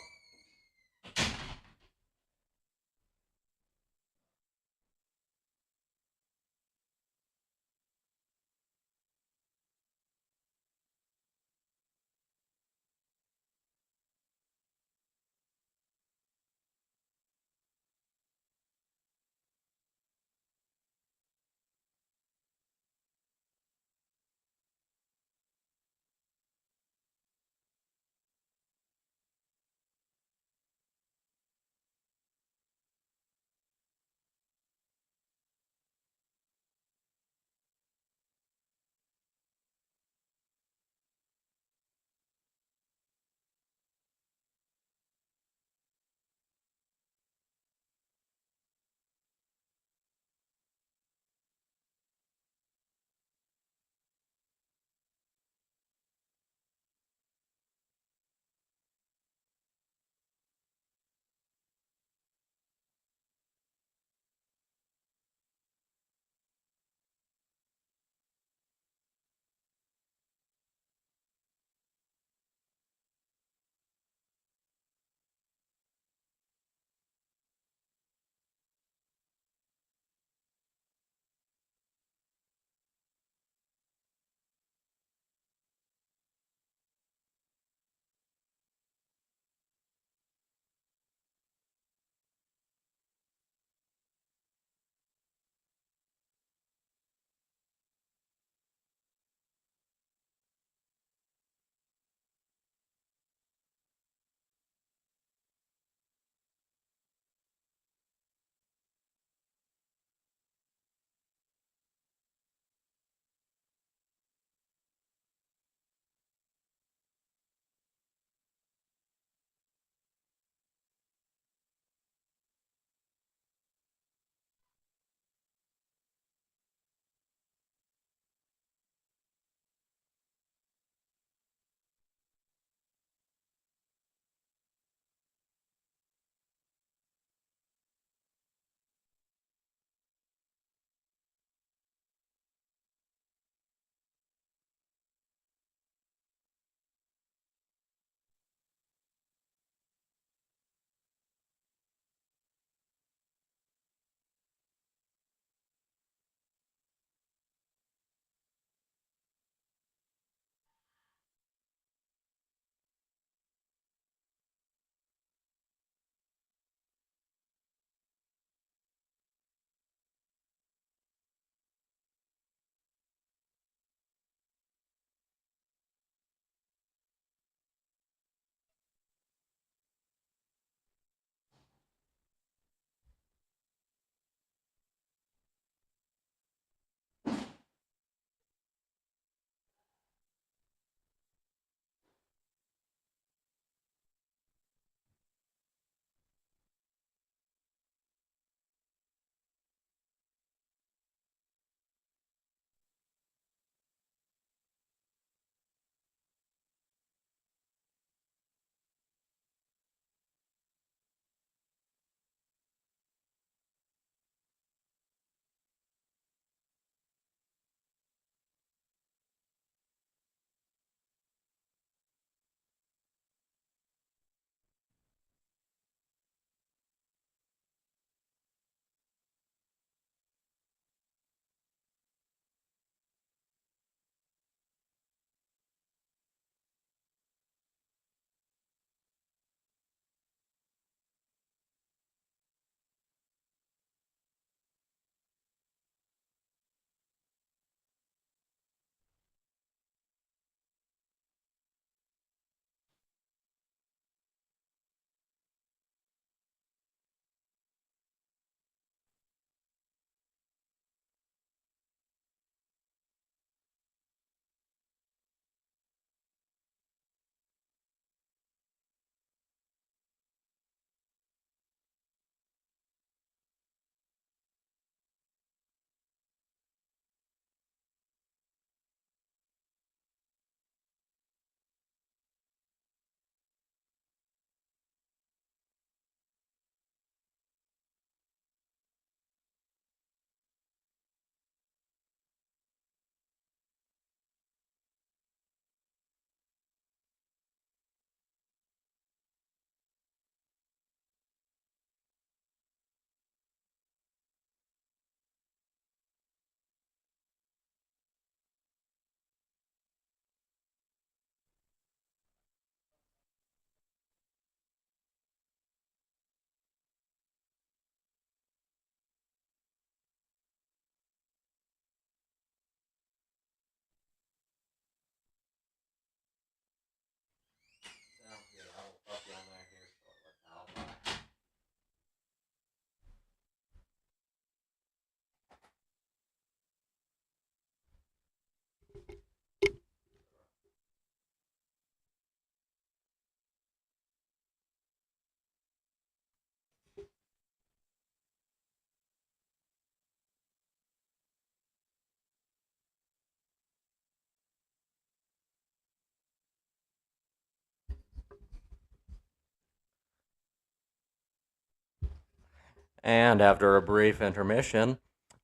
And after a brief intermission,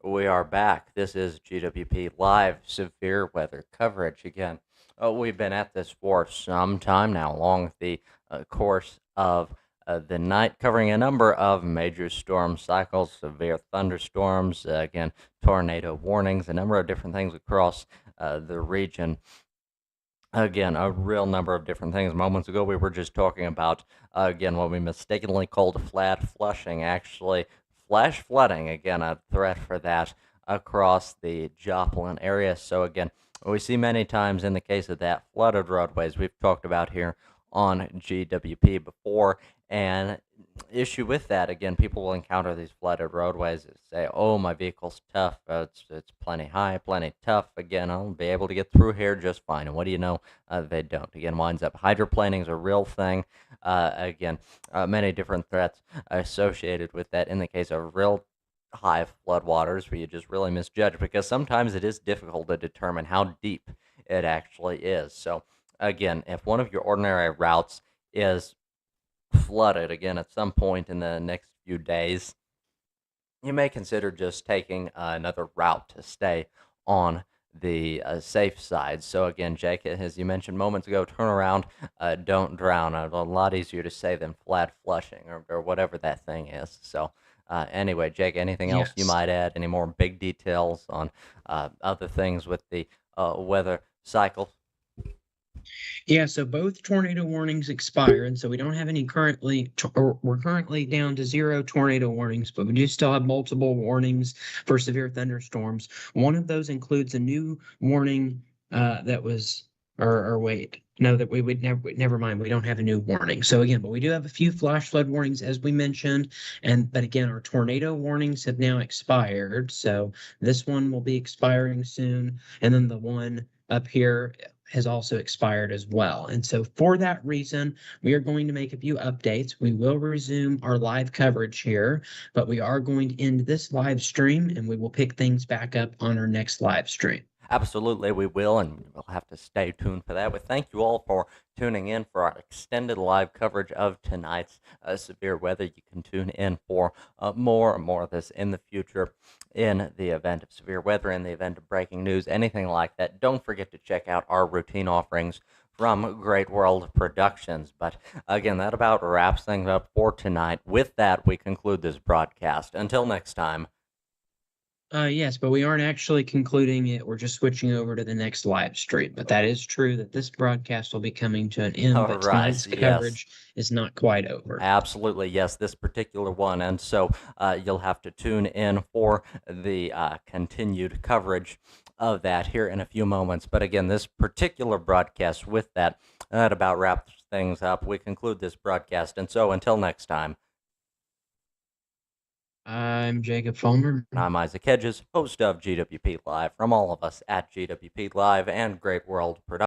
we are back. This is GWP Live Severe Weather Coverage again. We've been at this for some time now, along the course of the night, covering a number of major storm cycles, severe thunderstorms, again, tornado warnings, a number of different things across the region. Again, a real number of different things. Moments ago, we were just talking about, again, what we mistakenly called flat flushing, actually flash flooding. Again, a threat for that across the Joplin area. So, again, we see many times in the case of that flooded roadways we've talked about here on GWP before. And issue with that, again, people will encounter these flooded roadways and say, "Oh, my vehicle's tough. It's plenty high, plenty tough. Again, I'll be able to get through here just fine." And what do you know? They don't. Again, winds up hydroplaning is a real thing. Again, many different threats associated with that. In the case of real high floodwaters, where you just really misjudge, because sometimes it is difficult to determine how deep it actually is. So, again, if one of your ordinary routes is flooded again at some point in the next few days, you may consider just taking another route to stay on the safe side. So again, Jake, as you mentioned moments ago, turn around, don't drown. A lot easier to say than flat flushing or whatever that thing is. So anyway, Jake, anything else you Yes. might add? Any more big details on other things with the weather cycle? Yeah, so both tornado warnings expire, and so we don't have any currently, or we're currently down to 0 tornado warnings, but we do still have multiple warnings for severe thunderstorms. One of those includes a new warning that was, or wait, no, that we would never mind, we don't have a new warning. So again, but we do have a few flash flood warnings, as we mentioned, but again, our tornado warnings have now expired. So this one will be expiring soon, and then the one up here has also expired as well. And so for that reason, we are going to make a few updates. We will resume our live coverage here, but we are going to end this live stream and we will pick things back up on our next live stream. Absolutely, we will, and we'll have to stay tuned for that. But thank you all for tuning in for our extended live coverage of tonight's severe weather. You can tune in for more and more of this in the future in the event of severe weather, in the event of breaking news, anything like that. Don't forget to check out our routine offerings from Great World Productions. But again, that about wraps things up for tonight. With that, we conclude this broadcast. Until next time. Yes, but we aren't actually concluding it. We're just switching over to the next live stream. But that is true that this broadcast will be coming to an end, All but right, tonight's yes. coverage is not quite over. Absolutely, yes, this particular one. And so you'll have to tune in for the continued coverage of that here in a few moments. But again, this particular broadcast with that about wraps things up. We conclude this broadcast. And so until next time, I'm Jacob Fulmer. I'm Isaac Hedges, host of GWP Live, from all of us at GWP Live and Great World Productions.